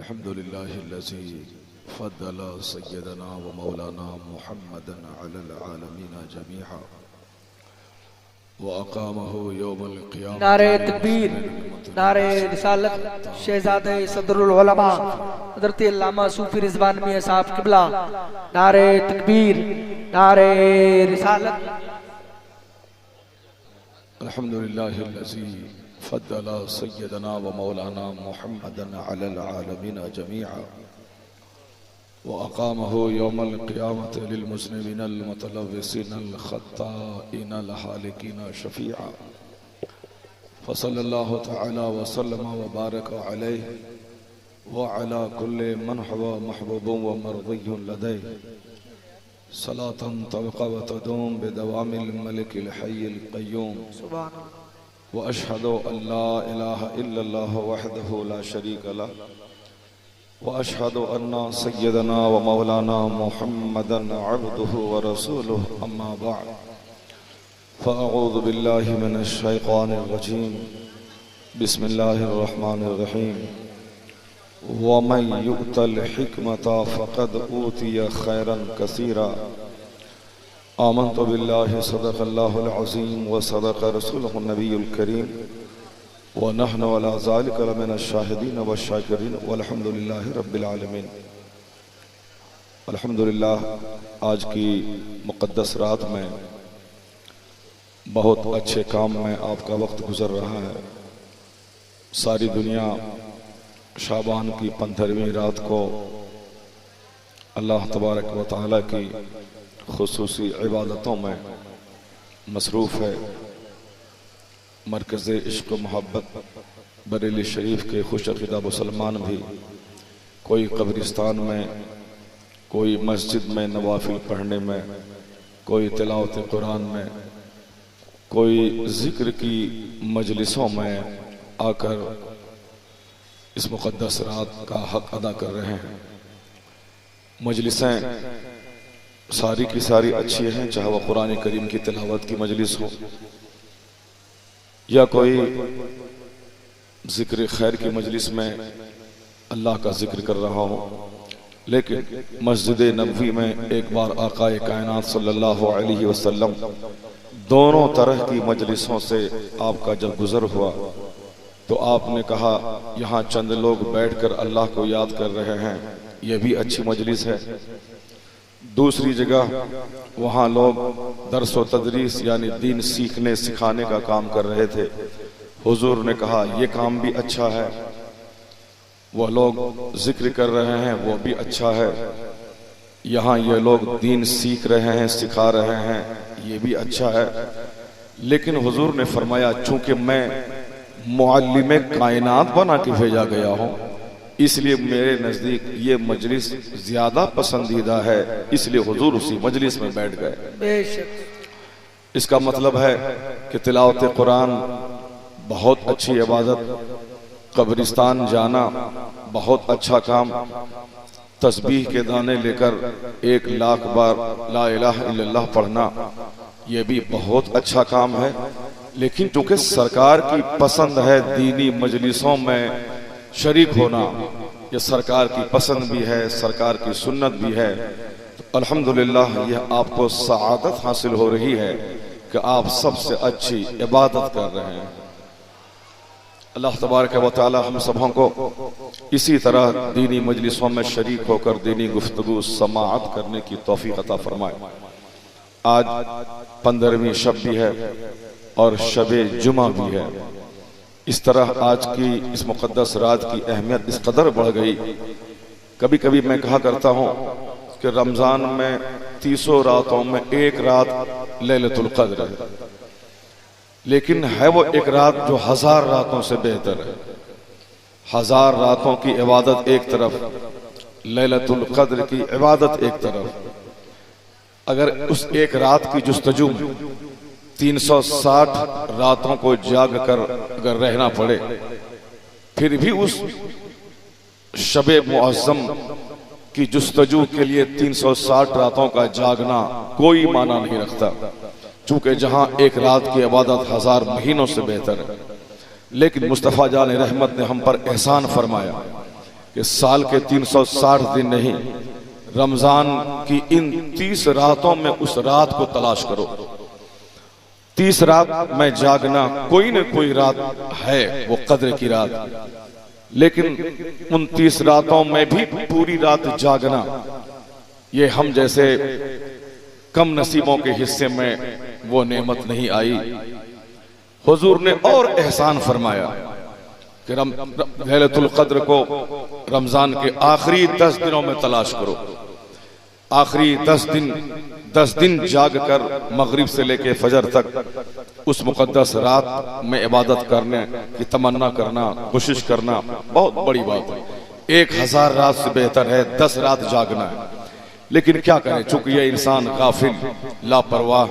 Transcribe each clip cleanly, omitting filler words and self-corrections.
अल्हम्दुलिल्लाहिल्लज़ी फ़द्दल सय्यदना व मौलाना मुहम्मदन अलल आलमीन जमीआ व अक़ामहु यौमल क़ियामह। नारे तकबीर, नारे रिसालत, शहज़ादे सदरुल उलमा हज़रत अल्लामा सूफी रिज़वान मियां साहब क़िबला। नारे तकबीर, नारे रिसालत। अल्हम्दुलिल्लाहिल्लज़ी फ़द्दल सय्यदना व मौलाना मुहम्मदन अलल आलमीन जमीआ व अक़ामहु यौमल क़ियामत लिल मुज़निबीनल मुतलव्विसीनल ख़त्ताइनल हालिकीन शफ़ीआ फ़सल्लल्लाहु तआला व सल्लम व बारक अलैहि व अला कुल्लि मन हुवा महबूबुन व मर्ज़ियुन लदैहि सलातन तबक़ा व तदूम बिदवामिल मलिकिल हय्यिल क़य्यूम। व अशहदु अल्ला इलाहा इल्लल्लाह वहदहु ला शरीक लह व अशहदु अन्ना सय्यदना व मौलाना मुहम्मदन अब्दुहु व रसूलुहु अम्मा बअद फ़अऊज़ु बिल्लाहि मिनश शैतानिर रजीम बिस्मिल्लाहिर रहमानिर रहीम। व मन युअतल हिकमता फ़क़द ऊतिय खैरन कसीरा आमन्तु बिल्लाहि सदक़ल्लाहुल अज़ीम व सदक़ रसूलुहुन नबियुल करीम व नहनु अला ज़ालिका लमिनश शाहिदीन व शाकिरीन वल्हम्दुलिल्लाहि रब्बिल आलमीन। अल्हम्दुलिल्लाह, आज की मुक़द्दस रात में बहुत अच्छे काम में आपका वक्त गुज़र रहा है। सारी दुनिया शाबान की 15वीं रात को अल्लाह तबारक व तआला की खुसूसी इबादतों में मसरूफ़ है। मरकज़ इश्क़ मोहब्बत बरेली शरीफ के खुश अक़ीदा मुसलमान भी कोई कब्रिस्तान में, कोई मस्जिद में नवाफिल पढ़ने में, कोई तिलावत कुरान में, कोई ज़िक्र की मजलिसों में आकर इस मुक़द्दस रात का हक़ अदा कर रहे हैं। मजलिसें सारी की सारी अच्छी हैं, चाहे वह कुरान करीम की तिलावत की मजलिस हो या कोई ज़िक्र खैर की मजलिस में अल्लाह का ज़िक्र कर रहा हो। लेकिन मस्जिद नबवी में एक बार आक़ाए कायनात सल्लल्लाहु अलैहि वसल्लम दोनों तरह की मजलिसों से आपका जब गुज़र हुआ तो आपने कहा, यहाँ चंद लोग बैठकर अल्लाह को याद कर रहे हैं, यह भी अच्छी मजलिस है। दूसरी जगह वहाँ लोग दर्स व तदरीस यानी दीन सीखने सिखाने का काम कर रहे थे। हुजूर ने कहा, यह काम भी अच्छा है। वह लोग जिक्र कर रहे हैं, वो भी अच्छा है। यहाँ ये लोग दीन सीख रहे हैं, सिखा रहे हैं, ये भी अच्छा है। लेकिन हुजूर ने फरमाया, चूंकि मैं मुअल्लिम कायनात बना के भेजा गया हूँ, इसलिए मेरे नज़दीक ये मजलिस ज़्यादा पसंदीदा है, इसलिए हुजूर उसी मजलिस में बैठ गए। इसका मतलब है कि तिलावत कुरान बहुत अच्छी इबादत, कब्रिस्तान जाना बहुत अच्छा काम, तस्बीह के दाने लेकर 1,00,000 बार ला इलाहा इल्लल्लाह पढ़ना ये भी बहुत अच्छा काम है। लेकिन चूंकि सरकार की पसंद है दीनी मजलिसों में शरीक होना, ये सरकार की पसंद भी है, सरकार की सुन्नत भी है, तो अल्हम्दुलिल्लाह यह आपको सआदत हासिल हो रही है कि आप सबसे अच्छी इबादत कर रहे हैं। अल्लाह तबारक व तआला हम सबों को इसी तरह दीनी मजलिसों में शरीक होकर दीनी गुफ्तगू समाअत करने की तौफीक अता फरमाए। आज 15वीं शब भी है और शबे जुमा भी है। इस तरह आज की इस मुक़द्दस रात की अहमियत इस कदर बढ़ गई। कभी कभी मैं कहा करता हूँ कि रमज़ान में 30 रातों में एक रात लैलतुल क़द्र है, लेकिन है वो एक रात जो 1000 रातों से बेहतर है। 1000 रातों की इबादत एक तरफ, लैलतुल क़द्र की इबादत एक तरफ। अगर उस एक रात की जुस्तजू में 360 रातों को जाग कर अगर रहना पड़े, फिर भी उस शबे मुअज़्ज़म की जुस्तजू के लिए 360 रातों का जागना कोई माना नहीं रखता, चूंकि जहां एक रात की इबादत 1000 महीनों से बेहतर है। लेकिन मुस्तफ़ा जान रहमत ने हम पर एहसान फरमाया कि साल के 360 दिन नहीं, रमजान की इन 30 रातों में उस रात को तलाश करो। 30 रात में जागना, कोई न कोई रात है वो कद्र की रात, लेकिन उन 30 रातों में भी पूरी रात जागना, ये हम जैसे कम नसीबों के हिस्से में वो नेमत नहीं आई। हुजूर ने और एहसान फरमाया कि लैलतुल कद्र को रमजान के आखिरी 10 दिनों में तलाश करो। आखिरी 10 दिन जाग कर मगरिब से लेके फजर तक उस मुकद्दस रात में इबादत करने की तमन्ना करना, कोशिश करना बहुत बड़ी बात है। 1000 रात से बेहतर है 10 रात जागना है। लेकिन क्या करें, चूंकि ये इंसान गाफिल, लापरवाह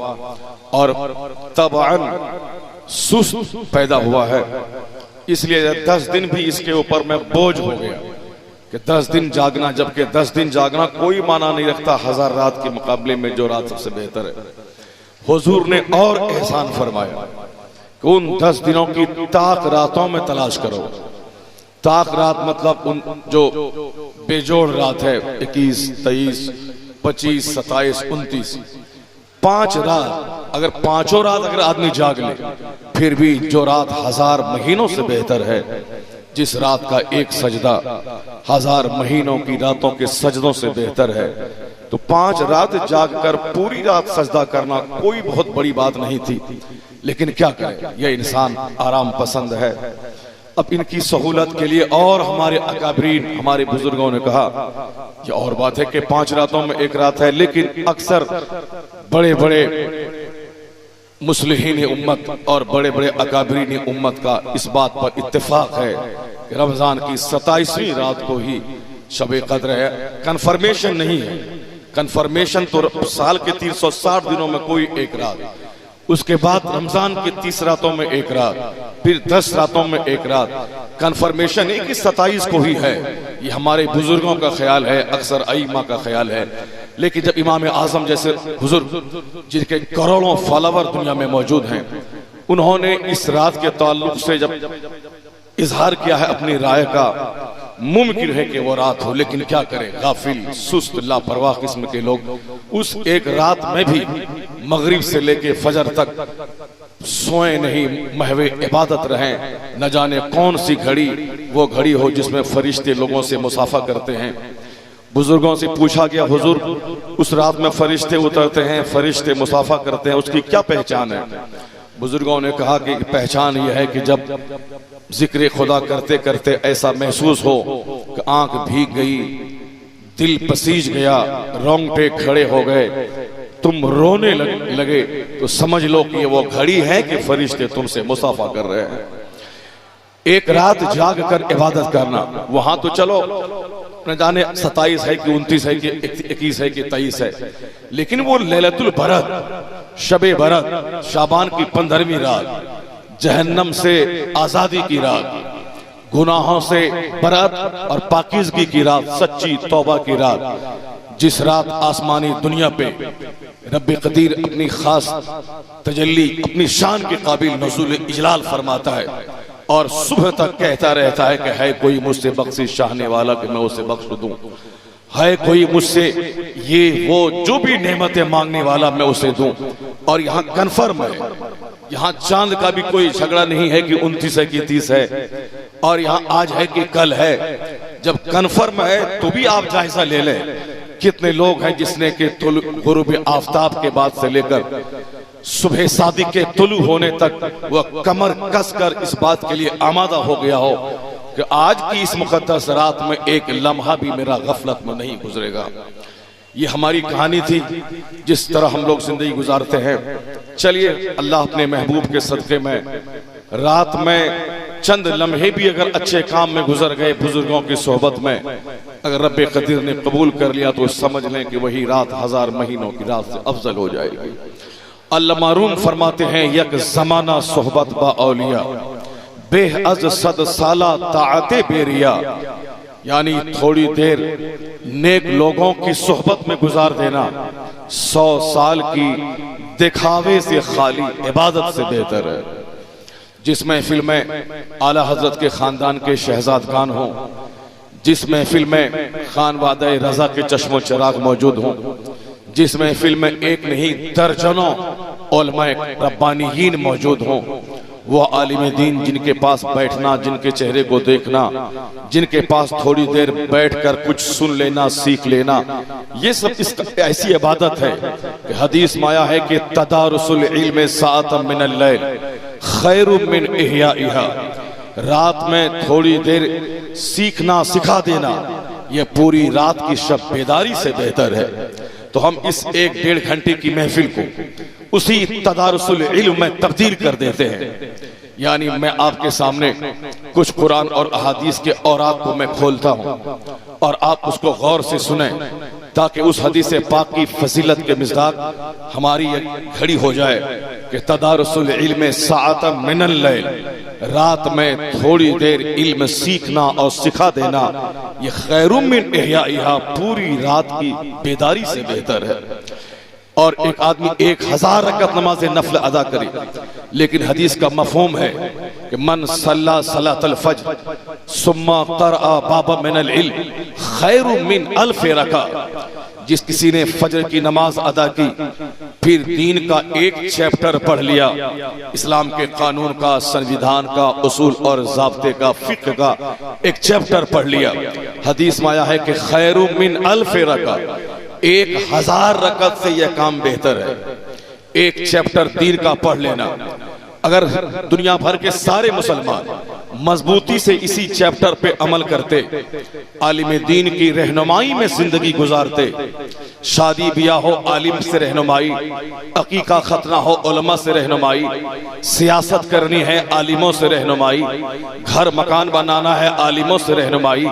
और तबअन सुस्त पैदा हुआ है, इसलिए 10 दिन भी इसके ऊपर में बोझ हो गया कि 10 दिन जागना, जबकि 10 दिन जागना कोई माना नहीं रखता 1000 रात के मुकाबले में जो रात सबसे बेहतर है। हुजूर ने और एहसान फरमाया कि उन 10 दिनों की ताक रातों में तलाश करो। ताक रात मतलब उन जो बेजोड़ रात है, 21, 23, 25, 27, 29, 5 रात, अगर पांचों रात अगर आदमी जाग ले, फिर भी जो रात 1000 महीनों से बेहतर है, जिस रात का एक सजदा 1000 महीनों की रातों के सजदों से बेहतर है, तो 5 रात जागकर पूरी रात सजदा करना कोई बहुत बड़ी बात नहीं थी। लेकिन क्या करें, यह इंसान आराम पसंद है। अब इनकी सहूलत के लिए और हमारे अकाबरीन, हमारे बुजुर्गों ने कहा, ये और बात है कि 5 रातों में एक रात है, लेकिन अक्सर बड़े बड़े मुस्लिहीन उम्मत और बड़े बड़े अकाबरीन उम्मत का इस बात पर इत्तेफाक है कि रमजान की 27वीं रात को ही शब कद्र है। कंफर्मेशन नहीं है, कंफर्मेशन तो साल के 360 दिनों में कोई एक रात, उसके बाद रमजान की 30 रातों में एक रात, फिर 10 रातों में एक रात। कंफर्मेशन है कि 27 को ही है। ये हमारे बुजुर्गों का ख्याल है, अक्सर अइमा का ख्याल है। लेकिन जब इमाम आजम जैसे बुजुर्ग जिनके करोड़ों फॉलोवर दुनिया में मौजूद हैं, उन्होंने इस रात के ताल्लुक से जब इजहार किया है अपनी राय का, मुमकिन है कि वो रात हो, लेकिन क्या करें, गाफिल, सुस्त, लापरवाह किस्म के लोग उस एक रात में भी मगरिब से लेके फजर तक सोए नहीं, महवे इबादत रहें। न जाने कौन सी घड़ी वो घड़ी हो जिसमें फरिश्ते लोगों से मुसाफा करते हैं। बुजुर्गों से पूछा गया, हुजूर उस रात में फरिश्ते उतरते हैं, फरिश्ते मुसाफा करते हैं, उसकी क्या पहचान है? बुजुर्गों ने कहा कि पहचान यह है कि जब जिक्र खुदा करते करते ऐसा महसूस हो कि आंख भीग गई, दिल पसीज गया, रोंगटे खड़े हो गए, तुम रोने लगे, तो समझ लो कि ये वो घड़ी है कि फरिश्ते तुमसे मुसाफा कर रहे हैं। एक रात जाग कर इबादत करना, वहां तो चलो न जाने 27 है कि 29 है कि 21 है कि 23 है, लेकिन वो लैलतुल बरत, शबे बरत, शाबान की 15वीं रात, जहन्नम से आजादी की रात, गुनाहों से बरत और पाकीज़गी की रात, सच्ची तौबा की रात, जिस रात आसमानी दुनिया पे रब्बे कदीर अपनी खास तजल्ली, अपनी शान के काबिल नुज़ूल इजलाल फरमाता है और सुबह तक कहता रहता है कि है कोई मुझसे बख्शिश चाहने वाला कि मैं उसे बख्श दूं, है कोई मुझसे ये वो जो भी नेमतें मांगने वाला मैं उसे दूं। और यहाँ कन्फर्म है, यहाँ चांद का भी कोई झगड़ा नहीं है कि 29 है कि 30 है, और यहाँ आज है कि कल है। जब कन्फर्म है तो भी आप जायजा ले लें, कितने लोग हैं जिसने के गुरूब आफताब के बाद से लेकर सुबह सादिक के तुलू होने तक वह कमर कसकर इस बात के लिए आमादा हो गया हो कि आज की इस मुकद्दस रात में एक लम्हा भी मेरा गफलत में नहीं गुजरेगा। ये हमारी कहानी थी, जिस तरह हम लोग जिंदगी गुजारते हैं। चलिए अल्लाह अपने महबूब के सदक़े में रात में चंद लम्हे भी अगर अच्छे काम में गुजर गए, बुजुर्गों की सोहबत में, अगर रब्बे कदीर ने कबूल कर लिया तो समझ लें कि वही रात 1000 महीनों की रात से अफजल हो जाएगी। अल्लाह मारून फरमाते हैं, यक जमाना सोहबत बा औलिया, बेअज़ सद साला ताअते बेरिया, यानी थोड़ी देर नेक लोगों की सोहबत में गुजार देना 100 साल की दिखावे से खाली इबादत से बेहतर है। जिस महफिल में आला हजरत के खानदान के शहजादगान हों, जिस महफिल में खान वादे रजा के चश्मो चिराग मौजूद हों, जिस महफिल में एक नहीं दर्जनों उलमाए रब्बानीयीन मौजूद हों, वो आलिम दीन जिनके पास बैठना, जिनके चेहरे को देखना, जिनके पास थोड़ी देर बैठकर कुछ सुन लेना, सीख लेना, ये सब इसका ऐसी इबादत है कि हदीस में आया है कि तदारुसुल इल्म साअतम मिनल लैल खैरुम मिन इहयाइहा, रात में थोड़ी देर सीखना, सिखा देना, ये पूरी रात की शब बेदारी से बेहतर है। तो हम इस 1-1.5 घंटे की महफिल को उसी तदारुसुल इल्म में तब्दील कर देते हैं। यानी मैं आपके सामने कुछ कुरान और अहादीस के औरात को मैं खोलता हूँ और आप उसको गौर से सुने, ताकि उस हदीस पाक की फजीलत के मिज़दाक हमारी घड़ी हो जाए कि तदारुसुल इल्म साअतम मिनल लैल, रात में थोड़ी देर इल्म सीखना और सिखा देना, ये खैरुम मिन इहयाइहा, पूरी रात की बेदारी से बेहतर है। और एक आदमी 1000 रकअत नमाज नफल अदा करे, लेकिन हदीस का मफहूम है कि मन सल्ला सलातल फज्र सुम्मा क़रअ बाबा मिनल इल्म खैरुम मिन अल्फ रका, जिस किसी ने फजर की नमाज अदा की, फिर दीन का एक चैप्टर पढ़ लिया, इस्लाम के कानून का, संविधान का, उसूल और ज़ाब्ते का, फिक्र का एक चैप्टर पढ़ लिया, हदीस में आया है कि खैरुम मिन अल्फ रका, 1000 रकअत से यह काम बेहतर है। एक चैप्टर दीन का पढ़ लेना। अगर दुनिया भर के सारे मुसलमान मजबूती से इसी चैप्टर पे अमल करते, आलिम दीन की रहनुमाई में जिंदगी गुजारते, शादी ब्याह हो आलिम से रहनुमाई, अकीका खतना हो उलमा से रहनुमाई, सियासत करनी है आलिमों से रहनुमाई, घर मकान बनाना है आलिमों से रहनुमाई,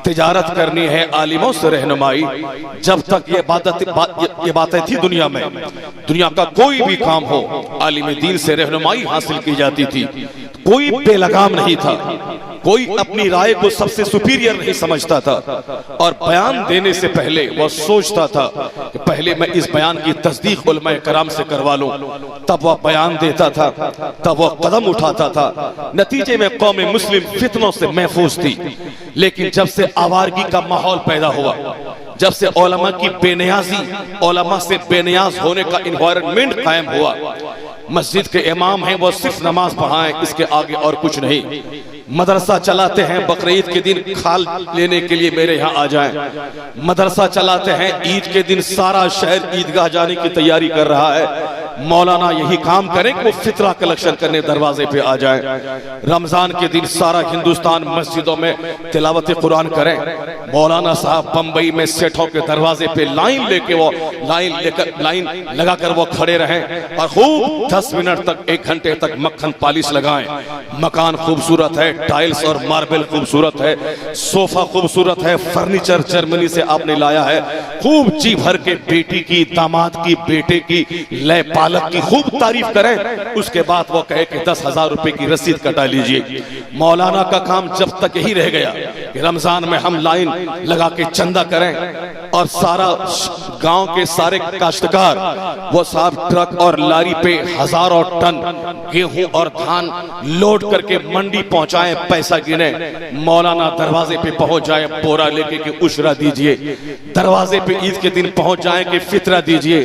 तिजारत करनी है आलिमों से रहनुमाई, जब तक ये बातें थी दुनिया में, दुनिया का कोई भी काम हो आलिम दीन से रहनुमाई हासिल की जाती थी। कोई बेलगाम नहीं था, कोई अपनी राय को सबसे सुपीरियर नहीं समझता था, और बयान देने से पहले वह सोचता था कि पहले मैं इस बयान की तस्दीक उलमाए कराम से करवा लूं, तब वह बयान देता था, तब वह कदम उठाता था। नतीजे में कौम मुस्लिम फितनों से महफूज थी। लेकिन जब से आवारगी का माहौल पैदा हुआ, जब से उलमा की बेनियाजी, उलमा से बेनियाज होने का एनवायरनमेंट कायम हुआ, मस्जिद के इमाम हैं वो सिर्फ नमाज पढ़ाएं, इसके आगे और कुछ नहीं। मदरसा चलाते हैं, बकरीद के दिन खाल लेने के लिए मेरे यहाँ आ जाएं। मदरसा चलाते हैं, ईद के दिन सारा शहर ईदगाह जाने की तैयारी कर रहा है। मौलाना यही काम करें कि वो फितरा कलेक्शन करने दरवाजे पे आ जाएं। रमजान के दिन सारा हिंदुस्तान मस्जिदों में तिलावत कुरान करें। मौलाना साहब बम्बई में सेठों के दरवाजे पे लाइन लेके वो लाइन लगाकर वो खड़े रहें और खूब 10 मिनट तक 1 घंटे तक मक्खन पालिश लगाएं। मकान खूबसूरत है, टाइल्स और मार्बल खूबसूरत है, सोफा खूबसूरत है, फर्नीचर जर्मनी से आपने लाया है, खूब जी भर के बेटी की, दामाद की, बेटे की, लय पालक की खूब तारीफ करें। उसके बाद वो कहे कि 10,000 रुपए की रसीद कटा लीजिए। मौलाना का काम जब तक यही रह गया कि रमजान में हम लाइन लगा के चंदा करें, और सारा गांव के सारे काश्तकार वो साहब ट्रक और लारी पे हजारों टन गेहूं और धान लोड करके मंडी पहुंचाएं, पैसा गिने। मौलाना दरवाजे पे पहुंच जाए, बोरा लेके कि उशरा दीजिए। दरवाजे पे ईद के दिन पहुंच जाए कि फितरा दीजिए।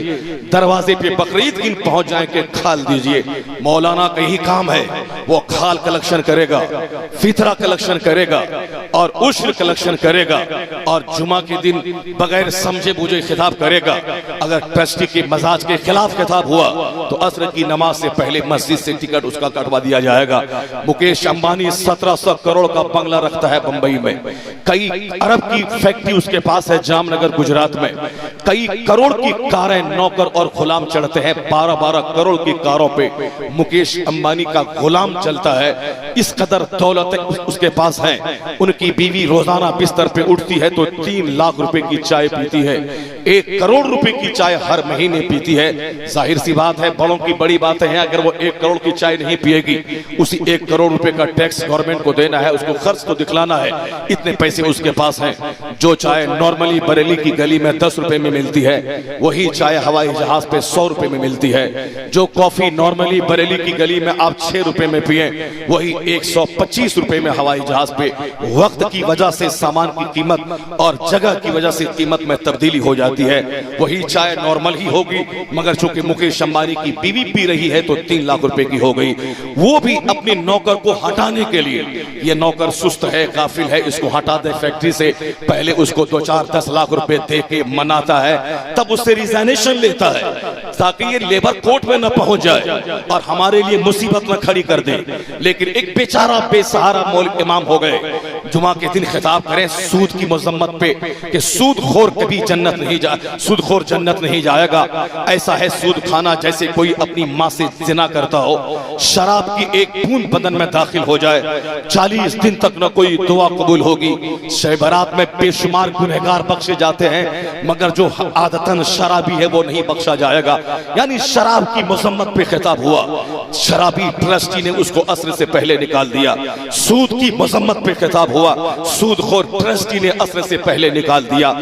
दरवाजे पे बकरीद के दिन पहुंच जाए कि खाल दीजिए। मौलाना का यही काम है, वो खाल कलेक्शन करेगा, फितरा कलेक्शन करेगा और उश्र कलेक्शन करेगा, और जुमा के दिन बगैर समझे बूझे खिताब करेगा। अगर ट्रस्टी के मजाज के खिलाफ खिताब हुआ तो असर की नमाज से पहले मस्जिद से टिकट उसका कटवा दिया जाएगा। मुकेश अंबानी 1700 करोड़ का बंगला रखता है बंबई में, कई अरब की फैक्ट्री उसके पास है जामनगर गुजरात में, कई करोड़ की कारें नौकर और गुलाम चढ़ते हैं, 12-12 करोड़ की कारों पे मुकेश अंबानी का गुलाम चलता है। इस कदर दौलत उसके पास है। उनकी बीवी रोजाना बिस्तर पे उठती है तो 3 लाख रुपए की चाय पीती है, 1 करोड़ रुपए की चाय हर महीने पीती है। जाहिर सी बात है, बड़ों की बड़ी बातें हैं। अगर वो 1 करोड़ की चाय नहीं पिएगी, उसी 1 करोड़ रुपए का टैक्स गवर्नमेंट को देना है, उसको खर्च तो दिखलाना है, इतने पैसे उसके पास हैं। जो चाय नॉर्मली बरेली की गली में 10 रुपए में मिलती है, वही चाय हवाई जहाज पे 100 रुपए में मिलती है। जो कॉफी नॉर्मली बरेली की गली में आप 6 रुपए में पिए, वही 125 रुपए में हवाई जहाज पे वक्त की वजह से सामान की कीमत और जगह की वजह से कीमत में तब्दीली हो जाती है। वही चाय नॉर्मल ही होगी, मगर चूंकि मुकेश अंबानी की बीवी पी रही है तो 3 लाख रुपए की हो गई। वो भी अपने नौकर को हटाने के लिए, ये नौकर सुस्त है, गाफिल है, इसको हटा दे फैक्ट्री से, पहले उसको 2-4-10 लाख रुपए दे के मनाता है, तब उससे रिजाइनेशन लेता है ताकि ये लेबर कोर्ट में न पहुंच जाए और हमारे लिए मुसीबत में खड़ी कर दे। लेकिन एक बेचारा बेसहारा मौलवी इमाम हो गए, जुमा के दिन खिताब करें सूद की मजम्मत पे कि सूदखोर कभी जन्नत नहीं जा सूदखोर जन्नत नहीं जाएगा। ऐसा है सूद खाना जैसे कोई अपनी माँ से जिना करता हो। शराब की एक बूंद बदन में दाखिल हो जाए, 40 दिन तक न कोई दुआ कबूल होगी। शब बारात में बेशुमार गुनहगार बख्शे जाते हैं, मगर जो आदतन शराबी है वो नहीं बख्शा जाएगा। यानी शराब की मजम्मत पे खिताब हुआ, शराबी ट्रस्टी ने उसको असर से पहले निकाल दिया। सूद की मजम्मत पे खिताब हुआ, सूदखोर ट्रस्टी ने असर से पहले निकाल दिया।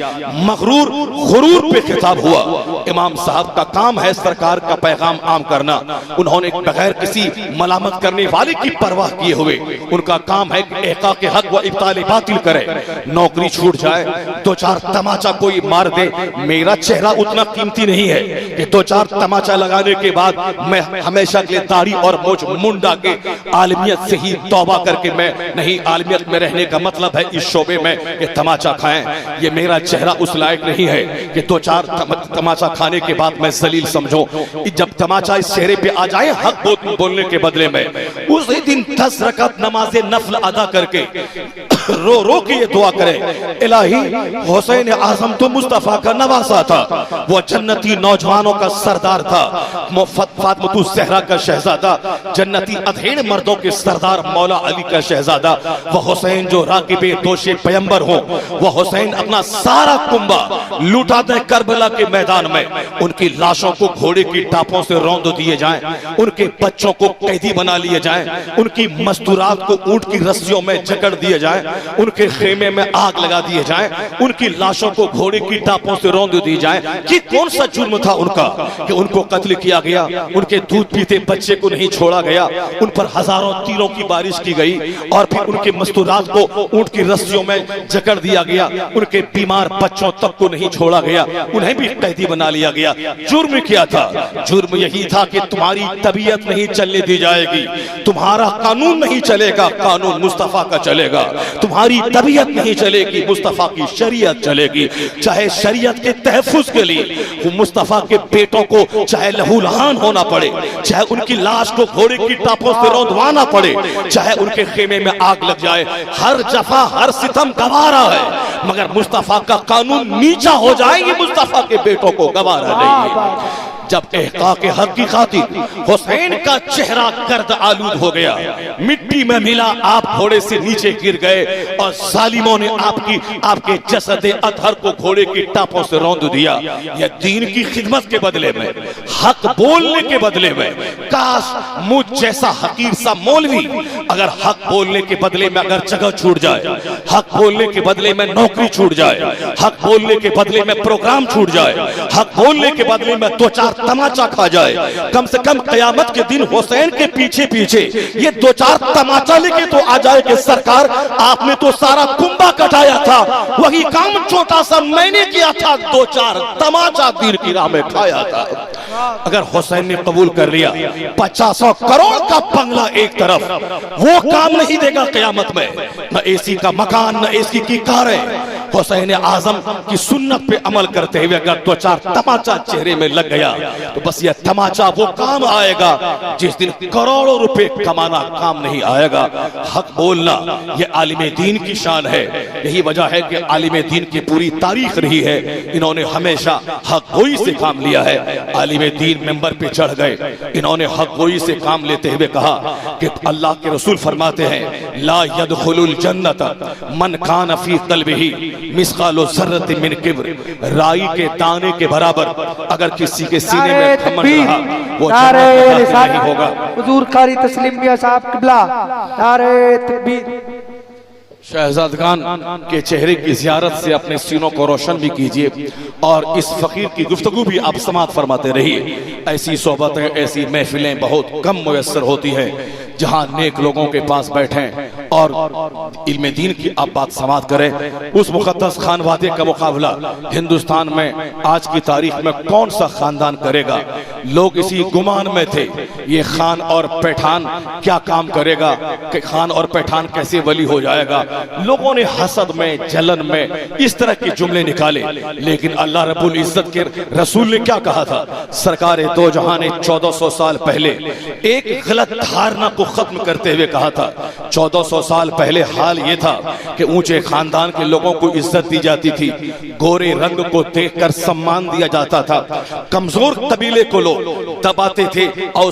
मगरूर गुरूर पे खिताब हुआ। इमाम साहब का काम है सरकार का पैगाम आम करना। उन्होंने बगैर किसी मलामत करने वाले की परवाह किए हुए उनका काम है कि एका के हक व इब्ताल बातिल करे। नौकरी छूट जाए, 2-4 तमाचा कोई मार दे, मेरा चेहरा उतना कीमती नहीं है कि 2-4 तमाचा लगाने के बाद मैं हमेशा के लिए दाढ़ी और मोछ मुंडा के आलमियत से ही तौबा करके मैं नहीं, आलमियत में रहने का मतलब है इस शोबे में कि तमाचा खाएं। ये मेरा चेहरा उस लायक नहीं है कि 2-4 तमाचा खाने के बाद मैं जलील समझो। जब तमाचा इस चेहरे पे आ जाए हक बोलने के बदले में, उसी दिन 10 रकात नमाज़े नफल अदा करके रो रो के ये दुआ करें, इलाही हुसैन आजम तो मुस्तफा का नवासा था, वो जन्नती नौजवानों का सरदार था, फातिमा ज़हरा का शहजादा, जन्नती अधेड़ मर्दों के सरदार मौला अली का शहजादा, वह हुसैन जो राकिबे दोषे पैगंबर हो, वह हुसैन अपना सारा कुंबा लुटा दे करबला के मैदान में। उनकी लाशों को घोड़े की टापों से रौंद दिए जाएं, उनके बच्चों को कैदी बना लिए जाएं, उनकी मस्तूरात को ऊंट की रस्सियों में जकड़ दिए जाएं, उनके खेमे में आग लगा दिए जाएं, उनकी लाशों को घोड़े की टापों से रौंद दी जाए। कि कौन सा जुर्म था उनका कि उनको कत्ल किया गया, उनके दूध पीते बच्चे को नहीं छोड़ा गया, उन पर हजारों तीरों की बारिश की गई और फिर उनके मस्तूरात को ऊंट की रस्सियों में जकड़ दिया गया, उनके बीमार बच्चों तक को नहीं छोड़ा गया, उन्हें भी कैदी बना लिया गया। जुर्म क्या था? जुर्म यही था कि तुम्हारी तबीयत नहीं चलने दी जाएगी, तुम्हारा कानून नहीं चलेगा, कानून मुस्तफा का चलेगा। तुम्हारी तबीयत नहीं चलेगी, मुस्तफा की शरीयत चलेगी। चाहे शरीयत के तहफ्फुज के लिए मुस्तफा के बेटों को चाहे लहूलहान होना पड़े, चाहे उनकी लाश को घोड़े की टापों से रौंदवाना पड़े, चाहे उनके खेमे में आग लग जाए, हर जफा हर सितम गवारा है, मगर मुस्तफा का कानून नीचा हो जाए ये मुस्तफा के बेटों को गवारा नहीं है। जब एहका के हक की खातिर हुसैन का चेहरा गर्द आलूद हो गया, मिट्टी में मिला, आप घोड़े से नीचे गिर गए और जालिमों ने आपके जसद अतहर को घोड़े की टापों से रौंद दिया। यह दीन की खिदमत के बदले में, हक बोलने के बदले में, काश मुझ जैसा हकीर सा मौलवी अगर हक बोलने के बदले में अगर जगह छूट जाए, हक बोलने के बदले में नौकरी छूट जाए, हक बोलने के बदले में प्रोग्राम छूट जाए, हक बोलने के बदले में 2-4 तमाचा खा जाए, कम से कम कयामत के दिन हुसैन के पीछे पीछे ये 2-4 तमाचा लेके तो आ जाए कि सरकार आपने तो सारा कुंबा कटाया था, वही काम छोटा सा मैंने किया था, 2-4 तमाचा दीन की राह में खाया था। अगर हुसैन ने कबूल कर लिया, 50 करोड़ का बंगला एक तरफ, वो काम नहीं देगा कयामत में, न एसी का मकान, न एसी की कारें। हुसैन आजम की सुन्नत पे अमल करते हुए अगर 2-4 तमाचा चेहरे में लग गया तो बस ये तमाचा वो काम आएगा जिस दिन करोड़ों रुपए कमाना काम नहीं आएगा। हक बोलना ये आलिमे दीन की शान है। यही वजह है कि आलिमे दीन की पूरी तारीख रही है, इन्होंने हमेशा हक गोई से काम लिया है। आलिमे दीन मेंबर पे चढ़ गए, इन्होंने हक गोई से काम लेते हुए कहा कि अल्लाह के रसूल फरमाते हैं, ला यदखुलुल जन्नत मन कान फी क़ल्बिही मिस्कालो ज़र्रत मिन किब्र। राई के दाने के बराबर अगर किसी के सीने में घमंड रहा वो जन्नत में नहीं होगा। हुजूर कारी तस्लीम मियां साहब किबला, नारे तकबीर। शहजादगान के चेहरे की ज़ियारत से अपने सीनों को रोशन भी कीजिए और इस फकीर की गुफ्तगू भी आप समात फरमाते रहिए। ऐसी सोहबतें, ऐसी महफिलें बहुत कम मुयस्सर होती हैं जहाँ नेक लोगों के पास बैठें और इल्म दीन की आप बात समाप्त करें, उस मुक़द्दस खान वादे का मुकाबला हिंदुस्तान में आज की तारीख में कौन सा खानदान करेगा। लोग इसी गुमान में थे ये खान और पैठान क्या काम करेगा, कि खान और पैठान कैसे वली हो जाएगा। लोगों ने हसद में, जलन में इस तरह के जुमले निकाले, लेकिन अल्लाह रब्बुल इज्जत के रसूल ने क्या कहा था। सरकार दो जहां ने 1400 साल पहले एक गलत धारणा को खत्म करते हुए कहा था। 1400 साल पहले हाल ये था कि ऊंचे खानदान के लोगों को इज्जत दी जाती थी, गोरे रंग को देखकर सम्मान दिया जाता था, कमजोर कबीले को लोग दबाते थे और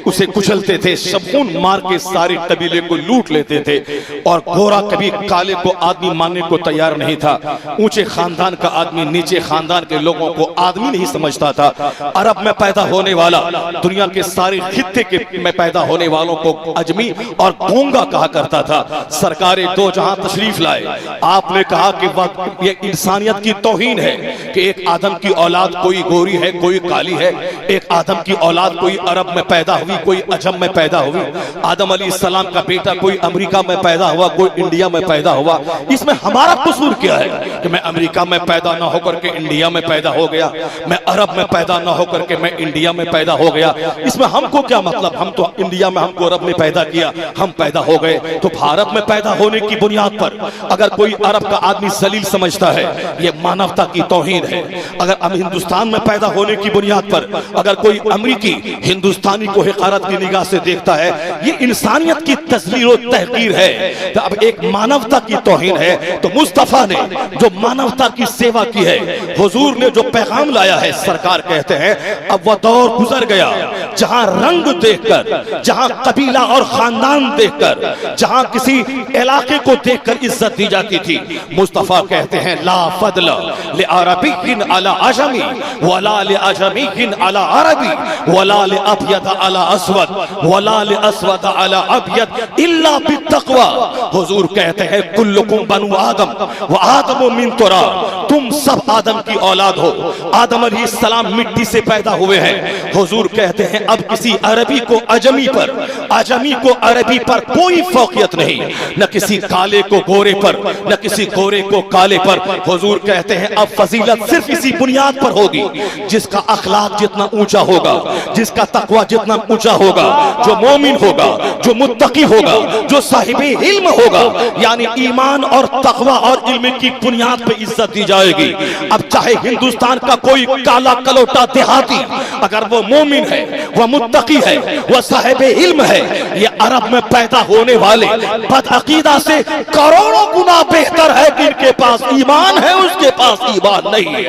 उसे कुचलते थे, शबून मार के सारे कबीले को लूट लेते थे, और गोरा कभी काले को आदमी मानने को तैयार नहीं था। ऊंचे खानदान का आदमी नीचे खानदान के लोगों को आदमी नहीं समझता था। अरब में पैदा होने वाला दुनिया के सारे खित्ते के में पैदा होने वालों को अजमी और गूंगा कहा करता था। सरकारें दो जहां तशरीफ लाए, आपने कहा कि ये इंसानियत की तौहीन है कि एक आदम की औलाद कोई गोरी है, कोई काली है, एक आदम की औलाद कोई अरब में पैदा हुई, कोई अजम में पैदा हुई, आदम अलैहिस्सलाम का बेटा कोई अमेरिका में पैदा हुआ, कोई इंडिया में पैदा हुआ। इसमें हमारा कसूर क्या है कि मैं अमेरिका में पैदा ना होकर के इंडिया में पैदा हो गया, मैं अरब में पैदा ना होकर के मैं इंडिया में पैदा हो गया। इसमें हमको क्या मतलब, हम तो इंडिया में, हमको अरब ने पैदा किया, हम पैदा हो गए। तो भारत में पैदा होने की बुनियाद पर अगर कोई अरब का आदमी जलील समझता है, ये मानवता की तौहीन है। अगर हम हिंदुस्तान में पैदा होने की बुनियाद पर अगर कोई अमेरिकी हिंदुस्तानी को हिकारत की निगाह से देखता है, ये इंसानियत की तस्लील और तहकीर है। तो अब एक मानवता की तौहीन है। तो मुस्तफा ने जो मानवता की सेवा की है, हुजूर ने जो पैगाम लाया है, सरकार कहते हैं अब वह दौर गुजर गया जहां रंग देखकर, जहां कबीला और खानदान देखकर, जहां किसी इलाके को देखकर इज्जत दी जाती थी। मुस्तफा कहते हैं ला फदल ले अरबिय्यिन अला अजमी वला ले अजमिय्यिन अला अरबी वला ले अबयद अला अस्वद वला ले अस्वद अला अबयद इल्ला बित्तक़वा। हुजूर कहते हैं कुल्लुकुम बनु आदम व आदमु मिन तुराब, तुम सब आदम की औलाद हो। आदम अलैहिस्सलाम मिट्टी से पैदा हुए हैं। हुजूर कहते हैं अब किसी अरबी को अजमी पर, अजमी को अरबी पर कोई फौकियत नहीं, न किसी काले को गोरे पर, न किसी गोरे को काले पर। हुजूर कहते हैं अब फजीलत सिर्फ इसी बुनियाद पर होगी, जिसका अखलाक जितना ऊंचा होगा, जिसका तकवा जितना ऊंचा होगा, जो मोमिन होगा, जो मुत्तकी होगा, जो साहिबे इल्म होगा, यानी ईमान और तकवा और इल्म की बुनियाद पे इज्जत दी जाएगी। अब चाहे हिंदुस्तान का कोई काला कलोटा देहाती, अगर वो मोमिन है, वह मुत्तकी है, वह साहिबे इल्म है, ये अरब में पैदा होने वाले बदअकीदा से करोड़ों गुना बेहतर है कि इनके पास ईमान है, उसके पास ईमान नहीं है।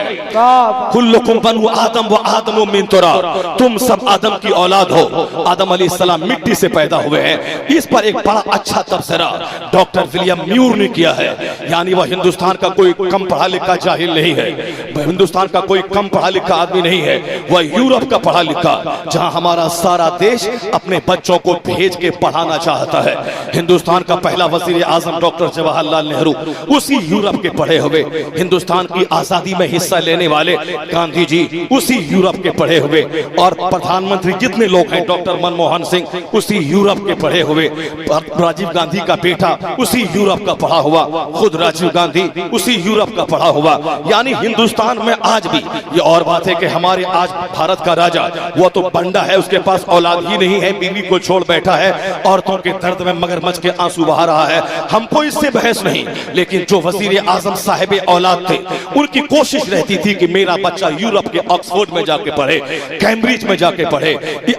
कुल्लुकुम बनु आदम व आदमु मिन तुराब, तुम सब आदम की औलाद हो। आदम अलैहिस्सलाम मिट्टी से पैदा हुए हैं। इस पर एक बड़ा अच्छा तबसरा डॉक्टर विलियम म्यूर ने किया है। यानी वह हिंदुस्तान का कोई कम पढ़ा लिखा जाहिल नहीं है, हिंदुस्तान का कोई कम पढ़ा लिखा आदमी नहीं है, वह यूरोप का पढ़ा लिखा, जहां हमारा सारा देश अपने बच्चों को भेज के पढ़ाना चाहता है। हिंदुस्तान का पहला वजीर आजम डॉक्टर जवाहरलाल नेहरू उसी यूरोप के पढ़े हुए, हिंदुस्तान की आजादी में हिस्सा लेने वाले गांधी जी उसी यूरोप के पढ़े हुए, और प्रधानमंत्री जितने लोग हैं डॉक्टर मनमोहन सिंह उसी यूरोप के पढ़े हुए, राजीव गांधी का बेटा उसी यूरोप का पढ़ा हुआ, खुद राजीव गांधी उसी यूरोप का पढ़ा हुआ। यानी हिंदुस्तान में आज भी ये और बात है कि हमारे आज भारत का राजा वो तो बंडा है, उसके पास औलाद ही नहीं है, बीवी को छोड़ बैठा है, औरतों के दर्द में मगरमच्छ के आंसू बहा रहा है। हमको इससे बहस नहीं, लेकिन जो वजीर आजम साहिब औलाद थे उनकी कोशिश रहती थी कि मेरा बच्चा यूरोप के ऑक्सफोर्ड में जाके पढ़े, कैम्ब्रिज में जाके पढ़े,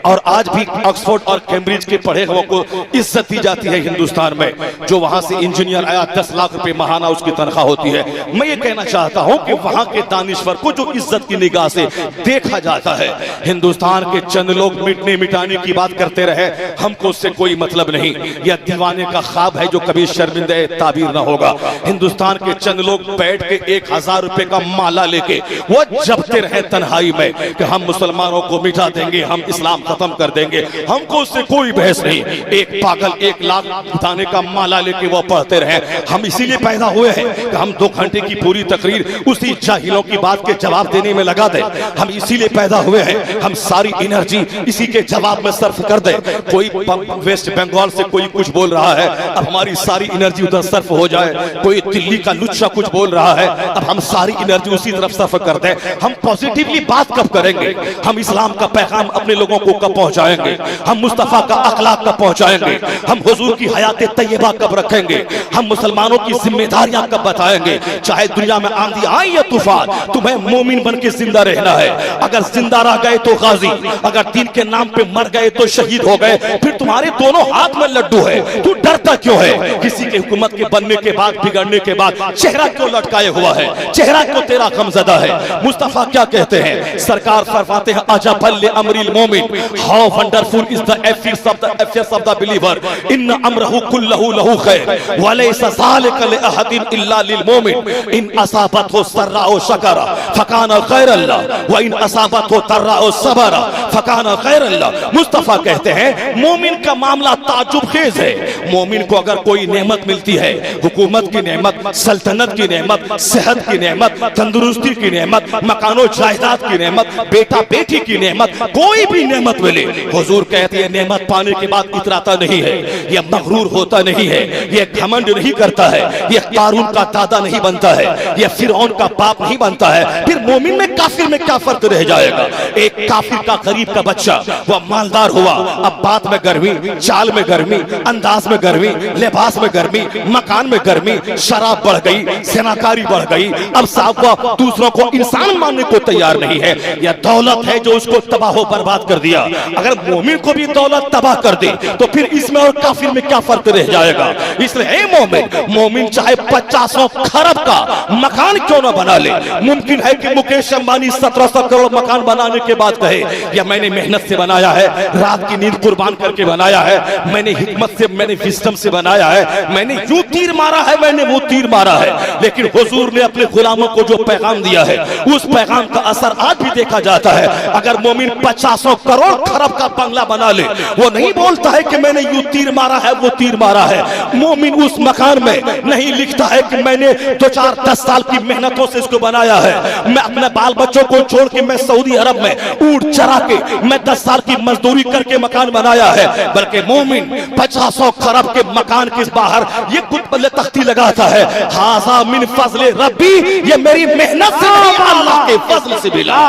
और आज भी ऑक्सफोर्ड और कैम्ब्रिज के पढ़े हुए को इज्जत दी जाती है हिंदुस्तान में। जो वहां से इंजीनियर आया 10 लाख रुपए महाना उसकी तनख्वाह होती है। मैं ये कहना चाहता हूं कि वहां के दानिश्वर को जो इज्जत की निगाह से देखा जाता है, हिंदुस्तान के चंद लोग मिटने मिटाने की बात करते रहे, हमको उससे कोई मतलब नहीं। यह दीवाने का ख्वाब है जो कभी शर्मिंदे ताबीर ना होगा। हिंदुस्तान के चंद लोग बैठ के 1000 रुपए का माला लेके वो जपते रहे तन्हाई में कि हम मुसलमानों को मिटा देंगे, हम इस्लाम खत्म कर देंगे, हमको उससे कोई बहस नहीं। एक पागल 1 लाख दाने का माला लेके वो पढ़ते रहे। हम इसीलिए पैदा हुए हैं कि हम 2 घंटे की पूरी तकरीर उसी जाहिलों की बात के जवाब देने में लगा दे। हम इसीलिए पैदा हुए हैं, हम सारी एनर्जी इसी के जवाब में सर्फ कर दे। कोई वेस्ट बंगाल से कोई कुछ बोल रहा है, अब हमारी सारी एनर्जी उधर सर्फ हो जाए। कोई दिल्ली का लुच्चा कुछ बोल रहा है, अब हम सारी एनर्जी उसी तरफ सर्फ कर दे। हम पॉजिटिवली बात कब करेंगे? हम इस्लाम का पैगाम अपने लोगों को कब पहुंचाएंगे? हम मुस्तफा का अखलाक कब पहुंचाएंगे? हम हुजूर की हयात तैयबा कब रखेंगे? हम मुसलमानों की जिम्मेदारियां कब बताएंगे? चाहे दुनिया में आंधी आए या तूफान, तुम्हें मोमिन बन के जिंदा रहना है। अगर जिंदा रह गए तो गाजी, अगर दीन के नाम पे मर गए तो शहीद हो गए। फिर तुम्हारे दोनों हाथ में लड्डू है, तू डरता क्यों है? किसी के हुकूमत के बनने के बाद, बिगड़ने के बाद चेहरा क्यों लटकाए हुआ है? चेहरा क्यों तेरा गमज़दा है? मुस्तफा क्या कहते हैं? सरकार फरमाते हैं अजबल अमरिल मोमिन, how wonderful is the affairs of the believer, इन अमरहु कुल्लहु लहु खैर व लैसा ज़ालिका लिअहदिन इल्ला लिलमोमिन, इन असाबतहु सर्राउ शकरा फकाना खैरल्लाह व इन असाबतहु तर्राउ सबरा फकाना खैरल्लाह। मुस्तफा कहते हैं मोमिन का मामला ताज्जुब खेज है। मोमिन को अगर कोई नेमत मिलती है, हुकूमत की नेमत, सल्तनत की नेमत, सेहत की नेमत, तंदुरुस्ती की नेमत, मकानो जायदाद की नेमत, बेटा बेटी की नेमत, कोई भी नेमत मिले, हुजूर कहते हैं नेमत पाने के बाद इतराता नहीं है, यह मगरूर होता नहीं है, यह घमंड नहीं करता है, यह कारून का दादा नहीं बनता है, यह फिरौन का बाप नहीं बनता है। फिर मोमिन में काफिर में क्या फर्क रह जाएगा? एक काफिर का गरीब का बच्चा वह मालदार हुआ, अब बात में गर्मी, चाल में गर्मी, अंदाज में गर्मी, लिबास में गर्मी, मकान में गर्मी, शराब बढ़ गई, सेनाकारी बढ़ गई, अब साहब वह दूसरों को इंसान मानने को तैयार नहीं है। यह दौलत है जो उसको तबाह बर्बाद कर दिया। अगर मोमिन को भी दौलत तबाह कर दे तो फिर इसमें और काफिर में क्या फर्क रह जाएगा? इसलिए मोमिन चाहे 50 खरब का मकान क्यों ना बना ले, मुमकिन है कि मुकेश अंबानी 1700 करोड़ मकान बनाने के बाद कहे या मैंने मेहनत से बनाया है, रात की नींद कुर्बान करके बनाया है, मैंने हिकमत से, मैंने विस्डम से बनाया है, मैंने यूं तीर मारा है, मैंने वो तीर मारा है। लेकिन हुजूर ने अपने गुलामों को जो पैगाम दिया है उस पैगाम का असर आज भी देखा जाता है। अगर मोमिन 50 करोड़ खरब का बंगला बना ले, वो नहीं बोलता है कि मैंने यूं तीर मारा है, वो तीर मारा है। मोमिन उस मकान में नहीं लिखता है कि मैंने 2-4-10 साल की मेहनतों से इसको बनाया है, मैं अपने बाल बच्चों को छोड़ के मैं सऊदी अरब में ऊंट चरा के मैं 10 साल की मजदूरी करके मकान बनाया है। बल्कि मोमिन 50 खरब के मकान के बाहर ये कुतबले तख्ती लगाता है, हाजा मिन फज़ले रब्बी, ये मेरी मेहनत से नहीं, अल्लाह के फज़ल से मिला,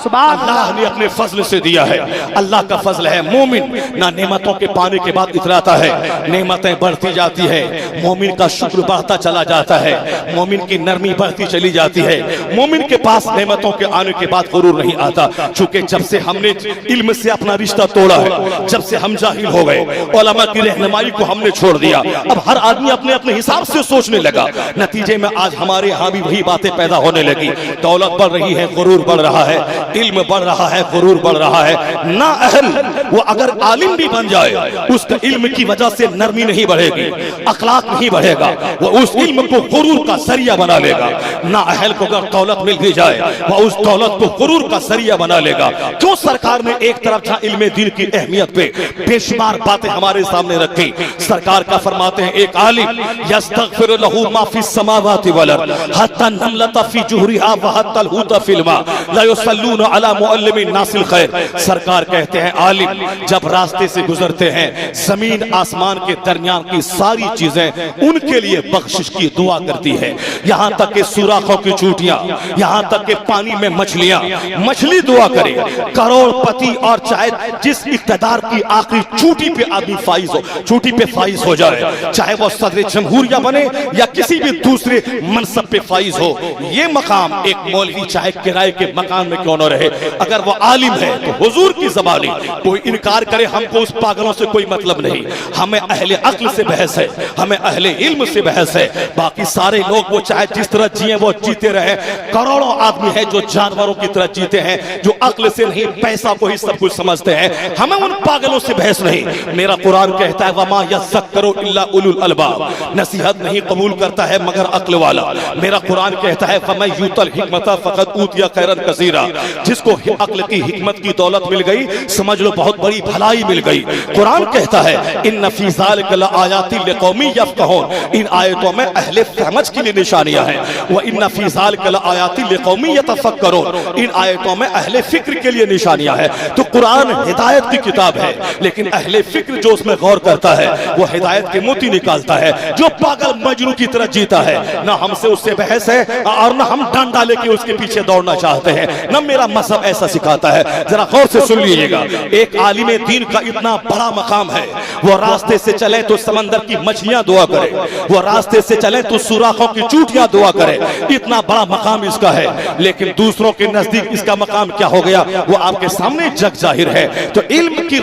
अल्लाह ने अपने फजल से दिया है, अल्लाह का फजल है। मोमिन ना नेमतों के पाने के बाद इतराता है, नेमतें बढ़ती जाती है, मोमिन का शुक्र बढ़ता चला जाता है, मोमिन की नरमी बढ़ती चली जाती है। मोमिन के पास नेमतों के आने के बाद गुरूर नहीं आता, चूंकि जब से हमने इल्म से अपना रिश्ता तोड़ा है, जब से हम जाहिल हो गए, उलमा की रहनुमाई को हमने छोड़ दिया, अब हर आदमी अपने अपने हिसाब से सोचने लगा। नतीजे में आज हमारे यहाँ भी वही बातें पैदा होने लगी। दौलत बढ़ रही है, गुरूर बढ़ रहा है, इल्म बढ़ रहा है, गुरूर बढ़ रहा है। ना अहल वो अगर आलिम भी बन जाए, उसका इल्म की वजह से नरमी नहीं बढ़ेगी, अखलाक नहीं बढ़ेगा, वो उस इल्म को गुरूर का सरिया बना लेगा। ना अहल को अगर दौलत मिल भी जाए, वो उस दौलत को गुरूर का सरिया बना लेगा। क्यों सरकार ने एक तरफ जहां इल्म दीन की अहमियत पे बेशुमार बातें हमारे सामने रखी, सरकार का फरमाते हैं एक आलिम यस्तगफिर लहू मा फिस समावाति वल अर्द हत्ता नमलता फी जुहरिहा व हत्ता अलहुता फिल मा ला युसल्लून अला मुअल्लिमिन नासिल खैर। सरकार कहते हैं आलिम जब रास्ते से गुजरते हैं, जमीन आसमान के दरमियान की सारी चीजें उनके लिए बख्शिश की दुआ करती है, यहाँ तक के सुराखों की चूटियां, यहाँ तक के पानी में मछलियां, मछली दुआ करे। करोड़पति और चाहे जिस इक़्तिदार की आखिरी चूटी पे आदमी फाइज हो, चूटी पे फाइज हो जाए, चाहे वो सदर जमहूरिया बने या किसी भी दूसरे मनसब पे फाइज हो, ये मकाम एक मौलवी चाहे किराए के मकान में क्यों न रहे, अगर वो आलिम है तो हुजूर की ज़बानी कोई इनकार करे, हमको उस पागलों से कोई मतलब नहीं। हमें अहले अक्ल से बहस है, हमें अहले इल्म से बहस है। बाकी सारे लोग वो चाहे जिस तरह जिए वो जीते रहे। करोड़ों आदमी है जो जानवरों की तरह जीते हैं, जो अक्ल से नहीं पैसा को ही सब कुछ समझते हैं। हमें उन पागलों से बहस नहीं। मेरा कुरान कहता है वमा यज़्ज़करू इल्ला उलुल अलबाब, नसीहत नहीं कबूल करता है मगर अक्ल वाला। मेरा कुरान कहता है फमन यूतल हिकमत फक़द ऊतिया खैरन कसीरा, जिसको अक्ल की हिकमत की दौलत मिल गई, समझ लो बहुत बड़ी भलाई मिल गई। कुरान कहता है इन्न फी ज़ालिका लआयातिन लिक़ौमिन यफ़क़हून, इन आयतों में अहले समझ के लिए निशानियां हैं। व इन्न फी ज़ालिका लआयातिन लिक़ौमिन यतफ़क्करून, इन आयतों में अहले फिक्र के लिए निशानियां हैं। तो कुरान हिदायत की किताब है, लेकिन अहले फिक्र जो उसमें गौर करता है वो हिदायत के मोती निकालता है। जो पागल मजनू की तरह जीता है, ना हमसे उससे बहस है और ना हम डंडा लेके उसके पीछे दौड़ना चाहते हैं, ना मेरा मजहब ऐसा सिखाता है। जरा गौर से सुन लीजिएगा, एक आलिम दीन का इतना बड़ा मकाम है, वो रास्ते से चले तो समंदर की मछलियां दुआ करे, वो रास्ते से चले तो सुराखों की चूटियां दुआ करे, इतना बड़ा मकाम इसका है। लेकिन दूसरों के नजदीक इसका मकाम क्या हो गया वो आपके सामने जग जाहिर है। तो इल्म की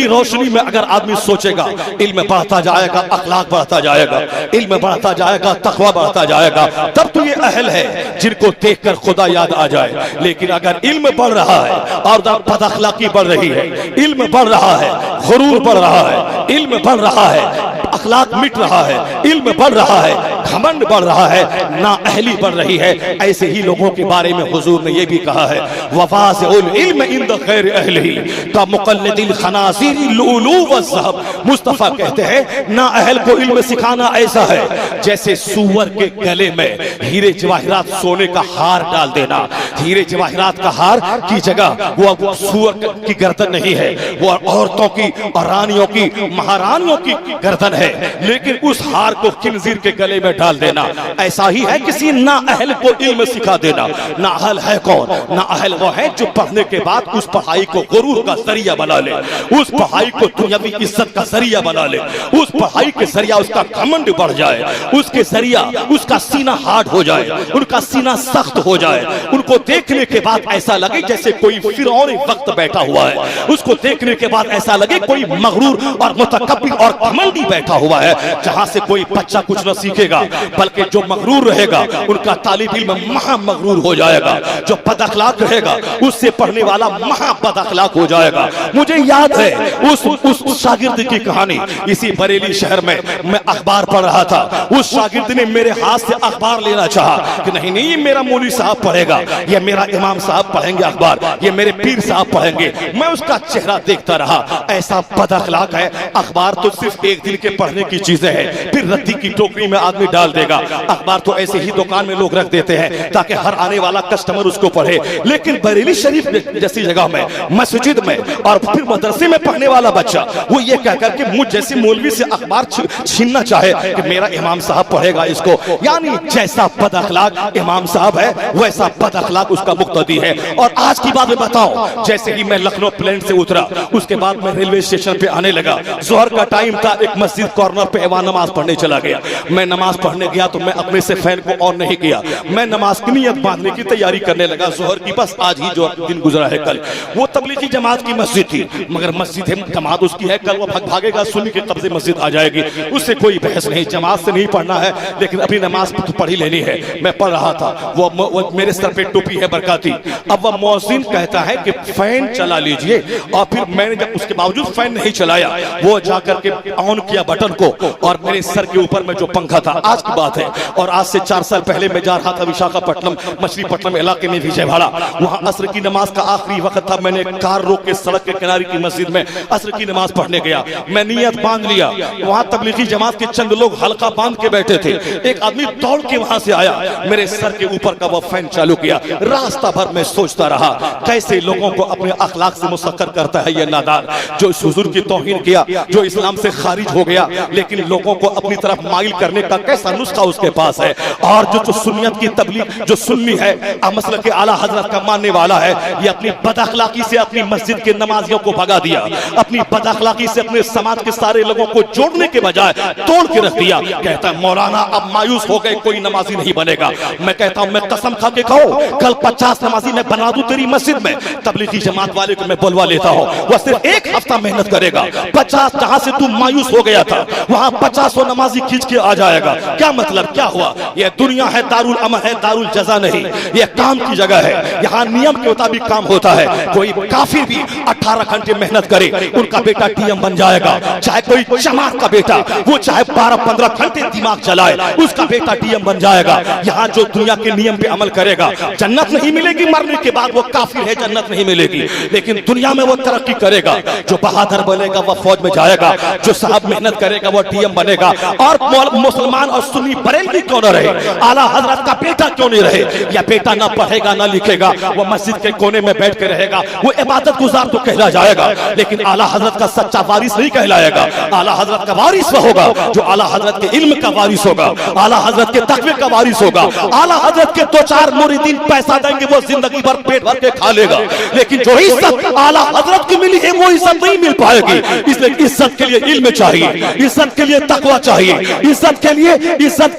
रोशनी में अगर आदमी सोचेगा, इल्म बढ़ता जाएगा, अखलाक बढ़ता जाएगा, इल्म बढ़ता जाएगा, तकवा बढ़ता जाएगा, तब तो ये अहल है जिनको देखकर खुदा याद आ जाए। लेकिन अगर इल्म बढ़ रहा है और बदअखलाकी बढ़ रही है, इल्म बढ़ रहा है, गुरूर बढ़ रहा है, इल्म बढ़ रहा है, अखलाक मिट रहा है, इल्म बढ़ रहा है, घमंड बढ़ रहा है, ना अहली बढ़ रही है, ऐसे ही लोगों के बारे में हुजूर ने यह भी कहा है वफाज़ुल इल्म इंद खैर अहलिही कमुक़ल्लिदिल खनाज़ीर लुलू वज़्ज़हब। मुस्तफ़ा कहते हैं ना अहल को इल्म सिखाना ऐसा है जैसे सूअर के गले में हीरे जवाहिरात सोने का हार डाल देना। हीरे जवाहिरात का हार की जगह वो सूअर की गर्दन नहीं है, वो औरतों की और रानियों की, महारानियों की गर्दन है, लेकिन उस हार को खिंजीर के गले में डाल देना। ऐसा ही है किसी ना अहल को इल्म सिखा देना। ना अहल है कौन? ना अहल वो है जो पढ़ने के बाद उस पढ़ाई को गुरूर का जरिया बना ले, उस पढ़ाई को दुनियावी इज्जत का जरिया बना ले, उस पढ़ाई के जरिया उसका घमंड बढ़ जाए, उसके जरिया उसका सीना हार्ड हो जाए, उनका सीना सख्त हो जाए, उनको देखने के बाद ऐसा लगे जैसे कोई फिरौन वक्त बैठा हुआ है, उसको देखने के बाद ऐसा लगे कोई मगरूर और मुतकब्बिर और घमंडी बैठा हुआ है। जहां से कोई बच्चा कुछ न सीखेगा, बल्कि जो मगरूर रहेगा उनका तालिब इल्म महा मगरूर हो जाएगा, जो बदअखलाक रहेगा उससे पढ़ने वाला महा बदअखलाक हो जाएगा। मुझे याद है उस शागिर्द की कहानी, इसी बरेली शहर में मैं अखबार पढ़ रहा था, उस शागिर्द ने मेरे हाथ से अखबार लेना चाहा कि नहीं नहीं ये मेरा मौलवी साहब पढ़ेगा, ये मेरा इमाम साहब पढ़ेंगे अखबार, ये मेरे पीर साहब पढ़ेंगे। मैं उसका चेहरा देखता रहा, ऐसा बदअखलाक है। अखबार तो सिर्फ एक दिन के पढ़ने की चीजें हैं, फिर रद्दी की टोकरी में आदमी डाल देगा। अखबार तो ऐसे ही दुकान में लोग रख देते हैं ताकि हर आने वाला कस्टमर उसको पढ़े। लेकिन बरेली शरीफ जैसी जगह में, मस्जिद में और फिर मदरसे में पढ़ने वाला बच्चा वो ये कह करके मुझ जैसे मौलवी से अखबार छीनना चाहे कि मेरा इमाम साहब पढ़ेगा इसको, यानी जैसा बदअखलाक इमाम साहब है वैसा बदअखलाक उसका मुक्तदी है। और आज की बात मैं बताऊं, जैसे ही मैं लखनऊ प्लेन से उतरा उसके बाद मैं रेलवे स्टेशन पे आने लगा, जोहर का टाइम था, एक मस्जिद कॉर्नर पे वहां नमाज पढ़ने चला गया। मैं नमाज पढ़ने गया तो मैं अपने से फैन को ऑन नहीं किया, मैं नमाज की नियत बांधने की तैयारी करने लगा। जोहर की बस आज ही जो दिन गुजरा है कल, वो तबलीगी जमात की मस्जिद थी, मगर मस्जिद है जमात उसकी है, कल वो भागेगा सुन्नी के कब्जे मस्जिद आ जाएगी, उससे कोई बहस नहीं, जमात से नहीं पढ़ना है, लेकिन अपनी नमाज तो पढ़ ही लेनी है। मैं पढ़ रहा था, वो मेरे सर पे टोपी है बरकाती। अब वह मौज़िन कहता है कि फैन चला लीजिए, और फिर मैंने जब उसके बावजूद फैन नहीं चलाया, वो जाकर के ऑन किया बटन को, और मेरे सर के ऊपर में जो पंखा था, आज की बात है और आज से 4 साल पहले मैं जा रहा था विशाखापट्टनम, मछलीपट्टनम इलाके में विजयवाड़ा, वहां असर की नमाज का आखिरी वक्त था। मैंने कार रोक के सड़क के किनारे की मस्जिद में असर की नमाज पढ़ने गया, मैं नियत बांध लिया। वहां तबलीगी जमात के चंद लोग हल्का बांध के बैठे थे, एक आदमी दौड़ के वहां से आया, मेरे सर के ऊपर का वो फैन चालू किया। रास्ता भर मैं सोचता रहा कैसे लोगों को अपने अखलाक से मुसक्कर करता है ये नादान, जो इस हुजूर की तौहीन किया, जो इस्लाम से खारिज हो गया, लेकिन लोगों को अपनी तरफ माइल करने का कैसा नुस्खा उसके पास है। और जो सुन्नियत की तबलीग, जो सुन्नी है, मसलक आला हजरत का मानने वाला है, ये अपनी बदअखलाकी से अपनी मस्जिद के नमाजियों को भगा दिया, अपनी बदअखलाकी से अपने समाज के सारे लोगों को जोड़ने के बजाय तोड़ के रख दिया। कहता है मौलाना अब मायूस हो गए, कोई नमाजी नहीं बनेगा। मैं कहता हूं मैं कसम खा के कहो, कल 50 नमाजी मैं बना दूं तेरी मस्जिद में, तबलीगी जमात वाले को मैं बुलवा लेता हूं, वह सिर्फ 1 हफ्ता मेहनत करेगा, 50 जहां से तू मायूस हो गया था वहां 50 नमाजी खींच के आ जाएगा। क्या मतलब, क्या हुआ? यह दुनिया है, दारुल अमल है, दारुल जजा नहीं। यह काम की जगह है, यहाँ नियम के मुताबिक काम होता है। कोई काफिर भी 18 घंटे मेहनत करे, उनका बेटा डीएम बन जाएगा। चाहे कोई चमार का बेटा, वो चाहे 12-15 घंटे दिमाग चलाए, उसका बेटा डीएम बन जाएगा। यहाँ जो दुनिया के नियम पे अमल करेगा, जन्नत नहीं मिलेगी मरने के बाद, वो काफिर है, जन्नत नहीं मिलेगी। लेकिन दुनिया में वो तरक्की करेगा, जो बहादुर बनेगा वो फौज में जाएगा, जो साहब मेहनत करेगा वो डीएम बनेगा। और मुसलमान और सुन्नी बरेलवी क्यों न रहे, आला हजरत का बेटा क्यों नहीं रहे? या बेटा ना पढ़ेगा ना लिखेगा, वो मस्जिद के कोने में बैठ के रहेगा, वो इबादत गुजार तो कहला जाएगा, लेकिन आला हजरत का सच्चा वारिस नहीं कहलाएगा। आला हजरत का वारिस वो होगा जो आला हजरत के इल्म का वारिस होगा, आला हजरत के तकवे का वारिस होगा। आला हजरत के 2-4 मुरीदीन पैसा देंगे, वो जिंदगी भर पेट भर के खा लेगा, लेकिन जो इज्जत आला हजरत की मिली है वो इज्जत नहीं मिल पाएगी। इसलिए इज्जत के लिए इल्म चाहिए, इज्जत के लिए तकवा चाहिए, इज्जत के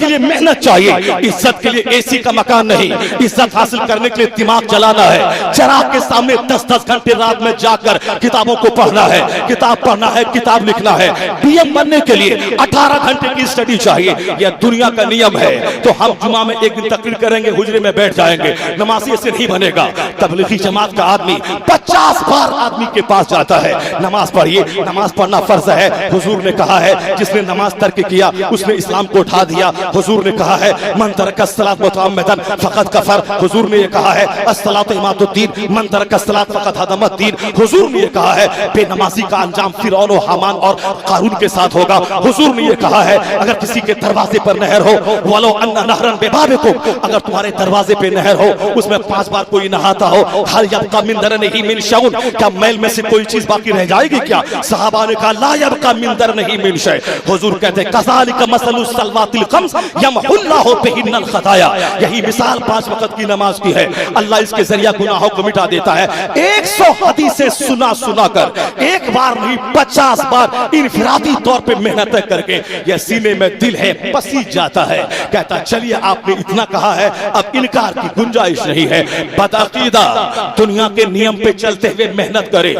लिए मेहनत चाहिए। इज्जत के लिए एसी का मकान नहीं, इज्जत हासिल करने के लिए दिमाग चलाना है। चराग के सामने 10-10 घंटे रात में जाकर किताबों को पढ़ना है, किताब पढ़ना है, किताब लिखना है। डीएम बनने के लिए 18 घंटे की स्टडी चाहिए। यह दुनिया का नियम है। तो हम जुमा में एक दिन तकरीर करेंगे, हुजरे में बैठ जाएंगे, नमाजी ऐसे नहीं बनेगा। तबलीगी जमात का आदमी 50 बार आदमी के पास जाता है, नमाज पढ़िए, नमाज पढ़ना फर्ज है। हुजूर ने कहा है जिसने नमाज तर्क किया उसने इस्लाम को उठा दिया। हुजूर ने कहा है मन तरका सलात मुतअम्मिदन फकत कफर। हुजूर ने ये कहा है अस्सलातु इमादुद्दीन, मन तरका सलात फकत हदमद्दीन। हुजूर ने ये कहा है बेनमाजी का अंजाम फिरौन और हामान और कारून के साथ होगा। हुजूर ने ये कहा है अगर किसी के दरवाजे पर नहर हो, वलो अन्ना नहरन बेबाबिकुम, अगर तुम्हारे दरवाजे पे नहर हो, उसमें 5 बार कोई नहाता हो, हल यब्का मिन दरनिही मिन शौन, क्या मैल में से कोई चीज बाकी रह जाएगी क्या? सहाबा ने कहा ला यब्का मिन दरनिही मिन शै। हुजूर कहते हैं कज़ालिका मसलुस सलवातिल खम्स यमहुल्लाहु बिहिन्नल खताया। यही मिसाल 5 वक्त की नमाज की है, अल्लाह इसके जरिए गुनाहों को मिटा देता है। 100 हदीसें सुना कर, एक बार नहीं 50 बार इनफिरादी तौर पे मेहनत करके यह सीने में दिल है पसीज जाता है। कहता चलिए आपने इतना कहा है, अब इनकार की गुंजाइश नहीं है। बदअकीदा दुनिया के नियम पे चलते हुए मेहनत करे,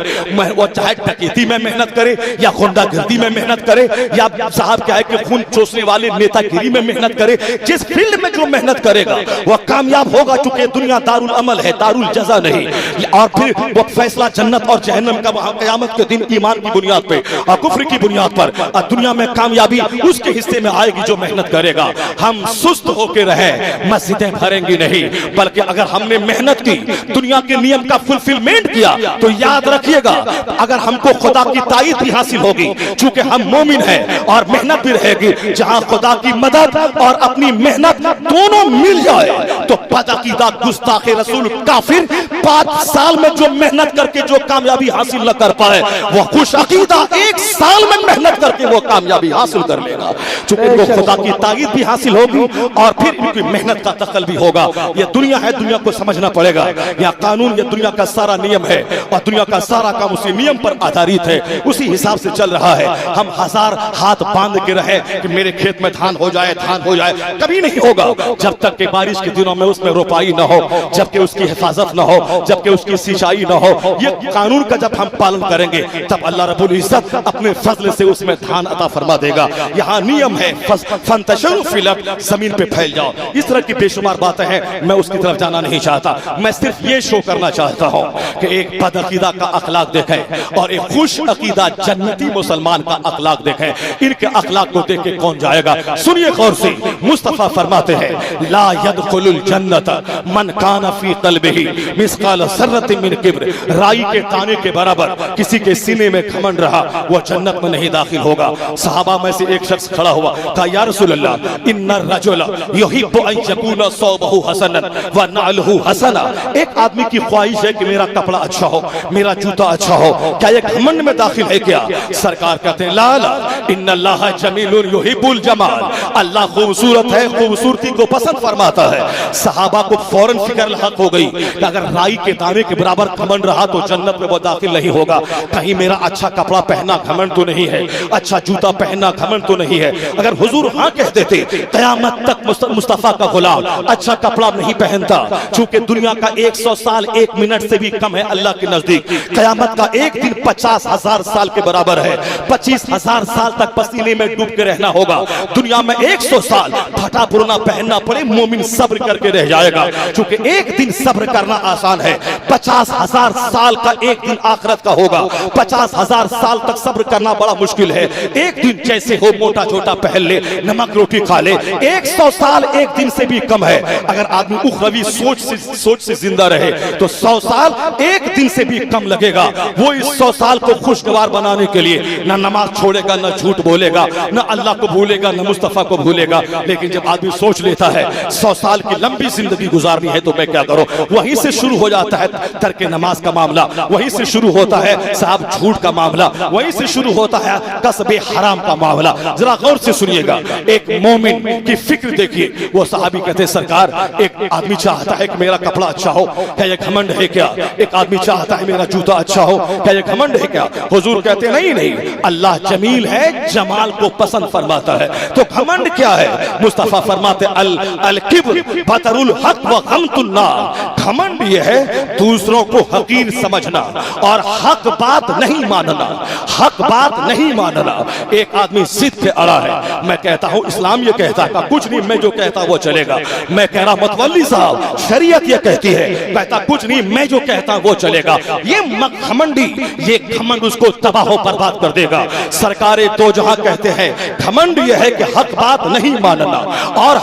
वो चाहे डकैती में मेहनत करे या गुंडागर्दी में मेहनत करे या साहब क्या है कि खून चूसने वाले नेतागिरी में मेहनत करे, जिस फील्ड में जो मेहनत करेगा वह कामयाब होगा। चूंकि दुनिया दारुल अमल है, दारुल जजा नहीं। और फिर वो फैसला जन्नत और जहन्नम का वहां क़यामत के दिन ईमान की बुनियाद पे और कुफ्र की बुनियाद पर। दुनिया में कामयाबी उसके हिस्से में आएगी जो मेहनत करेगा। हम सुस्त होकर रहे, मस्जिदें भरेंगी नहीं, बल्कि अगर हमने मेहनत की, दुनिया के नियम का फुलफिलमेंट किया, तो याद रखिएगा अगर हमको खुदा की ताईद भी हासिल होगी, चूंकि हम मोमिन हैं, और मेहनत भी रहेगी। जहां खुदा की मदद और अपनी मेहनत दोनों मिल जाए तो बदअकीदा गुस्ताखे रसूल काफिर 5 साल में जो मेहनत करके जो कामयाबी हासिल न कर पाए, वह खुश अकीदा 1 साल में मेहनत करके वो कामयाबी हासिल कर लेगा। चूंकि इनको खुदा की ताईद भी हासिल होगी और फिर इनकी मेहनत का दखल भी होगा। यह दुनिया है, दुनिया को समझना पड़ेगा। यह कानून, यह दुनिया का सारा नियम है और दुनिया का सारा काम उसी नियम पर आधारित है, उसी हिसाब से चल रहा है। हम 1000 हाथ बांध के रहे कि मेरे खेत में धान हो जाए, धान हो जाए, कभी नहीं होगा जब तक कि बारिश के दिनों में उसमें रोपाई न हो, जबकि उसकी हिफाजत न हो, जबकि उसकी सिंचाई न हो। ये कानून का जब हम पालन करेंगे तब अल्लाह रब्बुल इज्जत अपने फजल से उसमें धान अता फरमा देगा। यहाँ नियम है फंतशरू फिल अर्द, जमीन पे फैल जाओ। इस तरह की बेशुमार बातें हैं, मैं उसकी तरफ जाना नहीं चाहता। मैं सिर्फ ये शो करना चाहता हूँ कि एक बदअकीदा का अखलाक देखें और एक खुश अकीदा जन्नती मुसलमान का अखलाक देखें। इनके अखलाक को देख के कौन जाएगा? सुनिए गौर से, मुस्तफा फरमाते हैं ला यदखुलुल जन्नत मन काना फी क़ल्बिही मिस्काल ज़र्रतिन मिन किब्र। राई के दाने के बराबर किसी के सीने में घमंड रहा, वो जन्नत में नहीं दाखिल होगा। सहाबा में से एक शख्स खड़ा हुआ, कहा या रसूल अल्लाह इन्ना रजुला युहिब्बु अन यकूना सौबहु हसनन व नअलहु हसना। एक आदमी की ख्वाहिश है कि मेरा कपड़ा अच्छा हो, मेरा जूता अच्छा हो, क्या ये घमंड में दाखिल है क्या? सरकार कहते हैं ला ला इन्नल्लाह जमीलुन युहिब्बुल जमाल, अल्लाह खूबसूरत है, खूबसूरती को पसंद फरमाता है। सहाबा को फौरन फिक्र लाहक हो गई कि अगर राई के दाने के बराबर घमंड रहा तो जन्नत में वो दाखिल नहीं होगा। कहीं मेरा अच्छा कपड़ा पहनना घमंड तो नहीं है, अच्छा जूता पहनना घमंड तो नहीं है। अगर हुजूर हाँ कह देते, कयामत तक मुस्तफा का गुलाम अच्छा कपड़ा नहीं पहनता, चूंकि दुनिया का 100 साल 1 मिनट से भी कम है अल्लाह के नजदीक। कयामत का एक दिन 50,000 साल के बराबर है। 25,000 साल तक पसीने में डूब के रहना होगा। दुनिया में 100 साल फटा पुराना पहनना पड़े, मोमिन सब्र करके रह जाएगा, क्योंकि एक दिन सब्र करना आसान है। 50,000 साल का एक दिन आखिरत का होगा। 50,000 साल तक सब्र करना बड़ा मुश्किल है। एक दिन जैसे हो मोटा छोटा पहन ले, नमक रोटी खा ले। 100 साल एक दिन से भी कम है। अगर आदमी उखरवी सोच से जिंदा रहे तो 100 साल एक दिन से भी कम लगेगा। वो इस 100 साल को खुशगवार बनाने के लिए ना नमाज छोड़ेगा, ना झूठ बोलेगा, ना अल्लाह को भूलेगा, ना मुस्तफा को भूलेगा। लेकिन जब आदमी सोच लेता है 100 साल की लंबी जिंदगी गुजारनी है तो मैं क्या करूं, वहीं से शुरू हो जाता है तर्क नमाज का मामला, वहीं से शुरू होता है साहब झूठ का मामला, वहीं से शुरू होता है कसबे हराम का मामला। जरा गौर से सुनिएगा, एक मोमिन की फिक्र देखिए। वो सहाबी कहते सरकार, एक आदमी चाहता है कि मेरा कपड़ा अच्छा हो, क्या ये घमंड है क्या? एक आदमी चाहता है मेरा जूता अच्छा हो, क्या ये घमंड है क्या? हुजूर कहते नहीं नहीं, अल्लाह जमील है, जमाल को पसंद फरमाता है, तो घमंड क्या है? मुस्तफा फरमाते अल किब्र बतरुल हक व गमतुन नास। घमंड ये है दूसरों को हकीर समझना और हक बात नहीं मानना, हक बात नहीं मानना। एक आदमी जिद पे अड़ा है, मैं कहता हूं इस्लाम ये कहता है कुछ नहीं, मैं जो कहता वो चलेगा। मैं कह रहा मतवल्ली साहब शरीयत ये कहती है, कहता कुछ नहीं, मैं जो कहता वो चलेगा। ये घमंडी, ये घमंड उसको तबाह बर्बाद कर देगा। सरकारे दो जहां कहते हैं घमंड ये है कि हक बात नहीं मानना और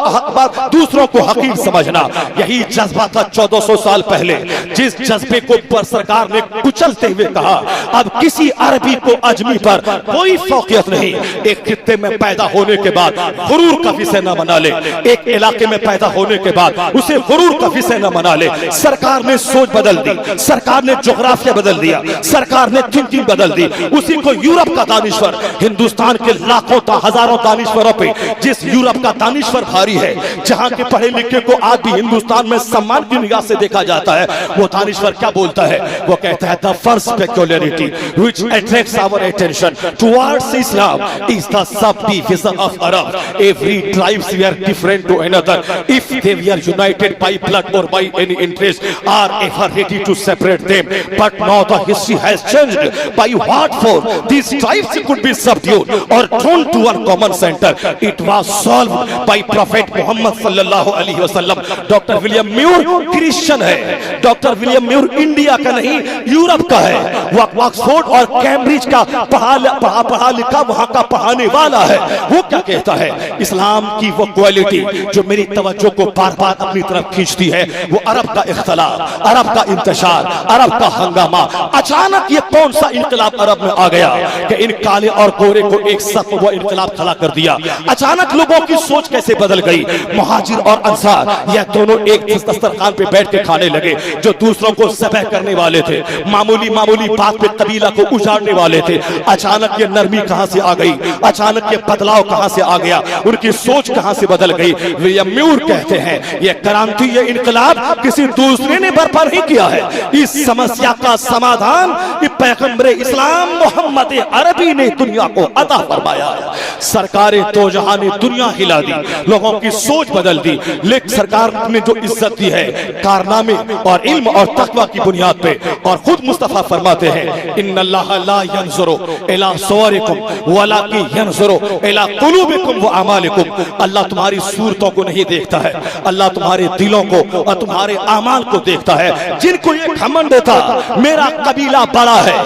हक बात दूसरों को हकीर समझना। यही जज्बा था 1400 साल पहले, जिस जज्बे को पर सरकार ने कुचलते हुए कहा अब किसी अरबी को अजमी पर कोई फौकियत नहीं। एक खित्ते में पैदा होने के बाद गुरूर का विषय न बना ले, एक इलाके में पैदा होने के बाद उसे गुरूर का विषय न बना ले। सरकार ने सोच बदल दी, सरकार ने जोग्राफिया बदल दिया, सरकार ने थिंकिंग बदल दी। उसी को यूरोप का दानिश्वर, हिंदुस्तान के लाखों हजारों दानिश्वरों पे जिस यूरोप का दानिश्वर भारी है, जहां के पढ़े लिखे को आज भी हिंदुस्तान में सम्मान की निगाह से देखा जाता है, वो दानिश्वर क्या बोलता है? वो कहता है the first peculiarity which attracts our attention towards Islam is the subdivision of Arab. Every tribes were different to another if they were united by blood or by any interest are ever ready to separate them. But now the history has changed. By what force these tribes could be subdued or thrown to one common center? It was solved by Prophet Muhammad sallallahu alaihi wasallam. Doctor William Muir Christian है, doctor William Muir India का नहीं Europe का है। वो Oxford और Cambridge का पढ़ा लिखा वहां का पढ़ाने वाला है। वो क्या कहता है? इस्लाम की वो क्वालिटी जो मेरी तवज्जो को बार बार अपनी तरफ खींचती है, वो अरब का इख्तलाफ, अरब का इंतशार, अरब का हंगामा। अचानक ये कौन सा इनकलाब अरब में आ गया कि इन काले और गोरे को एक साथ वो इनकलाब खड़ा कर दिया। अचानक लोगों की सोच कैसे बदल गई? मुहाजिर और अंसार यह दोनों एक दस्तरखान पे बैठ के खाने लगे। जो दूसरों को ज़बह करने वाले थे, मामूली बात पे कबीला को उजाड़ने वाले थे, अचानक ये नरमी कहां से आ गई? अचानक ये बदलाव कहां से आ गया? उनकी सोच कहां से बदल गई? विलियम म्यूर कहते हैं ये क्रांति, ये इनकलाब किसी दूसरे ने बर्पा नहीं किया है। इस समस्या का समाधान पैगंबर इस्लाम मोहम्मद अरबी ने दुनिया को अता फरमाया है। सरकारें दो जहां ने दुनिया हिला दी, लोगों की सोच बदल दी। लेकिन सरकार ने जो इज्जत दी है कारनामे और इल्म और तकवा की बुनियाद पे, और खुद मुस्तफा फरमाते हैं इन्नल्लाह ला यंजुरु इला सुवरिकुम वलाकि यंजुरु इला कुलूबिकुम व अमालिकुम। अल्लाह तुम्हारी सूरतों को नहीं देखता है, अल्लाह तुम्हारे दिलों को और तुम्हारे अमाल को देखता है। जिनको ये घमंड था मेरा कबीला बड़ा है,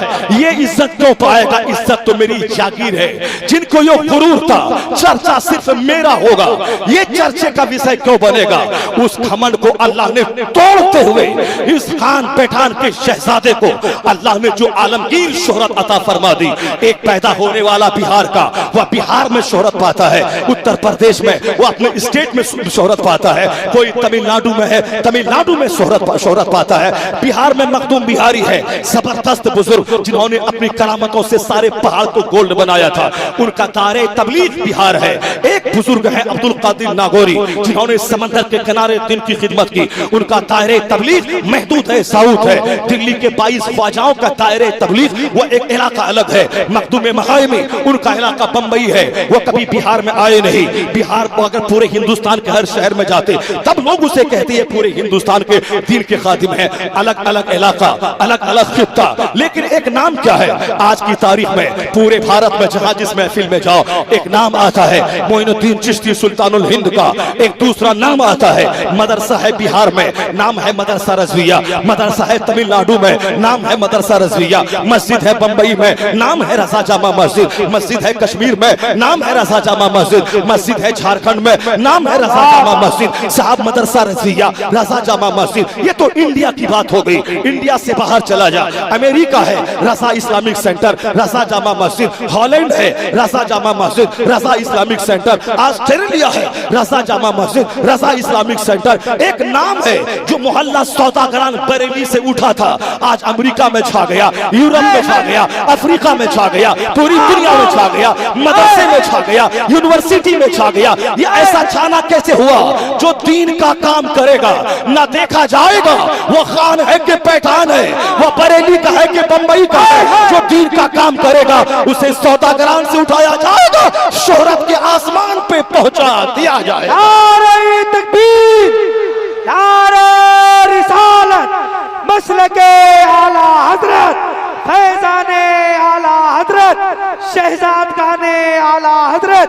ये इज्जत क्यों पाएगा? इज्जत तो मेरी जागीर है। जिनको ये गुरूर था चर्चा सिर्फ मेरा होगा, ये चर्चे का विषय क्यों बनेगा? उस घमंड को अल्लाह ने तोड़ते हुए इस खान पैठान के शहजादे को अल्लाह ने जो आलमगीर शोहरत अता फरमा दी। एक पैदा होने वाला बिहार का, वह बिहार में शोहरत पाता है, उत्तर प्रदेश में वो अपने स्टेट में शोहरत पाता है, कोई तमिलनाडु में है, तमिलनाडु में शोहरत पाता है। बिहार में मखदूम बिहारी है, जबरदस्त बुजुर्ग जिन्होंने अपनी करामतों से सारे पहाड़ को गोल्ड बनाया था, उनका दायरे तबलीग बिहार है। एक बुजुर्ग है अब्दुल कादिर नागौरी, जिन्होंने समंदर के किनारे दिन की खिदमत की। उनका दायरे तबलीग महदूद है, साउथ है। दिल्ली के 22 ख्वाजाओं का दायरे तबलीग वो एक इलाका अलग है। मखदूम महायमी उनका इलाका बंबई है, वो कभी बिहार में आए नहीं। बिहार को अगर पूरे हिंदुस्तान के हर शहर में जाते तब लोग उसे कहते हैं पूरे हिंदुस्तान के दीन के खादिम है। अलग अलग इलाका, अलग अलग खित्ता, लेकिन एक नाम क्या है आज की तारीख में? पूरे भारत में जहां जिस महफिल में जाओ एक नाम आता है मोइनुद्दीन चिश्ती सुल्तानुल हिंद का। एक दूसरा नाम आता है, मदरसा है बिहार में, नाम है मदरसा रज़विया। मदरसा है तमिलनाडु में, नाम है मदरसा रज़विया। मस्जिद है बंबई में, नाम है रज़ा जामा मस्जिद। मस्जिद है कश्मीर में, नाम है रज़ा जामा मस्जिद। मस्जिद है झारखंड में, नाम है रज़ा जामा मस्जिद। साहब मदरसा रज़विया, रज़ा जामा मस्जिद, ये तो इंडिया की बात हो गई। इंडिया से बाहर चला जा, अमेरिका है रज़ा इस्लामिक सेंटर, रज़ा जामा मस्जिद। हॉलैंड है रज़ा जामा मस्जिद, रज़ा इस्लामिक सेंटर। ऑस्ट्रेलिया है रज़ा जामा मस्जिद, रज़ा इस्लामिक सेंटर। एक नाम है जो मोहल्ला सौदागरान बरेली से उठा था, आज अमेरिका में छा गया, यूरोप में छा गया, अफ्रीका में छा गया, पूरी दुनिया में छा गया, मदरसे में छा गया, यूनिवर्सिटी में छा गया। ये ऐसा छाना कैसे हुआ? जो दीन का काम करेगा ना देखा जाएगा वो खान है कि पैठान है, वो बरेली का है कि बंबई का है। जो दीन का काम करेगा उसे सौदागरान से उठाया जाएगा, शोहरत के आसमान पे पहुंचा दिया जाएगा। नारे तकबीर, नारे रिसालत, मसलके आला हजरत, फैजाने आला हजरत, शहजाद खाने आला हजरत,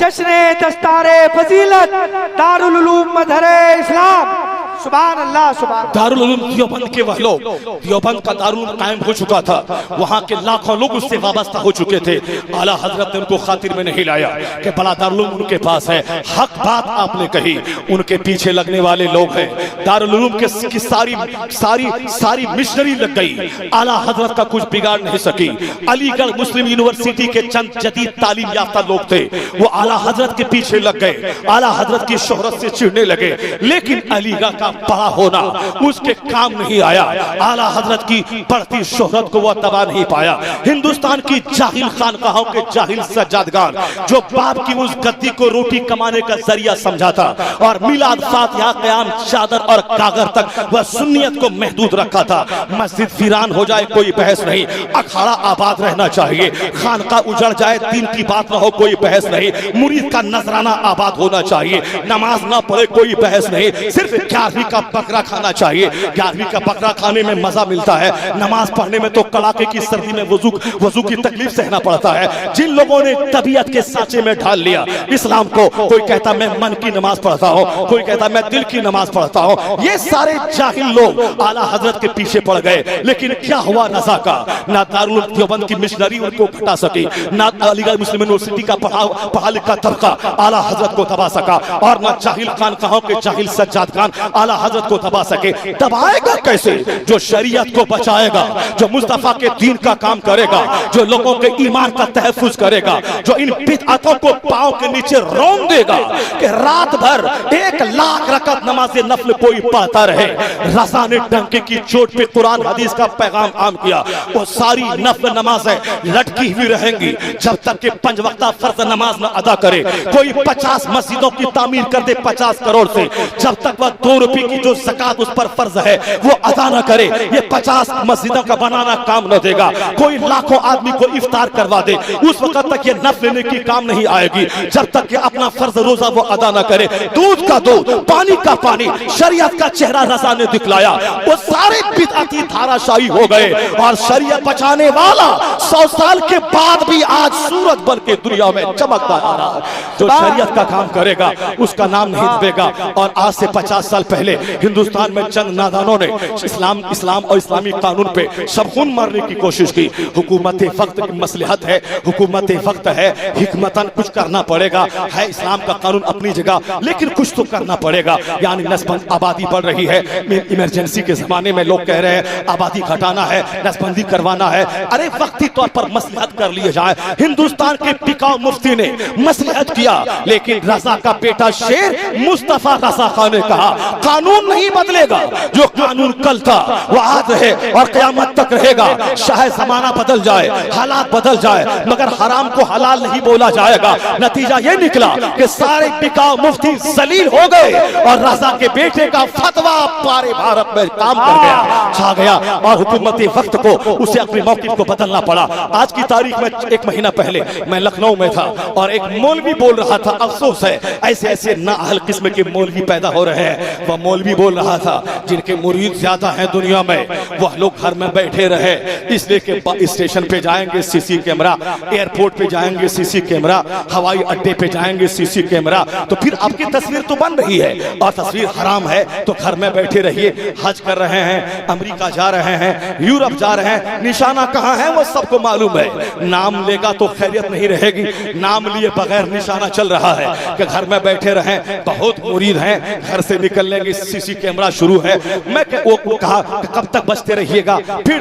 जश्ने दस्तारे फजीलत, दारुल उलूम मजहरे इस्लाम। सुभान अल्लाह, सुभान। दारुल उलूम देवबंद के वह लोग, देवबंद का दारुल उलूम कायम हो चुका था, वहां के लाखों लोग उससे वाबस्ता हो चुके थे। आला हजरत ने उनको खातिर में नहीं लाया कि बड़ा दारुल उलूम उनके पास है। हक बात आपने कही, उनके पीछे लगने वाले लोग हैं। दारुल उलूम के सारी सारी सारी मिशनरी लग गई, आला हजरत का कुछ बिगाड़ नहीं सकी। अलीगढ़ मुस्लिम यूनिवर्सिटी के चंद जदीद तालीम याफ्ता लोग थे, वो आला हजरत के पीछे लग गए, आला हजरत की शोहरत से चिढ़ने लगे। लेकिन अलीगढ़ का बड़ा होना उसके काम नहीं आया, आला हजरत की बढ़ती शोहरत को वह दबा नहीं पाया। हिंदुस्तान की जाहिल खानकाहों के जाहिल सज्जादगान जो बाप की उस गद्दी को रोटी कमाने का जरिया समझा था और मिलाद फातिहा क़याम चादर और कागर तक वह सुन्नियत को महदूद रखा था। मस्जिद वीरान हो जाए कोई बहस नहीं, अखाड़ा आबाद रहना चाहिए, खानका उजड़ जाए दिन की बात न हो कोई बहस नहीं, मुरीद का नजराना आबाद होना चाहिए, नमाज ना पढ़े कोई बहस नहीं, सिर्फ 11वीं का बकरा खाना चाहिए। 11वीं का बकरा खाने में मजा मिलता है, नमाज पढ़ने में तो कड़ाके की सर्दी में वजू की तकलीफ सहना पड़ता है। जिन लोगों ने तबीयत के साँचे में ढाल लिया इस्लाम को, कोई कहता मैं मन की नमाज पढ़ता हूँ, कोई कहता मैं दिल की नमाज पढ़ता हूँ, ये सारे जाहिल लोग आला हजरत के पीछे पड़ गए। लेकिन क्या हुआ रज़ा का? ना दारुल देवबंद की मिशनरी उनको घटा सकी, ना अलीगढ़ मुस्लिम यूनिवर्सिटी का पढ़ा लिखा तबका आला हजरत को दबा सका, और ना जाहिल खानकाहों के जाहिल सज्जाद खान आला हजरत को दबा सके। दबाएगा कैसे? जो शरीयत को बचाएगा, जो मुस्तफा के दीन का काम करेगा, जो लोगों के ईमान का तहफ्फुज करेगा, जो इन बिदअतों को पांव के नीचे रौंद देगा कि रात भर 1 लाख रकत नमाज नफल कोई पढ़ता रहे। रज़ा ने डंके की चोट पे कुरान हदीस का पैगाम आम किया, वो सारी नफल नमाजें लटकी हुई रहेंगी जब तक कि 5 वक्ता फर्ज नमाज न अदा करे। कोई 50 मस्जिदों की तामीर कर दे 50 करोड़ से, जब तक वह 2 रुपए की जो ज़कात उस पर फर्ज है वो अदा न करे, ये 50 मस्जिदों का बनाना काम न देगा। कोई लाखों आदमी को इफ्तार करवा दे, उस वक्त तक ये नफल लेने की काम नहीं आएगी जब तक कि अपना फर्ज रोजा वो अदा न करे। दूध का दूध, पानी का पानी, शरीयत का चेहरा रज़ा ने दिखलाया, वो सारे बिदअती धाराशाही हो गए और शरीयत बचाने वाला 100 साल के बाद भी आज सूरज बन के दुनिया में चमकता आ रहा है। जो शरीयत का काम करेगा उसका नाम नहीं दबेगा। और आज से 50 साल पहले हिंदुस्तान में चंद नादानों ने इस्लाम और इस्लामी कानून पे सबखून मारने की कोशिश की। हुकूमत वक्त की मसलहत है, हुकूमत वक्त है, हिकमतन कुछ करना पड़ेगा, है इस्लाम का कानून अपनी जगह, लेकिन कुछ तो करना पड़ेगा। यानी नस्बंदी आबादी बढ़ रही है, इमरजेंसी के जमाने में लोग कह रहे हैं आबादी घटाना है, नस्बंदी करवाना है। अरे वक्ती तौर पर मसलहत कर लिए जाए। हिंदुस्तान के बिकाऊ मुफ्ती ने मसलहत किया, लेकिन रज़ा का बेटा शेर मुस्तफा रज़ा खान ने कहा कानून नहीं बदलेगा, जो कानून कल था वो आज रहे और क़यामत तक रहेगा। चाहे जमाना बदल जाए, हालात बदल जाए, मगर हराम को हलाल नहीं बोला जाएगा। नतीजा ये निकला कि सारे बिकाऊ मुफ्ती जलील हो गए और रजा के बेटे का फतवा सारे भारत में काम कर गया, छा गया और हुकूमती वक्त को उसे अपने मौक़िफ़ को बदलना पड़ा। आज की तारीख में 1 महीना पहले मैं लखनऊ में था और एक मौलवी बोल रहा था, अफसोस है ऐसे ऐसे नाअहल किस्म के मौलवी पैदा हो रहे हैं। वह मौलवी बोल रहा था जिनके मुरीद ज्यादा हैं दुनिया में, वह लोग घर में बैठे रहे इसलिए कि स्टेशन पे जाएंगे सीसी कैमरा, एयरपोर्ट पे जाएंगे सीसी कैमरा, हवाई अड्डे पे जाएंगे सीसी कैमरा, तो फिर आपकी तस्वीर तो बन रही है और तस्वीर हराम है तो घर में बैठे रहिए। हज कर रहे हैं, अमेरिका जा रहे हैं, यूरोप जा रहे हैं, निशाना कहाँ है वो सबको मालूम है। नाम लेगा तो खैरियत नहीं रहेगी, नाम लिए बगैर निशाना चल रहा है कि घर में बैठे रहें। बहुत मुरीद हैं, घर से निकल लेंगे सीसी कैमरा शुरू है। मैं वो कहा कब तक बचते रहिएगा, फिर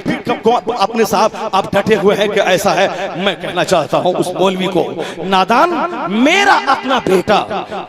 अपने साहब आप डटे हुए हैं कि ऐसा है। मैं कहना चाहता हूं उस मौलवी को, नादान, मेरा अपना बेटा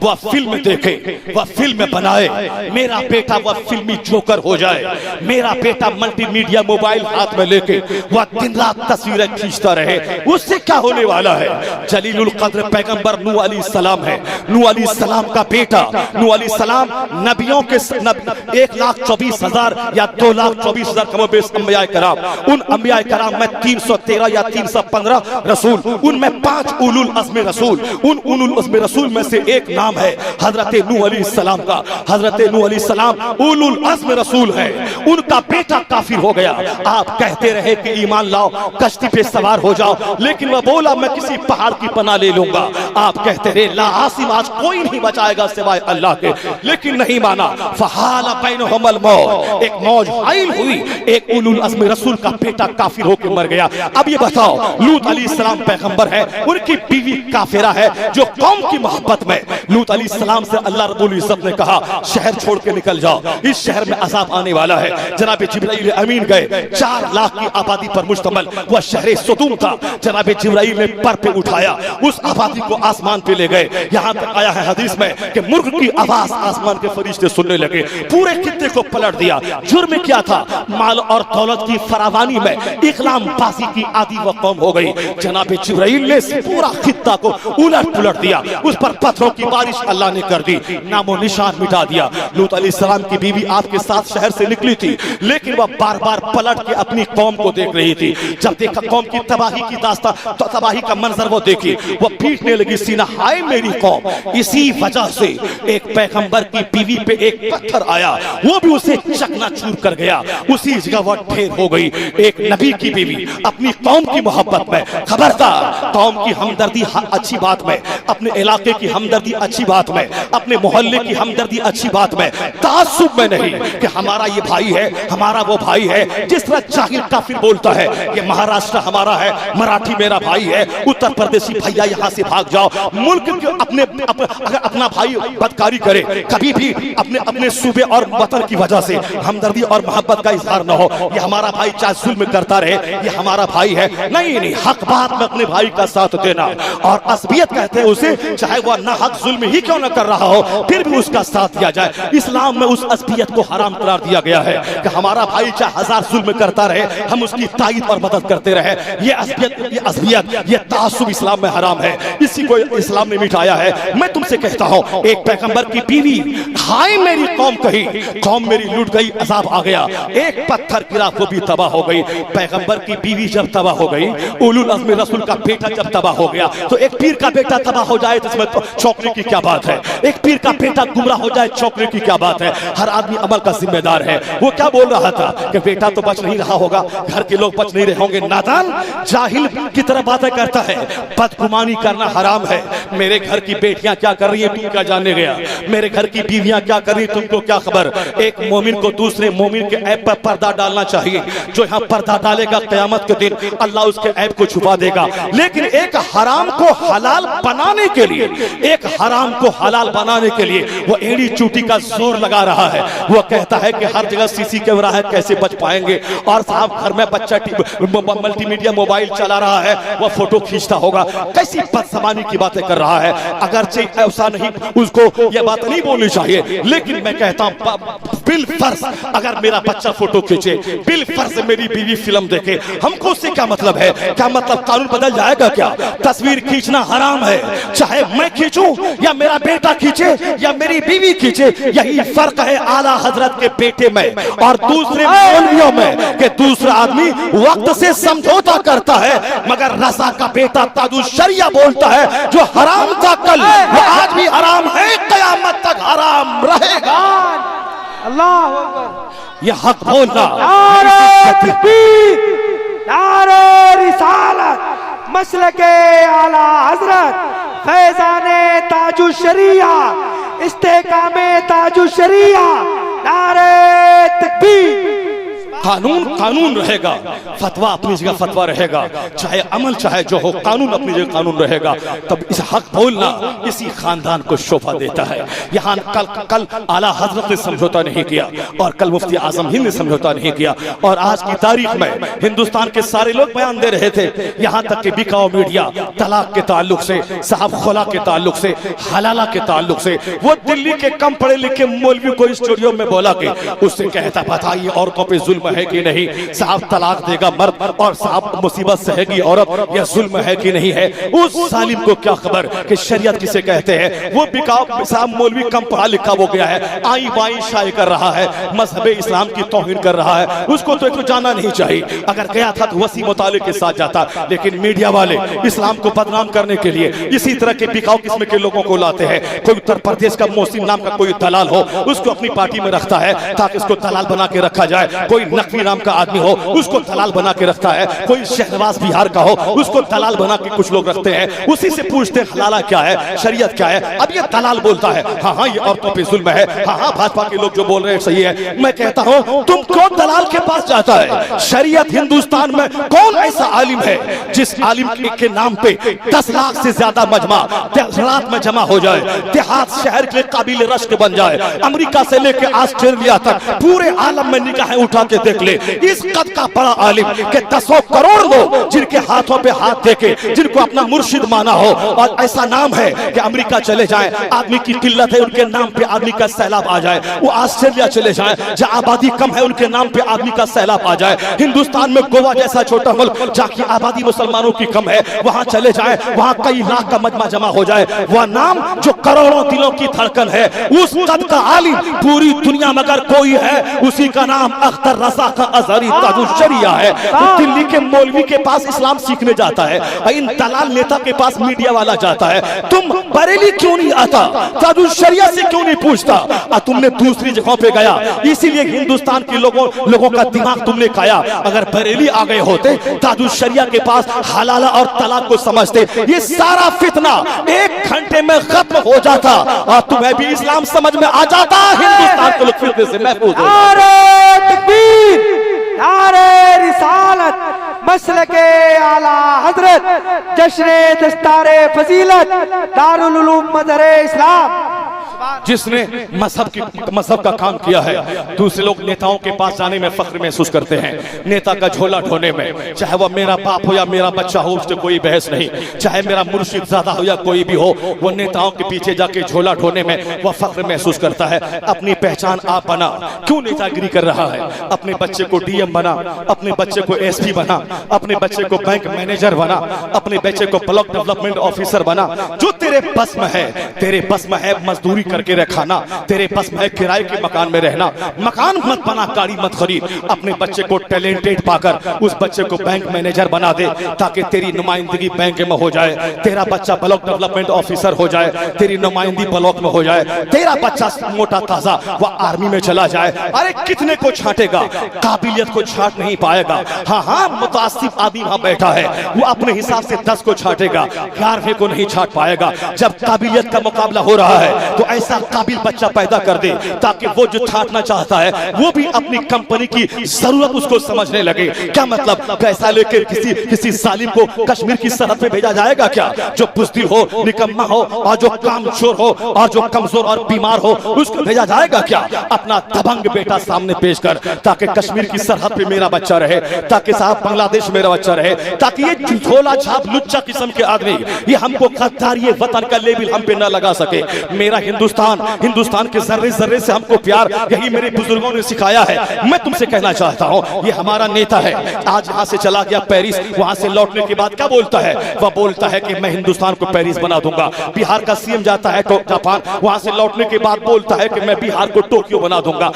वह फिल्म देखे, वह फिल्म बनाए, मेरा बेटा वह फिल्मी जोकर हो जाए, मेरा बेटा मल्टीमीडिया मोबाइल हाथ में लेके वह दिन रात तस्वीरें खींचता रहे, उससे क्या होने वाला है। जलीलुल कद्र पैगंबर नूह अलैहिस्सलाम है, नूह अलैहिस्सलाम का बेटा नूह अलैहिस्सलाम नबियों के 1,24,000 या 2,24,000 कमोबेश अंबिया कराम, उन अंबिया कराम में 313 या 315 रसूल, उनमें 5 उलुल अज़्म रसूल, उन उलुल अज़्म रसूल में से एक नाम है हजरत नूह अलैहिस्सलाम का। हजरत नूह अलैहिस्सलाम उलुल अज़्म रसूल है, उनका बेटा काफिर हो गया। आप कहते रहे कि ईमान लाओ, कश्ती पे सवार हो जाओ, लेकिन वह बोला मैं किसी पहाड़ की पनाह ले लूंगा। आप कहते रहे ला आसिम, आज कोई नहीं बचाएगा सिवाय अल्लाह के, लेकिन नहीं माना। फहाला बैनहुमुल मौत, एक मौज हाइल हुई, एक उलुल अज़्म रसूल का बेटा काफिर होकर मर गया। अब ये बताओ, लूत अलैहिस्सलाम पैगंबर है, उनकी बीवी काफिरा है, जो कौम की मोहब्बत में लूत अलैहिस्सलाम से अल्लाह रब्बुल इज्जत ने कहा शहर छोड़ के निकल जाओ, इस शहर में अजाब आने वाला है। जनाब जिब्राइल अमीन गए, 4 लाख की आबादी पर मुश्तमिल वह शहर सदूम था। जनाब जिब्राइल ने पर पे उठाया, उस आबादी को आसमान पे ले गए। यहाँ तक आया है हदीस में कि मुर्ग की आवाज आसमान के फरिश्ते सुनने लगे, पूरे खित्ते को पलट दिया। जुर्म क्या था? माल और दौलत की फरावानी में इकलाम बाजी की आदि व कौम हो गई। जनाब जिब्राइल ने पूरा खित्ता को उलट पुलट दिया, उस पर पत्थरों की बारिश अल्लाह ने कर दी, नामो निशान मिटा दिया। लूत अलैहिस्सलाम की बीवी आपके साथ शहर से निकली थी, लेकिन वह बार बार पलट के अपनी कौम को देख रही थी। जब देखा कौम की तबाही की दास्तां, तो तबाही का मंजर वो देखी, वो पीटने लगी सीना, हाय मेरी कौम। इसी वजह से एक पैगंबर की बीवी पे एक पत्थर आया, वो भी उसे चकनाचूर कर गया, उसी जगह वो ढेर हो गई। एक नबी की बीवी अपनी कौम की मोहब्बत में, खबरदार, कौम की हमदर्दी अच्छी बात में, अपने इलाके की हमदर्दी अच्छी बात में, अपने मोहल्ले की हमदर्दी अच्छी बात में, तासुब में नहीं कि हमारा ये भाई है, हमारा वो भाई है। जिस तरह जाहिर काफिर बोलता है ये महाराष्ट्र हमारा है, मराठी मेरा भाई है, उत्तर प्रदेशी भैया यहाँ से भाग जाओ। मुल्क के अगर अपना भाई बदकारी करे, कभी भी अपने सूबे और वतन की वजह से हमदर्दी और मोहब्बत का इजहार न हो, ये हमारा भाई चाहे जुल्म करता रहे, ये हमारा भाई है। नहीं, हक बात में अपने भाई का साथ देना, और असबियत कहते हैं उसे, चाहे वह ना हक जुल्म ही क्यों न कर रहा हो, फिर भी उसका साथ दिया जाए। इस्लाम में उस असबियत को हराम करार दिया गया है कि हमारा भाई चाहे 1000 जुल्म करता रहे, हम उसकी ताईद और मदद करते रहे। ये असबियत, ये तासुब इस्लाम में हराम है, इसी को इस्लाम ने मिटाया है। मैं तुमसे कहता हूँ, एक पैगंबर की बीवी हाय मेरी कौम कही, कौम मेरी लूट गई, अजाब आ गया, एक पत्थर गिरा वो भी तबाह हो गई। पैगंबर की बीवी जब तबाह हो गई, उलुल अज़्म रसूल का बेटा जब तबाह हो गया, तो एक पीर का बेटा तबाह हो जाए तो इसमें तो चौंकने की क्या बात है? एक पीर का बेटा गुमराह हो जाए, चौंकने की क्या बात है? हर आदमी अमल का जिम्मेदार है। वो क्या बोल रहा था कि बेटा तो बच नहीं रहा होगा, घर के लोग बच नहीं रहे होंगे। नादान जाहिल की तरह बातें करता है, बदगुमानी करना हराम है। मेरे घर की बेटियां क्या कर रही है तुम क्या जानने गया? मेरे घर की बीवियां क्या कर रही तुमको क्या खबर? एक मोमिन को दूसरे मोमिन के ऐब पर पर्दा डालना चाहिए। जो यहाँ पर्दा डालेगा क़यामत के दिन अल्लाह उसके ऐब को छुपा देगा। लेकिन एक हराम को हलाल बनाने के लिए, एक हराम को हलाल बनाने के लिए वो एड़ी चूटी का जोर लगा रहा है। वो कहता है कि हर जगह सीसी कैमरा है, कैसे बच पाएंगे? और साहब घर में बच्चा मल्टीमीडिया मोबाइल चला रहा है, वह फोटो खींचता होगा। कैसी बदज़बानी की बातें कर रहा है। अगरचे ऐसा नहीं, उसको यह बात नहीं बोलनी चाहिए, लेकिन लेकिन मैं कहता हूं बिल फर्ज अगर मेरा बच्चा फोटो खींचे, बिल फर्ज मेरी बीवी फिल्म देखे, हमको उससे क्या मतलब है? क्या मतलब कानून बदल जाएगा क्या? तस्वीर खींचना हराम है, चाहे मैं खींचूं या मेरा बेटा खींचे या मेरी बीवी खींचे। यही फर्क है आला हजरत के बेटे में और दूसरे मौलवियों में कि दूसरा आदमी वक्त से समझौता करता है, मगर रजा का बेटा ताजुल शरिया बोलता है जो हराम था कल वो आज भी हराम है, कयामत तक हराम रहेगा। अल्लाह अकबर। यह हक बोलना। नारे तकबीर, नारे रिसालत, मसलके आला हजरत, फैजाने ताजुल शरिया, इस्तेकामे ताजुल शरिया, नारे तकबीर। कानून कानून रहेगा, फतवा अपनी जगह फतवा रहेगा, चाहे अमल चाहे जो हो, कानून अपनी जगह कानून रहेगा। तब इस हक बोलना इसी खानदान को शोभा देता है। यहाँ कल आला हजरत ने समझौता नहीं किया और कल मुफ्ती आजम हिंद ने समझौता नहीं किया, और आज की तारीख में हिंदुस्तान के सारे लोग बयान दे रहे थे, यहाँ तक कि बिकाऊ मीडिया तलाक के ताल्लुक से, साहब खुला के ताल्लुक से, हलाला के ताल्लुक से, वो दिल्ली के कम पढ़े लिखे मौलवी को स्टूडियो में बोला कि उससे कहता बताइए औरतों पे जुल्म है कि नहीं, साहब तलाक देगा मर्द और साहब मुसीबत सहेगी औरत, यह जुल्म है कि नहीं है। उस सालिम को क्या खबर कि शरीयत किसे कहते हैं। वो बिकाऊ साहब मौलवी कम पढ़ा लिखा हो गया है, आई बाई शाये कर रहा है, मजहब इस्लाम की तौहीन कर रहा है, उसको तो एक जाना नहीं चाहिए। अगर गया था तो वसी मुताले के साथ जाता, लेकिन मीडिया वाले इस्लाम को बदनाम करने के लिए इसी तरह के बिकाऊ किस्म के लोगों को लाते हैं। कोई उत्तर प्रदेश का मोहसिन नाम का कोई दलाल हो, उसको अपनी पार्टी में रखता है ताकि उसको दलाल बना के रखा जाए। कोई नकवी नाम का आदमी हो, उसको दलाल बना के रखता है। कोई शहनवाज बिहार का हो, उसको दलाल बना के कुछ लोग रखते हैं। उसी से पूछते हैं हलाला क्या है, शरीयत क्या है। अब ये दलाल बोलता है हाँ हाँ ये औरतों पे जुल्म है, हाँ हाँ भाजपा के लोग जो बोल रहे हैं सही है। मैं कहता हूँ तुम क्यों दलाल के पास जाता है? शरीयत हिंदुस्तान में कौन ऐसा आलिम है जिस आलिम के नाम पे 10 लाख से ज्यादा मजमा रात में जमा हो जाए, देहात शहर के काबिल रश्क बन जाए, अमेरिका से लेकर ऑस्ट्रेलिया तक पूरे आलम में निगाहें उठा के देख ले। इस कद का बड़ा आलिम के 10 करोड़ लोग जिनके हाथों पे हाथ देके जिनको अपना मुर्शिद माना हो, और ऐसा नाम है कि अमेरिका चले जाए आदमी की किल्लत है उनके नाम पे आदमी का सैलाब आ जाए, वो ऑस्ट्रेलिया चले जाए जहां आबादी कम है उनके नाम पे आदमी का सैलाब आ जाए, हिंदुस्तान में गोवा जैसा छोटा मुल्क जहाँ की आबादी मुसलमानों की कम है वहां चले जाए, वहां कई लाख का मजमा जमा हो जाए, वह नाम जो करोड़ों दिलों की धड़कन है, उस कद का आलिम पूरी दुनिया में अगर कोई है उसी का नाम अख्तर रजा का अजहरी ताजुल शरिया है। तो दिल्ली के मौलवी के पास इस्लाम सीखने जाता है, इन दलाल नेता के पास मीडिया वाला जाता है। तुम बरेली क्यों नहीं आता? ताजुल शरिया से क्यों नहीं पूछता? तुमने दूसरी जगहों पे गया, इसीलिए हिंदुस्तान के लोगों का दिमाग तुमने खाया। अगर बरेली आ गए होते ताजुल शरिया के पास हलाला और तलाक को समझते, ये सारा फितना 1 घंटे में खत्म हो जाता और तुम्हें भी इस्लाम समझ में आ जाता। हिंदुस्तान को लोग फितने से महफूज हो। नारे तकबीर, नारे रिसालत, मसलके आला हजरत, जश्न दस्तारे फजीलत, दारुल उलूम मजहरे इस्लाम। जिसने मजहब का काम किया है, दूसरे लोग नेताओं के पास जाने में फख्र महसूस करते हैं, नेता का झोला ढोने में, चाहे वह मेरा बाप हो या मेरा बच्चा हो उससे कोई बहस नहीं, चाहे मेरा मुर्शिद ज़्यादा हो या कोई भी हो, वो नेताओं के पीछे जाके झोला ढोने में वह फख्र महसूस करता है। अपनी पहचान आप बना, क्यों नेतागिरी कर रहा है? अपने बच्चे को डीएम बना, अपने बच्चे को एसपी बना, अपने बच्चे को बैंक मैनेजर बना, अपने बच्चे को ब्लॉक डेवलपमेंट ऑफिसर बना। जो तेरे बस में है, तेरे बस में है मजदूरी करके रखाना, तेरे बस में किराए के मकान में रहना, मकान मत बना, गाड़ी मत खरीद। अपने बच्चे को टैलेंटेड पाकर उस बच्चे को बैंक मैनेजर बना दे ताकि तेरी नुमाइंदगी बैंक में हो जाए, तेरा बच्चा ब्लॉक डेवलपमेंट ऑफिसर हो जाए, तेरी नुमाइंदगी ब्लॉक में हो जाए, तेरा बच्चा मोटा ताजा वह आर्मी में चला जाए। अरे कितने को छांटेगा? काबिलियत को छांट नहीं पाएगा। हाँ हाँ मुतासिब आदमी वहां बैठा है, वो अपने हिसाब से 10 को छांटेगा, 11वें को नहीं छांट पाएगा। जब काबिलियत का मुकाबला हो रहा है तो ऐसा काबिल बच्चा पैदा कर दे ताकि वो जो छांटना चाहता है वो भी अपनी कंपनी की जरूरत उसको समझने लगे। क्या मतलब पैसा लेकर किसी सालिम को कश्मीर की सरहद पे भेजा जाएगा क्या? जो बुज़दिल हो, निकम्मा हो और जो कामचोर हो और जो कमजोर और बीमार हो उसको भेजा जाएगा क्या? अपना दबंग बेटा सामने पेश कर ताकि कश्मीर की सरहद पे मेरा बच्चा रहे, ताकि साहब बांग्लादेश मेरा बच्चा रहे, ताकि ये झोला छाप लुच्चा किस्म के आदमी ये हमको गद्दारी वतन का लेबल हम पे न लगा सके। मेरा हिंदुस्तान हिंदुस्तान, हिंदुस्तान के जर्रे जर्रे से हमको प्यार, यही मेरे बुजुर्गों ने सिखाया है। मैं तुमसे कहना चाहता हूँ, ये हमारा नेता है, आज यहाँ से चला गया पेरिस, वहां से लौटने के बाद क्या बोलता है? वह बोलता है कि मैं हिंदुस्तान को पेरिस बना दूंगा। बिहार का सीएम जाता है जापान, वहां से लौटने के बाद बोलता है कि मैं बिहार को टोक्यो बना दूंगा।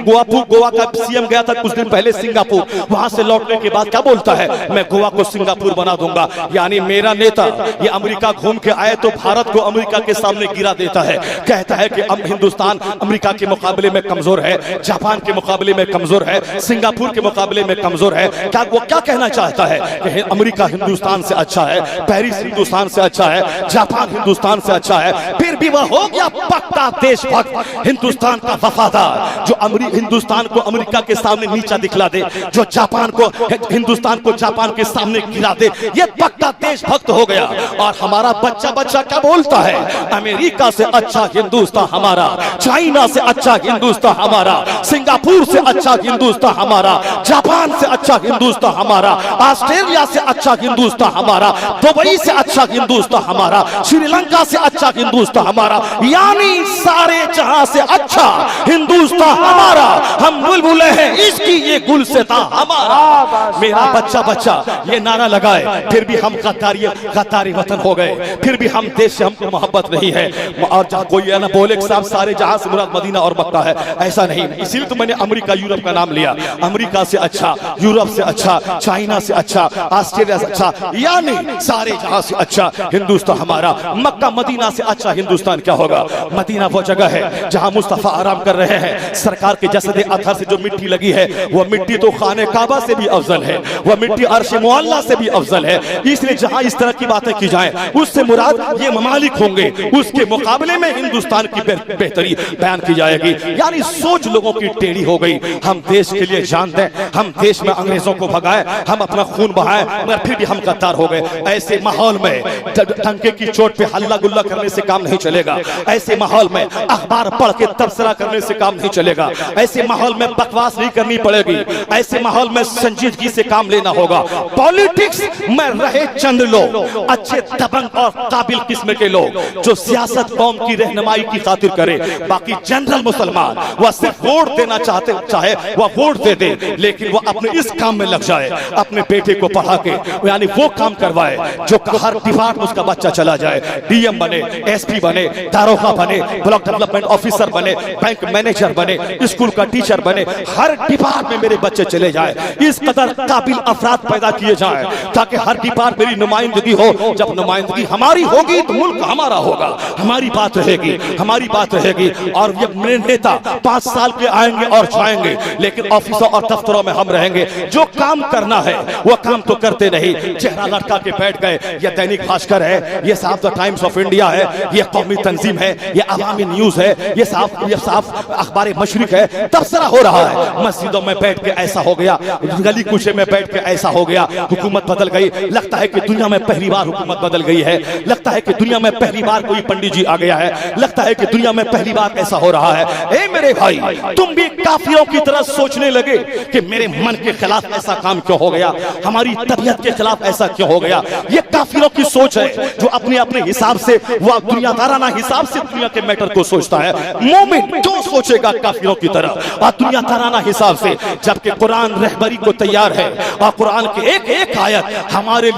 गोवा का सीएम गया था कुछ दिन पहले सिंगापुर, वहां से लौटने के बाद क्या बोलता है? मैं गोवा को सिंगापुर बना दूंगा। यानी मेरा नेता ये अमेरिका घूम के आए तो भारत को अमेरिका के सामने गिरा देता है, कहता है कि हिंदुस्तान अमेरिका के मुकाबले में कमजोर है, जापान के मुकाबले में कमजोर है, सिंगापुर के मुकाबले में कमजोर है। क्या वो क्या कहना चाहता है कि अमेरिका हिंदुस्तान से अच्छा है, पेरिस हिंदुस्तान से अच्छा है, जापान हिंदुस्तान से अच्छा है। फिर भी वह हो गया पक्का देशभक्त, हिंदुस्तान का वफादार, जो हिंदुस्तान को अमेरिका के सामने नीचा दिखला दे, जो जापान को हिंदुस्तान को जापान के सामने गिरा दे, ये पक्का देशभक्त हो गया। और हमारा बच्चा बच्चा क्या बोलता है? अमेरिका से अच्छा हिंदुस्तान हमारा, चाइना से अच्छा हिंदुस्तान हमारा, सिंगापुर से अच्छा हिंदुस्तान हमारा, जापान से अच्छा हिंदुस्तान हमारा, ऑस्ट्रेलिया से अच्छा हिंदुस्तान हमारा, दुबई से अच्छा हिंदुस्तान हमारा, श्रीलंका से अच्छा हिंदुस्तान हमारा, यानी सारे जहां से अच्छा हिंदुस्तान हमारा। हम बुलबुले हैं इसकी, ये गुलसिता हमारा। मेरा बच्चा बच्चा ये नारा लगाए, फिर भी हम गद्दारी वतन हो गए, फिर भी हम देश से हमको मोहब्बत नहीं है। और जहाँ कोई ना बोले साहब सारे जहां से मुराद मदीना और मक्का है, ऐसा नहीं। इसीलिए तो मैंने अमेरिका यूरोप का नाम लिया। अमेरिका से अच्छा, यूरोप से अच्छा, चाइना से अच्छा, ऑस्ट्रेलिया से अच्छा, यानी सारे जहां से अच्छा हिंदुस्तान हमारा। मक्का मदीना से अच्छा हिंदुस्तान क्या होगा? मदीना वो जगह है जहां मुस्तफा आराम कर रहे हैं। सरकार के जसद अतहर से जो मिट्टी लगी है, वो मिट्टी तो खाने काबा से भी अफजल है, वह मिट्टी अर्श मुअल्ला से भी अफजल है। इसलिए जहां इस तरह की बातें की जाएं, उससे मुराद ये ममालिक होंगे, उसके मुकाबले में हिंदुस्तान की बेहतरी बयान की जाएगी। यानी सोच लोगों की टेढ़ी हो गई। हम देश के लिए जान दें, हम देश में अंग्रेजों को भगाएं, हम अपना खून बहाएं, मगर फिर भी हम गद्दार हो गए। ऐसे माहौल में टंके की चोट पे हल्ला गुल्ला करने से काम नहीं चलेगा। ऐसे माहौल में अखबार पढ़ के तबसरा करने से काम नहीं चलेगा। ऐसे माहौल में बकवास नहीं करनी पड़ेगी। ऐसे माहौल में संजीदगी से काम लेना होगा। पॉलिटिक्स में रहे चंद लोग, अच्छे दबंग और काबिल किस्म के लोग, जो सियासत कौम की रहनुमाई की खातिर करे। बाकी जनरल मुसलमान वह सिर्फ वोट देना चाहे वह वोट दे दे, लेकिन वह अपने इस काम में लग जाए, अपने बेटे को पढ़ा के यानी वो काम करवाए जो हर डिपार्टमेंट में उसका बच्चा चला जाए। डीएम बने, एसपी बने, दारोगा बने, ब्लॉक डेवलपमेंट ऑफिसर बने, बैंक मैनेजर बने, स्कूल का टीचर बने, हर डिपार्टमेंट में मेरे बच्चे चले जाए। इस कदर काबिल अफराद पैदा किए जाए ताकि हर डिपार्टमेंट मेरी नुमाइंदगी हो। जब नुमाइंदगी हमारी होगी तो मुल्क हमारा होगा, हमारी बात रहेगी, हमारी बात रहेगी। और ये मेरे नेता 5 साल के आएंगे और जाएंगे, लेकिन ऑफिसों और दफ्तरों में हम रहेंगे। जो काम करना है वो काम तो करते नहीं, चेहरा लटका के बैठ गए। ये दैनिक भास्कर है, ये साफ द टाइम्स ऑफ इंडिया है, ये कौमी तंजीम है, ये अवामी न्यूज है, ये साफ अखबार मशरिक है। तबसरा हो रहा है, मस्जिदों में बैठ के ऐसा हो गया, गली कुचे में बैठ के ऐसा हो गया, हुकूमत बदल गई। लगता है कि दुनिया में पहली बार हुकूमत बदल गई है, लगता है कि दुनिया में पहली बार कोई पंडित जी आ गया है, लगता है कि दुनिया में पहली बार ऐसा हो रहा है। ए मेरे भाई, तुम भी काफिरों की तरह सोचने लगे कि मेरे मन के खिलाफ ऐसा काम क्यों हो गया, हमारी तबीयत के खिलाफ ऐसा क्यों हो गया। ये काफिरों की सोच है जो अपने अपने हिसाब से, वह दुनियादाराना हिसाब से दुनिया के मैटर को सोचता है। मोमिन क्यों सोचेगा काफिरों की तरह और दुनियादाराना हिसाब से, जबकि कुरान रहबरी को तैयार है और कुरान के एक एक आयत हमारे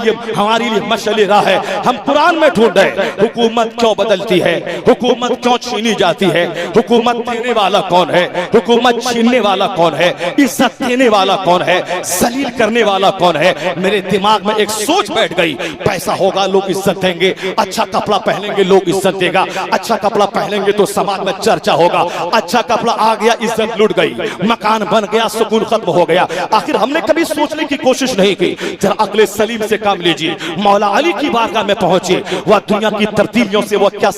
लिए मशअले राह है। हम कुरान में ढूंढ रहे हुकूमत क्यों बदलती है, हुकूमत क्यों छीनी जाती है, हुकूमत देने वाला कौन है, हुकूमत छीनने वाला कौन है, इज्जत देने वाला कौन है, जलील करने वाला कौन है। मेरे दिमाग में एक सोच बैठ गई, पैसा होगा लोग इज्जत देंगे, अच्छा कपड़ा पहनेंगे लोग इज्जत देगा, अच्छा कपड़ा पहनेंगे तो समाज में चर्चा होगा, अच्छा कपड़ा आ गया इज्जत लुट गई, मकान बन गया सुकून खत्म हो गया। आखिर हमने कभी सोचने की कोशिश नहीं की। जरा अगले सलीम से काम लीजिए, मौला अली की बारगाह में पहुंचे, वह दुनिया की तरतीबियों से वो क्या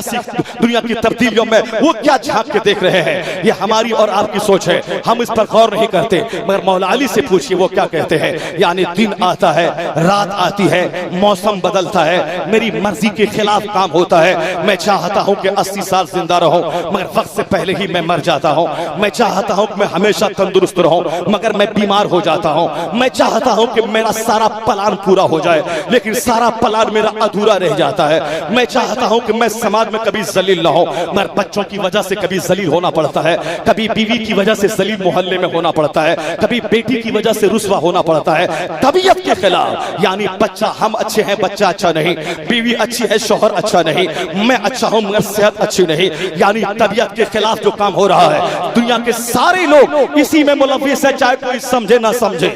सीख, दुनिया की तरतीबियों में वो क्या झांक के देख रहे हैं। ये हमारी और आपकी सोच है, हम इस पर गौर नहीं करते। मगर मौला अली से पूछिए वो क्या कहते हैं। यानी दिन आता है, रात आती है, मौसम बदलता है, मेरी मर्जी के खिलाफ काम होता है। मैं चाहता हूं कि 80 साल जिंदा रहूं, मगर वक्त से पहले ही मैं मर जाता हूं। मैं चाहता हूं कि मैं हमेशा तंदुरुस्त रहूं, मगर मैं बीमार हो जाता हूं। मैं चाहता हूं कि मेरा सारा प्लान पूरा हो जाए, लेकिन सारा प्लान मेरा अधूरा रह जाता है। मैं चाहता हूं कि मैं समाज में कभी कभी जलील ना हो, मगर बच्चों की वजह से कभी जलील होना पड़ता है, कभी बीवी की वजह से जलील मोहल्ले में होना पड़ता है, कभी बेटी की वजह से रुस्वा होना पड़ता है तबीयत के खिलाफ। यानी बच्चा हम अच्छे हैं, बच्चा अच्छा नहीं, बीवी अच्छी है, शौहर अच्छा नहीं, मैं अच्छा हूं मगर सेहत अच्छी नहीं, यानी तबीयत के खिलाफ जो काम हो रहा है। दुनिया के सारे लोग इसी में मुलव्विस है, चाहे कोई समझे ना समझे।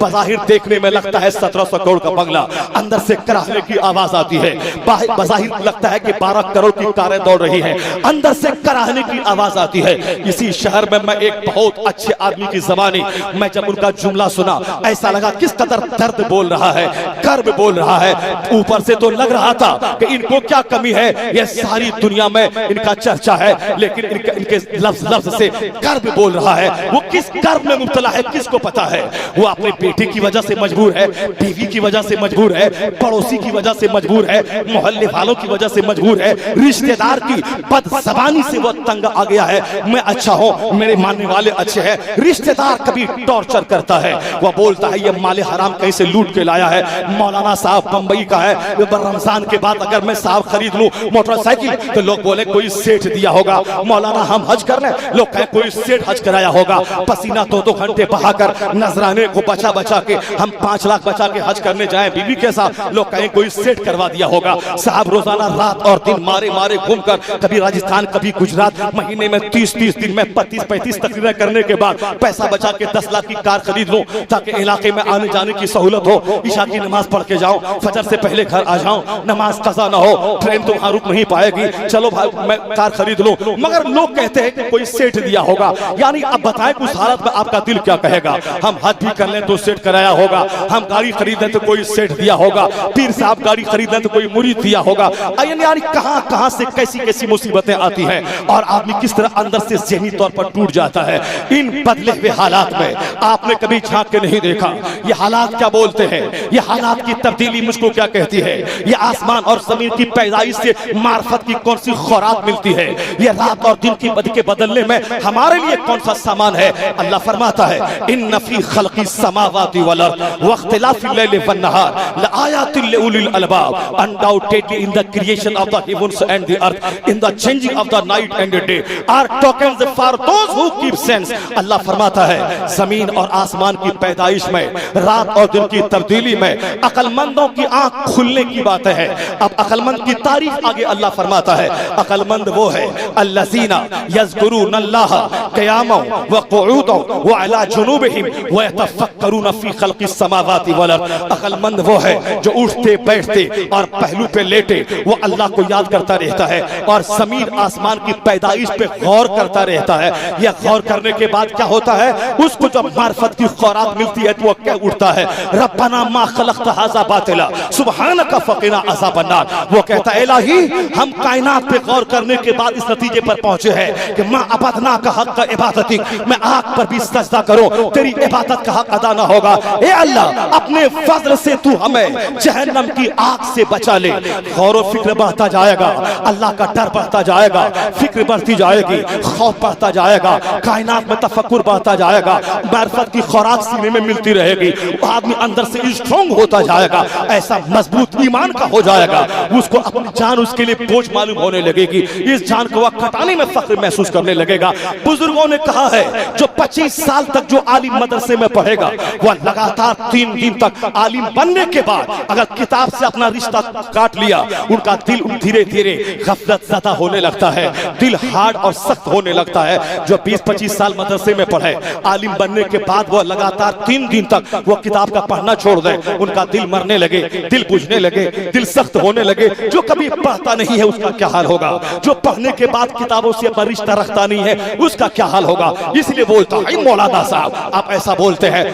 बज़ाहिर देखने में लगता है 1700 करोड़ का बंगला, अंदर से कराहने की आवाज आती है। बज़ाहिर लगता है कि 12 करोड़ की कारें दौड़ रही हैं, अंदर से कराहने की आवाज आती है। इसी शहर में मैं एक बहुत अच्छे आदमी की ज़बानी, मैं जब उनका जुमला सुना ऐसा लगा किस कदर दर्द बोल रहा है, कर्ब बोल रहा है। ऊपर से तो लग रहा था कि इनको क्या कमी है, ये सारी दुनिया में इनका चर्चा है, लेकिन इनके लफ्ज से कर्ब बोल रहा है। वो किस कर्ब में मुब्तला है किसको पता है। वो अपने बेटे की वजह से मजबूर है, बीवी की वजह से मजबूर है, पड़ोसी की वजह से मजबूर है, मोहल्ले वालों की वजह से मजबूर है, रिश्तेदार की बदज़बानी से वो तंग आ गया है। मैं अच्छा हूं, मेरे मानने वाले अच्छे हैं, रिश्तेदार कभी टॉर्चर करता है। वो बोलता है ये माले हराम कहीं से लूट के लाया है, मौलाना साहब बंबई का है, रमजान के बाद अगर मैं साहब खरीद लूं मोटरसाइकिल तो लोग बोले कोई सेठ दिया होगा। मौलाना हम हज कर ले, लोग कहें कोई सेठ हज कराया होगा। पसीना 2-2 घंटे बहाकर नजराने को बचा बचा के हम 5 लाख बचा के हज करने जाएं बीवी के साथ, लोग कहें कोई सेठ करवा दिया होगा। साहब रोजाना रात और दिन मारे मारे घूमकर कभी राजस्थान कभी गुजरात, महीने में 30-30 दिन में 35-35 तकरीरें करने के बाद पैसा बचा के 10 लाख की कार खरीद लूं ताकि इलाके में आने जाने की सहूलत हो, ईशा की नमाज पढ़ के जाऊं, फजर से पहले घर आ जाऊं, नमाज कज़ा ना हो, ट्रेन तो वहां रुक नहीं पाएगी, चलो भाई मैं कार खरीद लूं। मगर लोग कहते हैं कि कोई सेठ दिया होगा। यानी अब बताएं उस हालत में आपका दिल क्या कहेगा। हम हज भी कर लें तो सेठ कराया होगा, हम गाड़ी खरीद लें तो कोई सेठ दिया होगा, पीर साहब गाड़ी खरीद लें तो कोई मुरीद दिया होगा। यानी कहां कहां से कैसी कैसी मुसीबतें आती हैं और आदमी किस तरह अंदर से ज़हनी तौर पर टूट जाता है। इन बदले हुए हालात में आपने कभी झांक के नहीं देखा ये हालात क्या बोलते हैं, ये हालात की तब्दीली मुझको क्या कहती है, ये आसमान और जमीन की पैदाइश से मार्फत की कौन सी खुराक मिलती है, ये रात और दिन की बद के बदलने में हमारे लिए कौन सा सामान है। अल्लाह फरमाता है इन्न फी खल्क़ि समावाति वल अर्द व इख्तिलाफिल लैलि one Nahar लआयातिल लिउलिल अलबाब, undoubtedly in the creation of the heavens and the earth, in the changing of the night and the day are tokens for those who keep sense। अल्लाह फरमाता है जमीन और आसमान की पैदाइश में, रात और दिन की तब्दीली में अक्लमंदों की आंख खुलने की बात है। अब अक्लमंद की तारीफ आगे अल्लाह फरमाता है, अक्लमंद वो है अल्लज़ीना यज़कुरूनल्लाह क़ियामन व क़ुऊदन व अला जुनूबिहिम व यतफ़क्करून फ़ी ख़ल्क़िस समावाति वल अर्द। अक्लमंद वो है जो उठते बैठते और पहलू पे लेटे वो अल्लाह को याद करता रहता है और ज़मीन आसमान की पैदाइश पे गौर करता रहता है। यह गौर करने के बाद क्या होता है, उसको जब मार्फत की खुराक मिलती है तो वो क्या उठता है, रब्बना मा खलक़्त हाज़ा बातिला सुब्हानका फ़क़िना अज़ाबन नार। वो कहता है इलाही हम कायनात पे गौर करने के बाद इस नतीजे पर पहुंचे हैं कि मां अबदना का हक का इबादती, मैं आग पर भी सजदा करूं तेरी इबादत का हक अदा ना होगा। ए अल्लाह अपने फजल से तू हमें जहन्नम की आग से बचा ले। गौर और फिक्र बढ़ता जाएगा, अल्लाह का डर बढ़ता जाएगा, फिक्र बढ़ती जाएगी, खौफ बढ़ता जाएगा, कायनात में तफक्कुर बढ़ता जाएगा, मार्फत की खुराक सीने में मिलती रहेगी, आदमी अंदर से स्ट्रांग होता जाएगा, ऐसा मजबूत ईमान का हो जाएगा, उसको अपनी जान उसके लिए बोझ मालूम होने लगेगी, इस जान को वह कटाने में फख्र महसूस करने लगेगा। बुजुर्गों ने कहा है जो 25 साल तक जो आलिम मदरसे में पढ़ेगा वह लगातार 3 दिन तक आलिम बनने के बाद अगर किताब से अपना रिश्ता काट लिया, उनका दिल धीरे धीरे गफलत ज़दा होने लगता है, दिल हार्ड और सख्त होने लगता है। जो 20-25 साल मदरसे में पढ़े आलिम बनने के बाद वह लगातार 3 दिन तक वो किताब का पढ़ना छोड़ दे, उनका दिल मरने लगे, दिल बुझने लगे, दिल सख्त होने लगे। जो कभी पढ़ता नहीं है उसका क्या हाल होगा, जो पढ़ने के बाद किताबों से अपना रिश्ता रखता नहीं है उसका क्या हाल होगा। इसलिए बोलता है मौलाना साहब आप ऐसा बोलते हैं,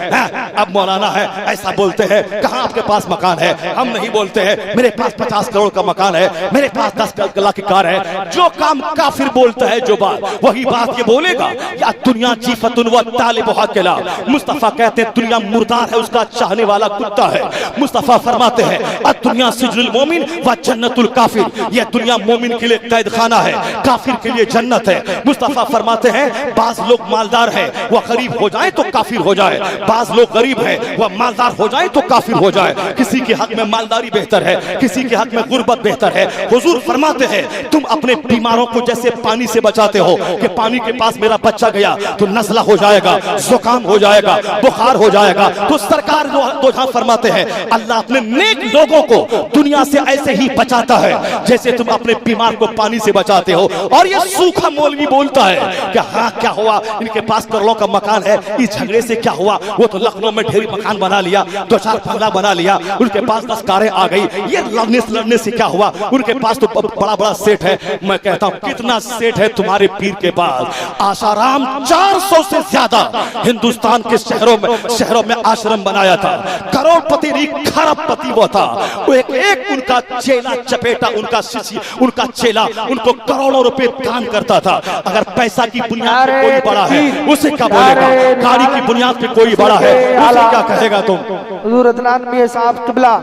अब मौलाना है ऐसा बोलते हैं, कहाँ आपके पास मकान है? हम नहीं बोलते हैं मेरे पास 50 करोड़ का मकान है, मेरे पास 10 लाख की कार है। जो काम काफिर बोलता है जो बात वही बात ये बोलेगा। या दुनिया जीफतुन व तालिबुहा किला, मुस्तफा कहते हैं दुनिया मुर्दार है उसका चाहने वाला कुत्ता है। मुस्तफा फरमाते हैं दुनिया सिजनुल मोमिन व जन्नतुल काफिर, यह दुनिया मोमिन के लिए कैद खाना है, काफिर के लिए जन्नत है। मुस्तफा फरमाते हैं बाज लोग मालदार है वह गरीब हो जाए तो काफिर हो जाए, बाज लोग गरीब है वह मालदार हो जाए तो काफिर हो जाए। किसी के हक में मालदारी बेहतर है, किसी के हक में गुर्बत बेहतर है। हुजूर फरमाते है तुम अपने बीमारों को जैसे पानी से बचाते हो कि पानी के पास मेरा बच्चा गया तो नज़ला हो जाएगा, जुकाम हो जाएगा, बुखार हो जाएगा, तो सरकार दो जहां फरमाते हैं अल्लाह अपने नेक लोगों को दुनिया से ऐसे ही बचाता है जैसे तुम अपने बीमार को पानी से बचाते हो। और ये सूखा मौलवी बोलता है कि हाँ क्या हुआ, इनके पास करोड़ों का मकान है, इस झगड़े से क्या हुआ, वो तो लखनऊ में ढेरी मकान बना लिया, 2-4 बंगला बना लिया, उनके पास 10 कारें आ गई, ये लड़ने से क्या हुआ, उनके पास तो बड़ा बड़ा सेठ है। मैं कहता हूं कितना सेठ है तुम्हारे पीर के पास। आसाराम 400 से ज्यादा हिंदुस्तान के शहरों में आश्रम बनाया था, करोड़पति नहीं खरबपति वो था। वो एक उनका चेला चपेटा, उनका शिष्य, उनका चेला उनको करोड़ों रुपए दान करता था। अगर पैसा की बुनियाद पे कोई बड़ा है उसे क्या बोलेगा, गाड़ी की बुनियाद पे कोई बड़ा है उसे क्या कहेगा तुम। हुजूर अदनान मियां साहब किबला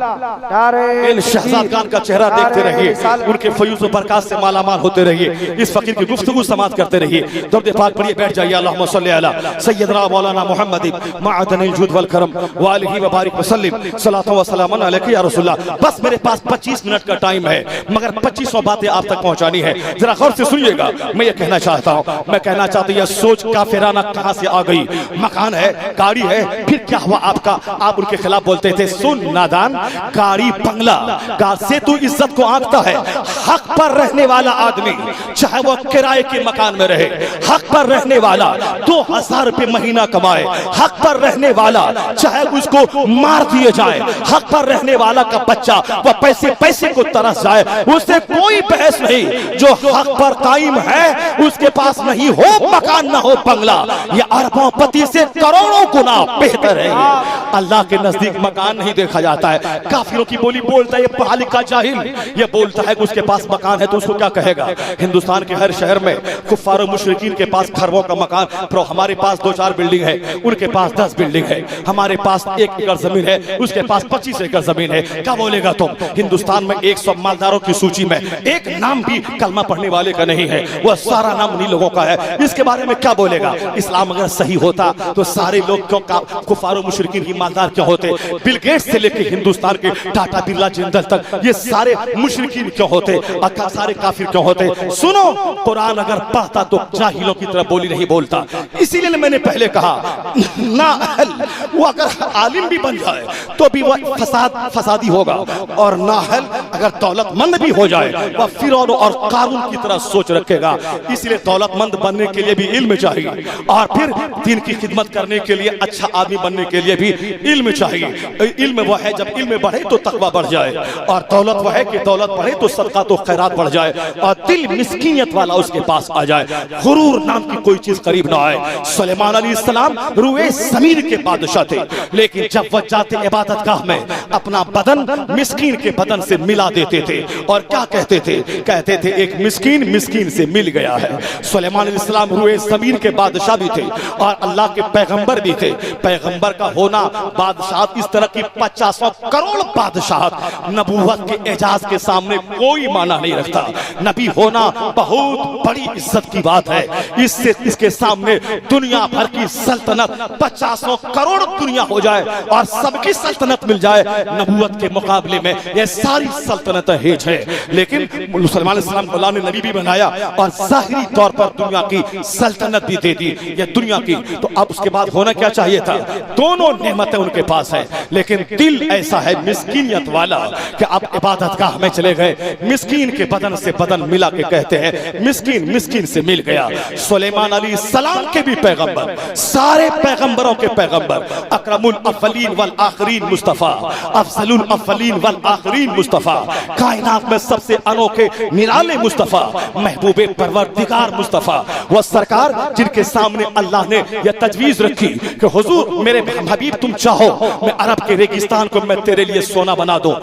इन शहजाद खान का चेहरा देखते रहिए, उनके फयूज़ व बरकत से मालामाल होते रहिए, इस फकीर की गुफ्तगू समाप्त करते रहिए। दर्द पाक पढ़िए, बैठ जाइए। अल्लाहुम्मा सल्ली अला सय्यदना मौलाना मुहम्मद मअदनिल जुद वल करम व आलिहि व बारिक वसल्लम सलातो व सलामन अलैका या रसूलल्लाह। बस मेरे पास 25 मिनट का टाइम है, मगर 2500 बातें आप तक पहुंचानी है। जरा गौर से सुनिएगा, मैं ये कहना चाहता हूं, मैं कहना चाहता हूं, यह सोच काफिराना कहां से आ गई। मकान है, गाड़ी है, फिर क्या हुआ आपका, आप उनके खिलाफ बोलते थे। सुन नादान, गाड़ी बंगला कार से तू इज्जत को आंकता है। हक पर रहने वाला आदमी चाहे वो किराए के मकान में रहे, हक पर रहने वाला 2000 रुपए महीना कमाए, हक पर रहने वाला चाहे उसको मार दिए जाए, हक पर रहने वाला का बच्चा वो पैसे को तरस जाए, उससे कोई बहस नहीं। जो हक पर कायम है उसके पास नहीं हो मकान ना हो बंगला, ये अरबों पति से करोड़ों गुना बेहतर है। अल्लाह के नजदीक मकान नहीं देखा जाता है। काफिरों की बोली बोलता है, ये पढ़ा लिखा जाहिल, ये बोलता है कि उसके पास मकान है तो उसको क्या कहेगा। हिंदुस्तान के हर शहर में कुफ्फार और मुशरिकीन के पास खरबों का मकान, पर हमारे पास 2-4 बिल्डिंग है, उनके पास 10 बिल्डिंग है, हमारे पास 1 एकड़ जमीन है, उसके पास 25 एकड़ जमीन है। क्या बोलेगा तुम। हिंदुस्तान में 100 मालदारों की सूची में एक नाम भी कलमा पढ़ने वाले का नहीं है, वह सारा नाम उन्हीं लोगों का है। इसके बारे में क्या बोलेगा। इस्लाम अगर सही होता तो सारे लोग क्यों कुफ्फार और मुशरिकीन ही मालदार क्यों होते। बिल गेट्स से लेकर हिंदुस्तान के टाटा बिरला जिंदल तक ये सारे मुशरिकीन क्यों होते, सारे काफिर क्यों होते। सुनो, कुरान अगर पढ़ता तो जाहिलों की तरह बोली नहीं बोलता। इसीलिए मैंने पहले कहा ना वो अगर आलिम भी बन जाए तो भी वह फसादी होगा, और नाहल अगर दौलतमंद भी हो जाए वह फिरौन और कारून की तरह सोच रखेगा। इसलिए दौलतमंद बनने के लिए भी इल्म चाहिए, और फिर दीन की खिदमत करने के लिए अच्छा आदमी बनने के लिए भी इल्म चाहिए। इल्म वह है जब इल्म बढ़े तो तकवा बढ़ जाए, और दौलत वह है कि दौलत बढ़े तो सदका तो खैरात बढ़ जाए, और दिल मिस्कीनियत वाला उसके पास आ जाए, गुरूर नाम की कोई चीज करीब ना आए। सुलेमान अलैहिस्सलाम रूए ज़मीन के बादशाह थे, लेकिन जब वह जाते इबादतगाह में अपना बदन मिस्कीन के बदन से मिला देते थे, और क्या कहते थे, कहते थे एक मिस्कीन मिस्कीन से मिल गया है। सुलेमान अलैहिस्सलाम रूए ज़मीन के बादशाह भी थे और अल्लाह के पैगंबर भी थे। पैगंबर का होना, बादशाह इस तरह की 50 करोड़ बादशाह नबूवत के एजाज के सामने कोई माना नहीं रखता। नबी होना बहुत बड़ी इज्जत की बात है। इसके सामने दुनिया भर की सल्तनत 50 करोड़ दुनिया हो जाए और सबकी सल्तनत मिल जाए, नबूवत के मुकाबले में ये सारी सल्तनत हेज है। लेकिन सलमान अलैहिस्सलाम को अल्लाह ने नबी भी बनाया और ज़ाहिरी तौर पर दुनिया की सल्तनत भी दे दी, ये दुनिया की। तो अब उसके बाद होना क्या चाहिए था। दोनों नेमतें उनके पास है, लेकिन दिल ऐसा है मिस्कीनियत वाला कि आप इबादतगाह में चले गए, मिस्कीन के बदन से बदन मिला के कहते हैं मिस्कीन मिस्कीन से मिल गया। सुलेमान अलैहिस्सलाम के भी पैगंबर, सारे पैगंबरों के पैगंबर, अकरमुल अव्वलीन वल आखिरीन मुस्तफा, अफजलुल अव्वलीन वल आखिरीन मुस्तफा, कायनात में सबसे अनोखे निराले मुस्तफा, महबूबे परवरदिगार मुस्तफा, वह सरकार जिनके सामने अल्लाह ने यह तजवीज रखी कि हुजूर मेरे हबीब तुम चाहो मैं अरब के रेगिस्तान को मैं तेरे लिए सोना बना दूं।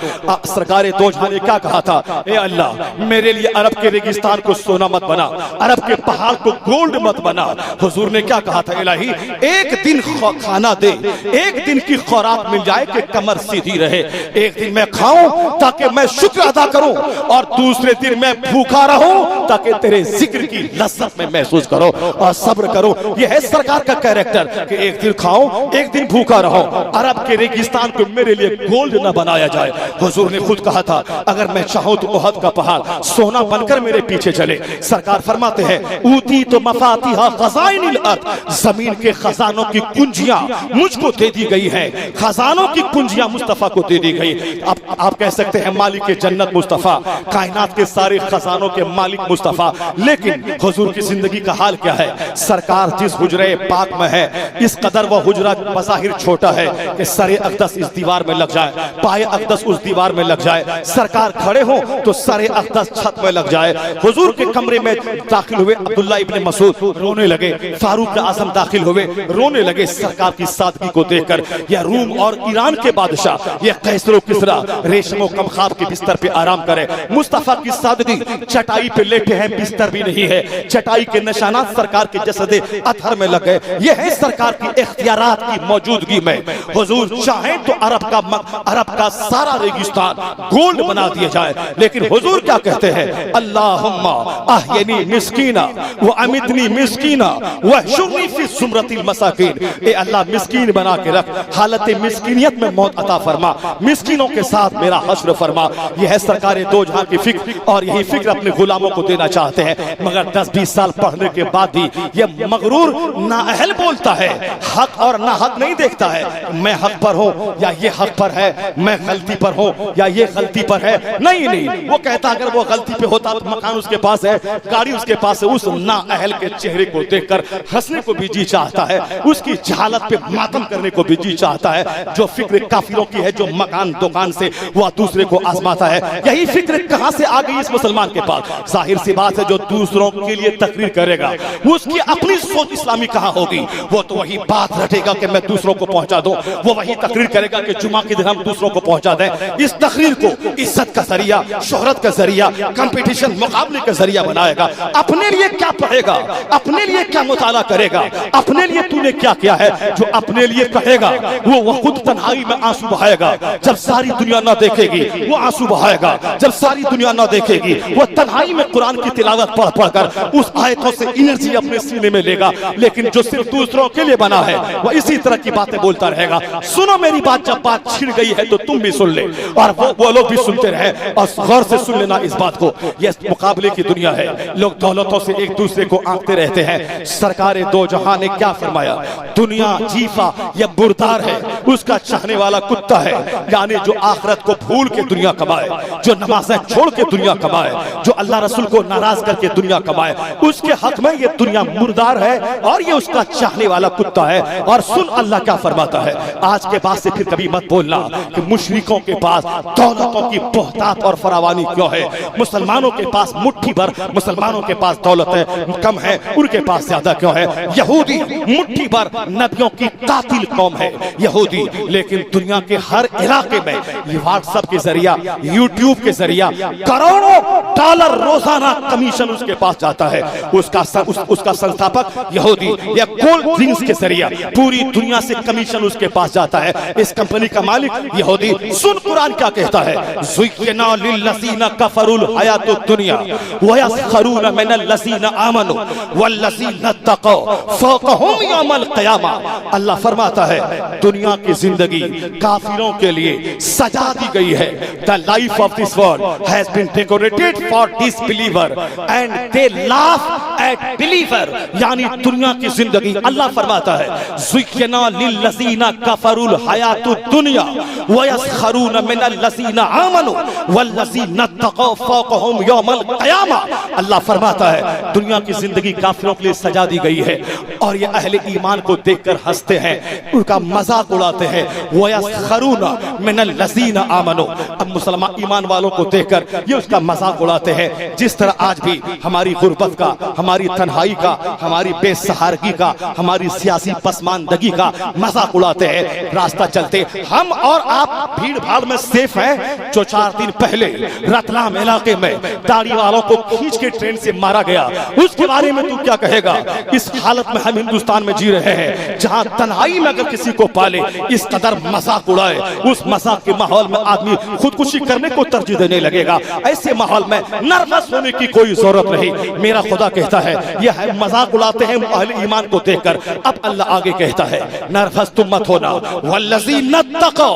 सरकार दो जहां ने क्या कहा था, ए अल्लाह मेरे लिए अरब के रेगिस्तान को सोना मत बना, अरब के पहाड़ को गोल्ड मत बना। हुजूर ने क्या कहा था, इलाही एक दिन खाना दे, एक दिन की खुराक मिल जाए कि कमर सीधी रहे, एक दिन मैं खाऊं ताकि मैं शुक्र अदा करूं, और दूसरे दिन मैं भूखा रहूं ताकि तेरे जिक्र की लज्जत में महसूस करो और सब्र करो। यह है सरकार का कैरेक्टर कि एक दिन खाओ एक दिन भूखा रहो। अरब के रेगिस्तान को मेरे लिए गोल्ड न बनाया जाए। हुजूर ने खुद कहा था अगर मैं चाहूं तो ओहद का पहाड़ सोना बनकर मेरे पीछे चले। सरकार फरमाते हैं ऊती तो मफातिहा खज़ाइनिल अर्द, जमीन के खजानों की कुंजियां मुझको दे दी गई है, खजानों की कुंजियां मुस्तफा को दे दी गई। अब आप कह सकते हैं मालिक जन्नत मुस्तफा, कायनात के सारे खजानों के मालिक मुस्तफा, लेकिन हुजूर की जिंदगी का हाल क्या है? सरकार जिस हुजरे पाक में है इस कदर वह हुजरा बज़ाहिर छोटा है कि सरे अक़दस इस दीवार में लग जाए, पाए अक़दस उस दीवार में लग जाए, सरकार खड़े हो तो सरे अक़दस छत में लग जाए। हुजूर के कमरे में दाखिल हुए अब्दुल्ला इब्ने मसूद रोने लगे, फारूक आज़म दाखिल हुए रोने लगे सरकार की सादगी को देखकर। यह रूम और ईरान के बादशाह यह कैसरो किसरा रेशमो कमखाब के बिस्तर पे आराम करे, मुस्तफा की सादगी चटाई पे लेटे हैं, बिस्तर भी नहीं है, चटाई के निशानात सरकार के जसदे अतहर में लग गए। यह है सरकार की इख्तियारात की मौजूदगी में। हुजूर चाहें तो अरब का सारा रेगिस्तान गोल्ड बना दिया जाए, लेकिन हुजूर क्या कहते हैं? अल्लाहुम्मा अहयनी मिस्कीना व अमितनी मिस्कीना व शुर्नी फी सुमरतिल मसाकीन। ए अल्लाह मिस्कीन बना के रख, हालत मिस्कीनियत में मौत अता फरमा, मिस्कीनों के साथ मेरा हश्र फरमा। यह है सरकार दो जहां की फिक्र, और यही फिक्र अपने गुलामों को देना चाहते हैं। मगर 10-20 साल पढ़ने के बाद भी यह मगरूर नाअहल बोलता है, हक और ना हक नहीं देखता है। मैं हक पर हूं या ये हक पर है, मैं गलती पर हूं या ये गलती पर है। नहीं नहीं, वो कहता अगर वो गलती पे होता तो मकान उसके पास है, गाड़ी उसके पास है। उस नाअहल के चेहरे को देखकर हंसने को भी जी चाहता है, उसकी जहालत पे मातम करने को भी जी चाहता है। जो फिक्र काफिरों की है, जो मकान दुकान से वह दूसरे को आजमाता है, यही फिक्र कहां से आ गई इस मुसलमान के पास? जाहिर सी बात है, जो दूसरों के लिए तकरीर करेगा उसकी अपनी सोच इस्लामी कहां होगी? वो तो वही बात रटेगा कि मैं दूसरों को पहुंचा दूं, वो वही तकरीर करेगा कि जुमा के दिन हम दूसरों को पहुंचा दें। इस तकरीर को इज्जत का जरिया, शोहरत का जरिया, कंपटीशन मुकाबले का जरिया बनाएगा। अपने लिए क्या पढ़ेगा, अपने लिए क्या मुताला करेगा, अपने लिए तूने क्या किया है? जो अपने लिए कहेगा वो खुद तन्हाई में आंसू बहाएगा। जब सारी दुनिया ना देखेगी वो आंसू बहाएगा, जब सारी दुनिया ना देखेगी वो तन्हाई में कुरान की तिलावत पढ़ पढ़कर उस आयतों से एनर्जी अपने सीने में लेगा। लेकिन जो सिर्फ दूसरों के लिए बना है वो इसी तरह की बातें बोलता रहेगा। सुनो मेरी बात, जब बात छिड़ गई है तो तुम भी सुन ले, और वो लोग भी सुनते रहे, और गौर से सुन लेना इस बात को। यह मुकाबले की दुनिया है, लोग दौलतों से एक दूसरे को आंकते रहते हैं। सरकार दो जहां ने क्या फरमाया? दुनिया जीफा या बुरदार है, उसका चाहने वाला कुत्ता है। यानी जो आखिरत को भूल के दुनिया कमाए, जो नमाजें छोड़ के दुनिया कमाए, जो अल्लाह रसूल को नाराज करके दुनिया कमाए, उसके हक में ये दुनिया मुर्दार है और ये उसका चाहने वाला कुत्ता है। और सुन अल्लाह क्या फरमाता है, आज के बाद से फिर कभी मत बोलना कि मुशरिकों के पास दौलतों की बहुतात और फरावानी क्यों है। मुसलमानों के पास मुट्ठी भर, मुसलमानों के पास दौलत है कम है, उनके पास ज्यादा क्यों है। यहूदी मुट्ठी भर नबियों की कातिल कौम है यहूदी, लेकिन दुनिया के हर इलाके में ये व्हाट्सएप के जरिया, यूट्यूब के जरिया करोड़ों डॉलर रोजाना कमीशन उसके पास जाता है। उसका संस्थापक यहूदी, या कोल्ड ड्रिंक्स के जरिया पूरी दुनिया से कमीशन उसके पास जाता है। इस कंपनी का मालिक यहूदी। सुन कुरान क्या कहता है, ज़ुय्यिना लिल्लज़ीना कफ़रुल हयातुद दुनिया व यस्खरूना मिनल लज़ीना आमनू वल्लज़ीना तक़ौ फ़ौक़हुम यौमल क़ियामा। अल्लाह फरमाता है दुनिया की जिंदगी काफिरों के लिए सजा दी गई है। The life of this world has been decorated for disbeliever and they laugh at believer. यानी दुनिया की जिंदगी, अल्लाह फरमाता है ज़ुय्यिना लिल्लज़ीना कफ़रुल हयातुद दुनिया व यस्खरूना मिनल लज़ीना आमनू वल्लज़ीना तक़ौ फ़ौक़हुम यौमल क़ियामा। अल्लाह फरमाता है दुनिया की जिंदगी काफिरों के लिए सजा दी गई है, और ये अहले ईमान को देखकर हंसते हैं, उनका मजाक उड़ाते हैं। व यस्खरूना मिनल लज़ीना आमनू, अब मुसलमान ईमान वालों को देखकर ये उसका मजाक उड़ाते हैं। जिस तरह आज भी हमारी गुर्बत का, हमारी तन्हाई का, हमारी बेसहारगी का, हमारी सियासी पसमानदगी का मजाक उड़ाते हैं। रास्ता चलते हम और आप भीड़ भाड़ में सेफ हैं। जो 4 दिन पहले रतलाम इलाके में दाढ़ी वालों को खींच के ट्रेन से मारा गया, उसके बारे में तू क्या कहेगा? इस हालत में हम हिंदुस्तान में जी रहे हैं जहां तन्हाई में अगर किसी को पाले इस कदर मजाक उड़ाए, उस मजाक के माहौल में आदमी खुदकुशी करने को तरजीह देने लगेगा। ऐसे माहौल में नर्वस होने की कोई जरूरत नहीं। मेरा खुदा कहता है यह मजाक उड़ाते हैं अहले ईमान को देखकर। अब अल्लाह आगे कहता है नर्वस तुम मत होना, वल्लज़ीना तक़ौ,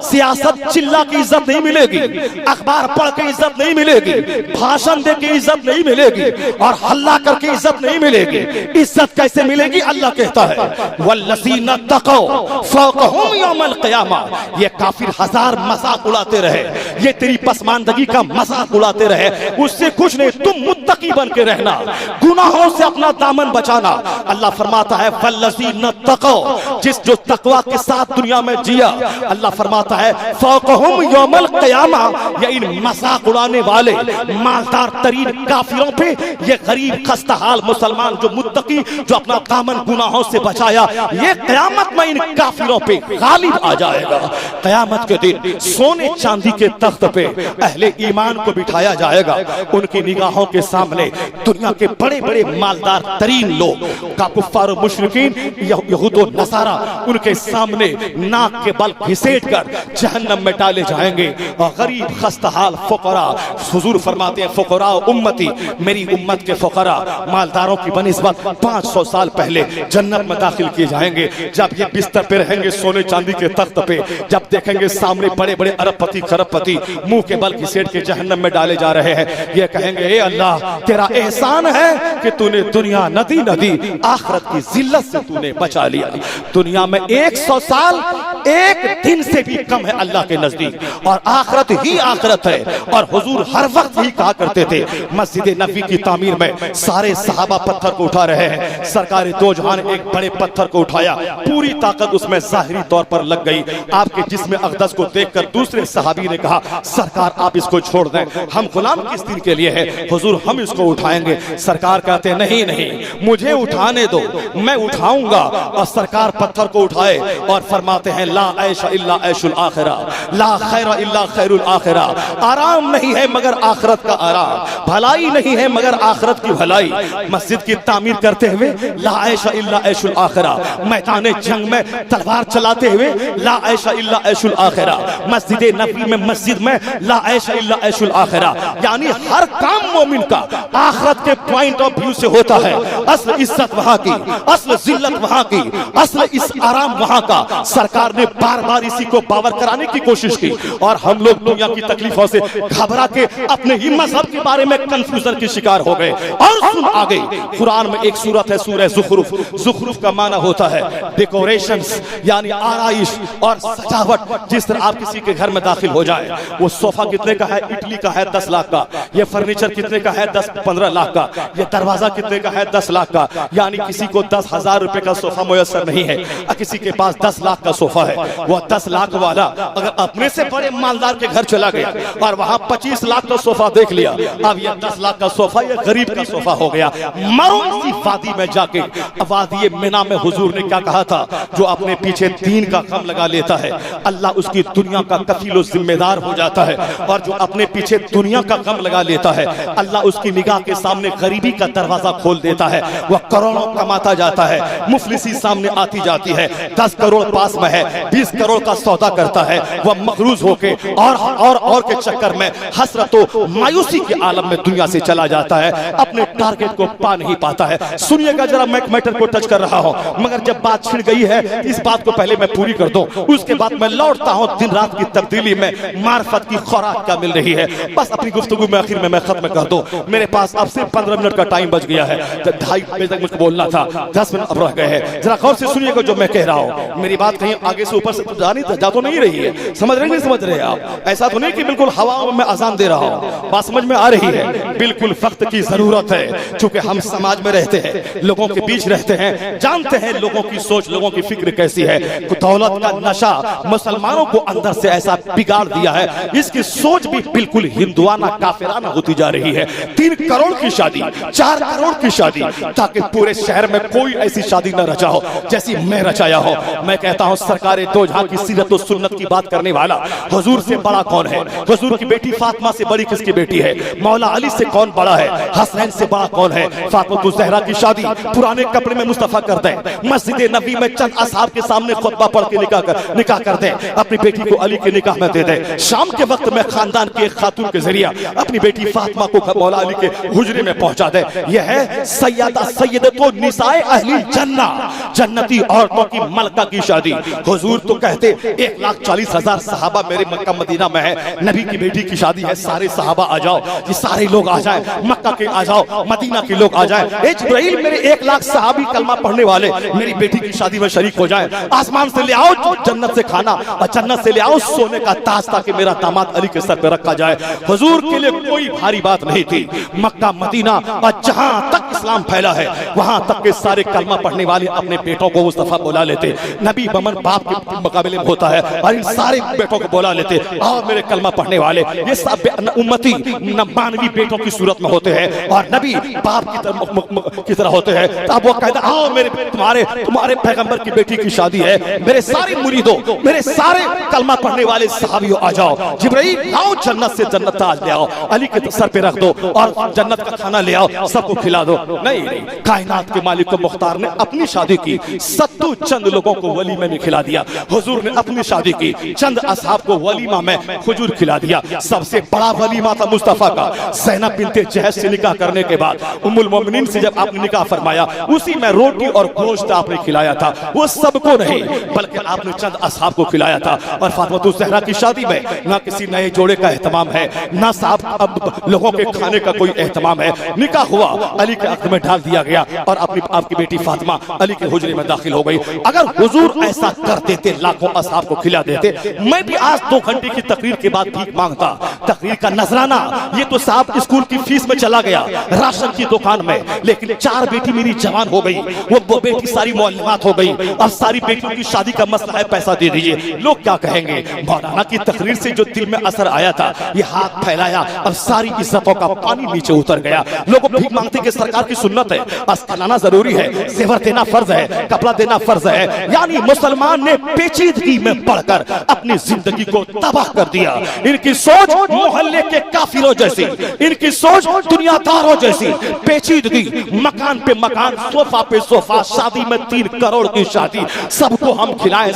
सियासत चिल्ला की इज्जत नहीं मिलेगी, अखबार पढ़ के इज्जत नहीं मिलेगी, भाषण दे के इज्जत नहीं मिलेगी, और हल्ला करके इज्जत नहीं मिलेगी। इज्जत कैसे मिलेगी? अल्लाह कहता है वल्लज़ीना तक़ौ फ़ौक़हुम यौमल क़ियामा। ये काफिर हजार मजाक उड़ाते रहे, ये तेरी पसमानदगी का मजाक उड़ाते रहे, उससे कुछ नहीं। तुम मुत्तकी बन के रहना, गुनाहों से अपना दामन बचाना। अल्लाह फरमाता है वल्लज़ीना तक़ौ, जिस जो तकवा के साथ दुनिया में जिया, अल्लाह फरमाता है फ़ौक़हुम यौमल क़ियामा। ये इन मजाक उड़ाने वाले मालदार तरीन काफिरों पे ये गरीब खस्ताहाल मुसलमान जो मुत्तकी, जो अपना दामन गुनाहों से बचाया, ये क़यामत में इन काफिरों पे गालिब आ जाएगा। क़यामत के दिन सोने चांदी के तख्त पे अहले ईमान को बिठाया जाएगा। उनकी निगाहों के सामने दुनिया के बड़े बड़े मालदार तरीन लोग का कुफ्फार मुशरिकीन यहूद और नसारा उनके सामने नाक के बल घिसेट कर जहन्नम में डाले जाएंगे। और गरीब खस्ताहाल फुकरा, हुजूर फरमाते हैं फुकरा उम्मती, मेरी उम्मत के फुकरा मालदारों की बनिस्बत 500 साल पहले जन्नत में दाखिल किए जाएंगे। जब ये बिस्तर पे रहेंगे सोने चांदी के तख्त पे, जब देखेंगे सामने बड़े बड़े अरबपति खरबपति मुंह के बल घिसेट के जहन्नम में डाले जा रहे हैं, ये कहेंगे ए अल्लाह तेरा एहसान है कि तूने दुनिया नदी नदी आखिरत की जिल्लत से तूने बचा लिया। दुनिया में 100 साल एक दिन से भी कम है अल्लाह के नजदीक, और आखिरत ही आखिरत है। और हुजूर हर वक्त ही कहा करते थे, मस्जिद नबी की तामीर में सारे सहाबा पत्थर को उठा रहे हैं, सरकार दो जहां ने एक बड़े पत्थर को उठाया, पूरी ताकत उसमें जाहिरी तौर पर लग गई। आपके जिस्म अक़दस को देखकर दूसरे सहाबी ने कहा सरकार आप इसको छोड़ दें, हम गुलाम किस दिन के लिए है, हुजूर हम इसको उठाएंगे। सरकार कहते नहीं नहीं मुझे उठाने दो, मैं उठाऊंगा। और सरकार पत्थर को उठाए और फरमाते हैं ला ऐशा इल्ला ऐशुल आखिरा, ला खैरा इल्ला खैरुल आखिरा। आराम नहीं है मगर आखिरत का आराम, भलाई नहीं है मगर आखिरत की भलाई। मस्जिद की तामीर करते हुए ला ऐशा इल्ला ऐशुल आखिरा, मैदान जंग में तलवार चलाते हुए ला ऐशा इल्ला ऐशुल आखिरा, मस्जिद नबी में मस्जिद में ला ऐशा इल्ला ऐशुल आखिरा। यानी हर काम मोमिन का आखिरत के पॉइंट ऑफ व्यू से होता है। असल इज्जत वहां की, असल जिल्लत वहां की, असल इस आराम वहां का। सरकार ने बार बार इसी को बावर कराने की कोशिश की, और हम लोग दुनिया की तकलीफों से घबरा के अपने ही मजहब के बारे में कंफ्यूजन के शिकार हो गए। और सुन आ गई, कुरान में एक सूरत है सूरह ज़ुखरुफ। ज़ुखरुफ का माना होता है डेकोरेशंस, यानी आराइश और सजावट। जिस तरह आप किसी के घर में दाखिल हो जाए, वो सोफा कितने का है? इटली का है 10 लाख का। ये फर्नीचर कितने का है? 10-15 लाख का। ये दरवाजा कितने का है? 10 लाख का। यानी किसी को 10,000 रुपए का सोफा मुयस्सर नहीं है, किसी के पास 10 लाख का सोफा है। वो 10 लाख वाला अगर अपने से बड़े मालदार के घर चला गया और वहां 25 लाख का सोफा देख लिया, अब ये 10 लाख का सोफा ये गरीब का सोफा हो गया। मरो इसी वादी में जाके, वादी मिना में हुजूर ने क्या कहा था, जो अपने पीछे दीन का गम लगा लेता है अल्लाह उसकी दुनिया का कफील जिम्मेदार हो जाता है, और जो अपने पीछे दुनिया का गम लगा लेता है अल्लाह उसकी निगाह के सामने गरीबी का दरवाजा खोल देता है। वह करोड़ों कमाता जाता है, मुफलिसी सामने आती जाती है। 10 करोड़ पास में है, 20 करोड़ का सौदा करता है, वह मखरूज होके और के चक्कर में हसरतों मायूसी के आलम में दुनिया से चला जाता है, अपने टारगेट को पा नहीं पाता है। सुनिएगा जरा, मैं मैटर को टच कर रहा हूं, मगर जब बात छिड़ गई है इस बात को पहले मैं पूरी कर दूं, उसके बाद मैं लौटता हूं दिन रात की तब्दीली में मार्फत की खुराक क्या मिल रही है। बस अपनी गुफ्तगू में आखिर में मैं खत्म कर दूं। मेरे पास अब सिर्फ 15 मिनट का टाइम बच गया है, 2:30 बजे तक मुझको बोलना था, 10 मिनट अब रह गए हैं। जरा गौर से सुनिएगा जो मैं कह रहा हूं, मेरी बात कहीं आगे से ऊपर से तो जा तो नहीं रही है, समझ रहे नहीं समझ रहे आप? ऐसा तो नहीं कि बिल्कुल हवा में अजान दे रहा हूँ, बात समझ में आ रही है? बिल्कुल वक्त की जरूरत है, क्योंकि हम समाज में रहते हैं, लोगों के बीच रहते हैं, जानते हैं लोगों की सोच, लोगों की फिक्र कैसी है। दौलत का नशा मुसलमानों को अंदर से ऐसा बिगाड़ दिया है, इसकी सोच भी बिल्कुल हिंदुआना काफिराना होती जा रही है। 3 करोड़ की शादी, 4 करोड़ की शादी, ताकि पूरे शहर में कोई ऐसी शादी न रचा हो जैसी मैं रचाया हो। मैं कहता हूं सरकारे दो जहां की सीरत और सुन्नत की बात करने वाला हुजूर से बड़ा कौन है? हुजूर की बेटी फातिमा से बड़ी किसकी बेटी है? मौला अली से कौन बड़ा है? हसनैन से बड़ा कौन है? फातिमा ज़हरा की शादी पुराने कपड़े में मुस्तफा कर दे, मस्जिद नबी में चंद असहाब के सामने खुतबा पढ़ के निकाह कर दे, अपनी बेटी को अली के निकाह में दे दे। शाम के वक्त में खानदान की एक खातून के जरिया अपनी बेटी फातिमा को मौला अली के हुजरे में पहुंचा दे। यह है सैयदतो निसाए अहली जन्ना, जन्नती औरतों की मलका की शादी। हुजूर तो कहते 1,40,000 सहाबा मेरे मक्का मदीना में है, नबी की बेटी की शादी है, सारे सहाबा आ जाओ, ये सारे लोग आ जाएं, मक्का के आ जाओ, मदीना के लोग आ जाएं। ए जिब्राइल मेरे 1,00,000 सहाबी कलमा पढ़ने वाले मेरी बेटी की शादी में शरीक हो जाएं। आसमान से ले आओ जन्नत से खाना और जन्नत से ले आओ सोने का ताज, ताकि मेरा दामाद अली के सर पे रखा जाए। हुजूर के लिए कोई भारी बात नहीं थी। मक्का मदीना और जहां तक इस्लाम फैला है वहां तक के सारे कलमा पढ़ने वाले अपने बेटों को मुस्तफा बुला लेते। नबी बमन बाप के मुकाबले में होता है और इन सारे बेटों को बुला लेते, आओ मेरे कलमा पढ़ने वाले। ये सब उम्मती मानवी बेटों की सूरत में होते हैं और नबी बाप की तरह होते हैं। तब वो कहता आओ मेरे तुम्हारे पैगंबर की बेटी की शादी है, मेरे सारे मुरीदों, मेरे सारे कलमा पढ़ने वाले सहाबियों आ जाओ। जिब्राइल आओ जन्नत से जन्नत ताज ले आओ, अली के सर पे रख दो और जन्नत का खाना ले आओ, सबको खिला दो। नहीं, कायनात के मालिक को मुख्तार ने अपनी शादी की, सत्तू चंद लोगों को वलीमे में खिला दिया। हुजूर ने अपनी शादी की, चंद असहाब को वलीमा में हुजूर खिला दिया। सबसे बड़ा वलीमा था मुस्तफा का। ज़ैनब बिन्ते जहश से निकाह करने के बाद उम्मुल मोमिनीन से जब आपने निकाह फरमाया, उसी में रोटी और गोश्त आपने खिलाया था। वो सबको नहीं बल्कि आपने चंद असहाब को खिलाया था। और फातिमा ज़हरा की शादी में ना किसी नए जोड़े का एहतमाम है, ना साहब अब लोगों के खाने का कोई एहतमाम है। निकाह हुआ, अली के अक़द में डाल दिया गया और अपनी आपकी बेटी फातिमा अली के हुजरे में दाखिल हो गई। अगर हुजूर ऐसा कर देते, लाखों असहाब को खिला देते, मैं भी आज 2 घंटे की तकरीर के बाद भीख मांगता। तकरीर का नजराना ये तो साहब स्कूल की फीस में चला गया, राशन की दुकान में, लेकिन 4 बेटी मेरी जवान हो गई, वो बेटी सारी मौलमात हो गई। अब सारी बेटियों की शादी का मसला है, पैसा दे दीजिए। लोग क्या कहेंगे? मौलाना की तकरीर से जो दिल में असर आया था, ये हाथ फैलाया, अब सारी इज्जतों का पानी नीचे उतर गया। लोग भीख मांगते कि सरकार की सुन्नत है, अस्ताना जरूरी है, जेवर देना फर्ज है, कपड़ा देना फर्ज है। यानी मुसलमान ने पेचीदगी में पढ़कर अपनी जिंदगी को तबाह कर दिया। इनकी सोच मोहल्ले के काफिरों जैसी, इनकी सोच दुनियादारों जैसी। पेचीदगी, मकान पे मकान, सोफा पे सोफा, शादी में 3 करोड़ की शादी, सबको हम खिलाएं,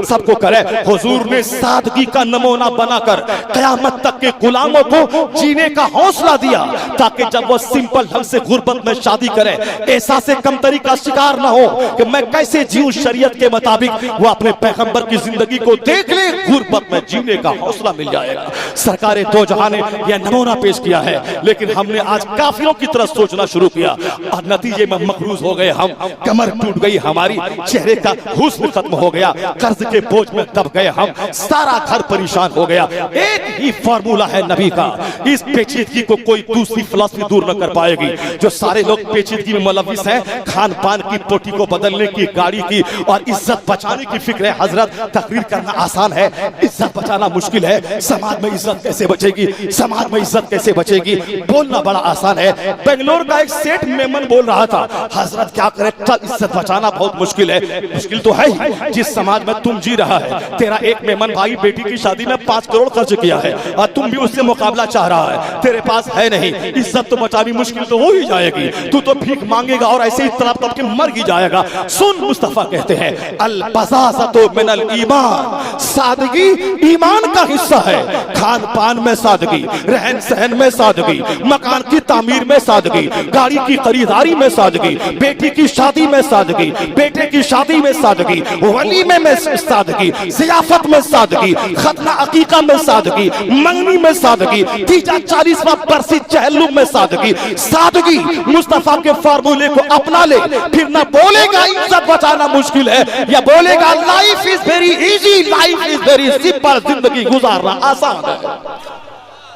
सबको करें। हुजूर ने सादगी का नमूना बनाकर कयामत तक के गुलामों को जीने का हौसला दिया, ताकि जब वो सिंपल ढंग से गुर्बत में शादी करे, ऐसा से कमतरी का शिकार ना हो कि मैं कैसे जीऊं शरीयत के मुताबिक। वो अपने पैगंबर की जिंदगी को देख ले, गुर्बत में जीने का हौसला मिल जाएगा। सरकारे दो जहां ने यह नमूना पेश किया है, लेकिन हमने आज काफिरों की तरह सोचना शुरू किया और नतीजे में मकरूज हो गए हम। कमर टूट गई हमारी, चेहरे का हुस्न खत्म हो गया, कर्ज के बोझ में दब गए हम, सारा घर परेशान हो गया। एक ही फार्मूला है नबी का, इस पेचीदगी को कोई दूसरी फिलॉसफी दूर न कर पाएगी। जो सारे लोग पेचीदगी में मुलविस हैं, खान पान की, पोटी को बदलने की, गाड़ी की और इज्जत बचाने की फिक्र है। हजरत तकरीर करना आसान है, इज्जत बचाना मुश्किल है। समाज में इज्जत कैसे बचेगी, समाज में इज्जत कैसे बचेगी, बोलना बड़ा आसान है। बेंगलोर का एक सेठ मेमन बोल रहा था, हजरत क्या करे, इज्जत बचाना बहुत मुश्किल है। मुश्किल तो है ही, जिस समाज में तुम जी रहा है। तेरा एक मेमन भाई बेटी की शादी में 5 करोड़ खर्च किया है और तुम भी उससे मुकाबला चाह रहा है, तेरे पास है नहीं, इज्जत तो बचानी मुश्किल तो हो ही जाएगी। तू तो भीख मांगेगा और ऐसे ही तड़प तड़प के मर ही जाएगा। सुन, मुस्तफा कहते हैं अल बज़ाज़तु मिनल ईमान, सादगी ईमान का हिस्सा है। खान पान में सादगी, रहन सहन में सादगी, मकान की तामीर में सादगी, गाड़ी की खरीदारी में सादगी, बेटी की शादी में सादगी, बेटे की शादी में सादगी, वलीमे में सादगी, ज़ियाफत में सादगी, खतना अकीका में सादगी, मंगनी में सादगी, तीजा 40वां बरसी चहल्लुम में सादगी। सादगी मुस्तफा के फार्मूले को अपना ले, फिर ना बोलेगा इज्जत बचाना मुश्किल है, या बोलेगा life is very easy, life is very simple, जिंदगी गुजारना आसान है।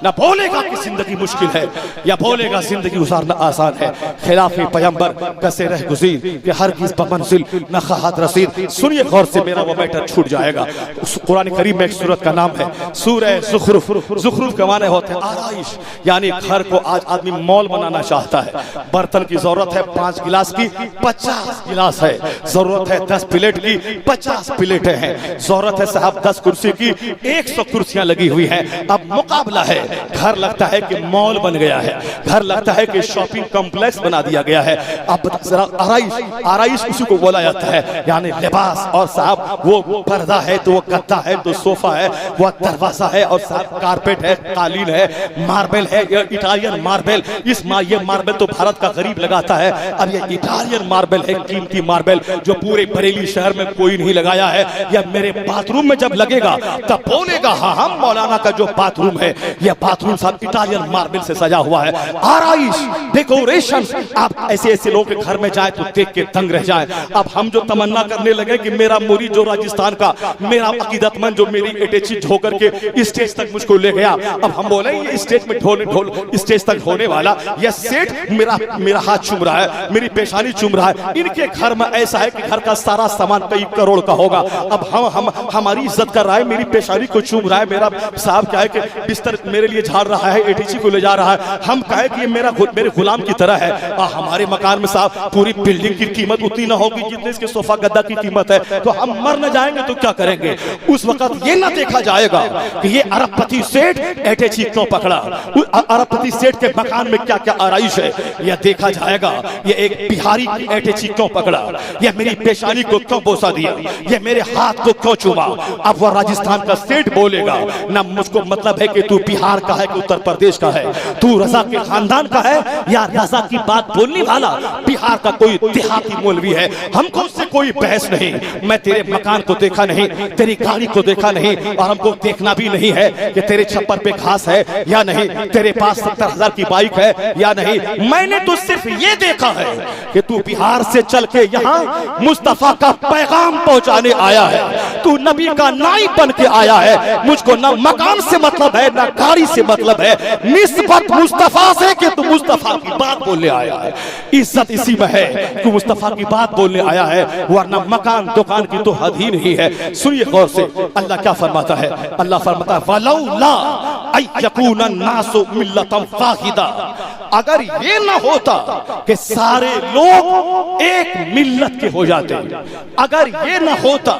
ना बोलेगा कि जिंदगी मुश्किल है या बोलेगा जिंदगी गुजारना आसान है। खिलाफे पैगंबर कसे रह गुज़ीर कि हर किस बमंजिल न खहात रसीद। सुनिए गौर से, मेरा वो मैटर छूट जाएगा। कुरान करीम में एक सूरत का नाम है सूरह ज़ुखरुफ। ज़ुखरुफ के माने होते हैं आराइश, यानी घर को आज आदमी मॉल बनाना चाहता है। बर्तन की जरूरत है 5 गिलास की, 50 गिलास है। जरूरत है 10 प्लेट की, 50 प्लेटें हैं। जरूरत है साहब 10 कुर्सी की, 100 कुर्सियां लगी हुई हैं। अब मुकाबला है। घर लगता है कि मॉल बन गया है, घर लगता है कि शॉपिंग कॉम्प्लेक्स बना दिया गया है। अब जरा आराइश, आराइश उसी को बोला जाता है, यानी लिबास। और साहब वो पर्दा है तो वो गद्दा है तो सोफा है, वो दरवाजा है और साहब कारपेट है, कालीन है, मार्बल है, इटालियन मार्बल। ये मार्बल तो भारत का गरीब लगाता है। अब ये इटालियन मार्बल है, कीमती मार्बल जो पूरे बरेली शहर में कोई नहीं लगाया है। या मेरे बाथरूम में जब लगेगा तब बोलेगा हाँ हम मौलाना का जो बाथरूम है, यह बाथरूम साहब इटालियन मार्बल से सजा हुआ है। आराइश, डेकोरेशन। आप ऐसे ऐसे लोगों के घर में जाए तो देख के दंग रह जाए। अब हम जो तमन्ना करने लगे कि मेरा मुरीद जो राजस्थान का, मेरा अकीदतमंद जो मेरी अटैची होकर के स्टेज तक मुझको ले गया, अब हम बोले ये स्टेज में ढोल स्टेज तक होने वाला यह सेठ मेरा हाथ चूम रहा है, मेरी पेशानी चूम रहा है। इनके घर में ऐसा है कि घर का सारा सामान कई करोड़ का होगा। अब हम हमारी इज्जत कर रहा है, मेरी पेशानी को चूम रहा है। मेरा साहब क्या है कि बिस्तर मेरे लिए झाड़ रहा है, एटीसी को ले जा रहा है। हम कहे कि ये मेरे गुलाम की तरह है। हमारे मकान में साहब पूरी बिल्डिंग की कीमत उतनी ना होगी जितने इसके सोफा गद्दा की कीमत है। तो हम मर न जाएंगे तो क्या करेंगे? उस वक्त ये ना देखा जाएगा कि ये अरबपति सेठ एटीसी क्यों पकड़ा, अरबपति सेठ के मकान में क्या क्या आराइश है। यह देखा जाएगा ये एक बिहारी की एटीसी क्यों पकड़ा, यह मेरी पेशानी को क्यों बोसा दिया, यह मेरे हाथ को क्यों चूमा। अब वह राजस्थान का सेठ बोलेगा ना मुझको मतलब है कि तू बिहार का है कि उत्तर प्रदेश का है, तू रजा के खानदान का है या रजा की बात बोलने वाला बिहार का कोई देहाती मौलवी है। हमको उससे कोई बहस नहीं। मैं तेरे मकान को देखा नहीं, तेरी गाड़ी को देखा नहीं, और हमको देखना भी नहीं है कि तेरे छप्पर पे घास है या नहीं, तेरे पास 70,000 की बाइक है या नहीं। मैंने तो सिर्फ ये देखा है कि तू बिहार से चल के यहाँ मुस्तफा का पैगाम पहुंचाने आया है, तू नबी का नाई बन के आया है। मुझको ना मकान से मतलब है ना गाड़ी से मतलब है, निस्बत मुस्तफा से कि तू मुस्तफा की बात बोलने आया है। इज्जत इसी में है कि मुस्तफा की बात बोलने आया है, वरना मकान दुकान की तो हद ही नहीं है। सुनिए गौर से, अल्लाह क्या फरमाता है? अल्लाह फरमाता है वलौला अयकुन अन्नासु मिल्लतन वाहिदा, अगर ये ना होता कि सारे लोग एक मिल्लत के हो जाते, अगर ये ना होता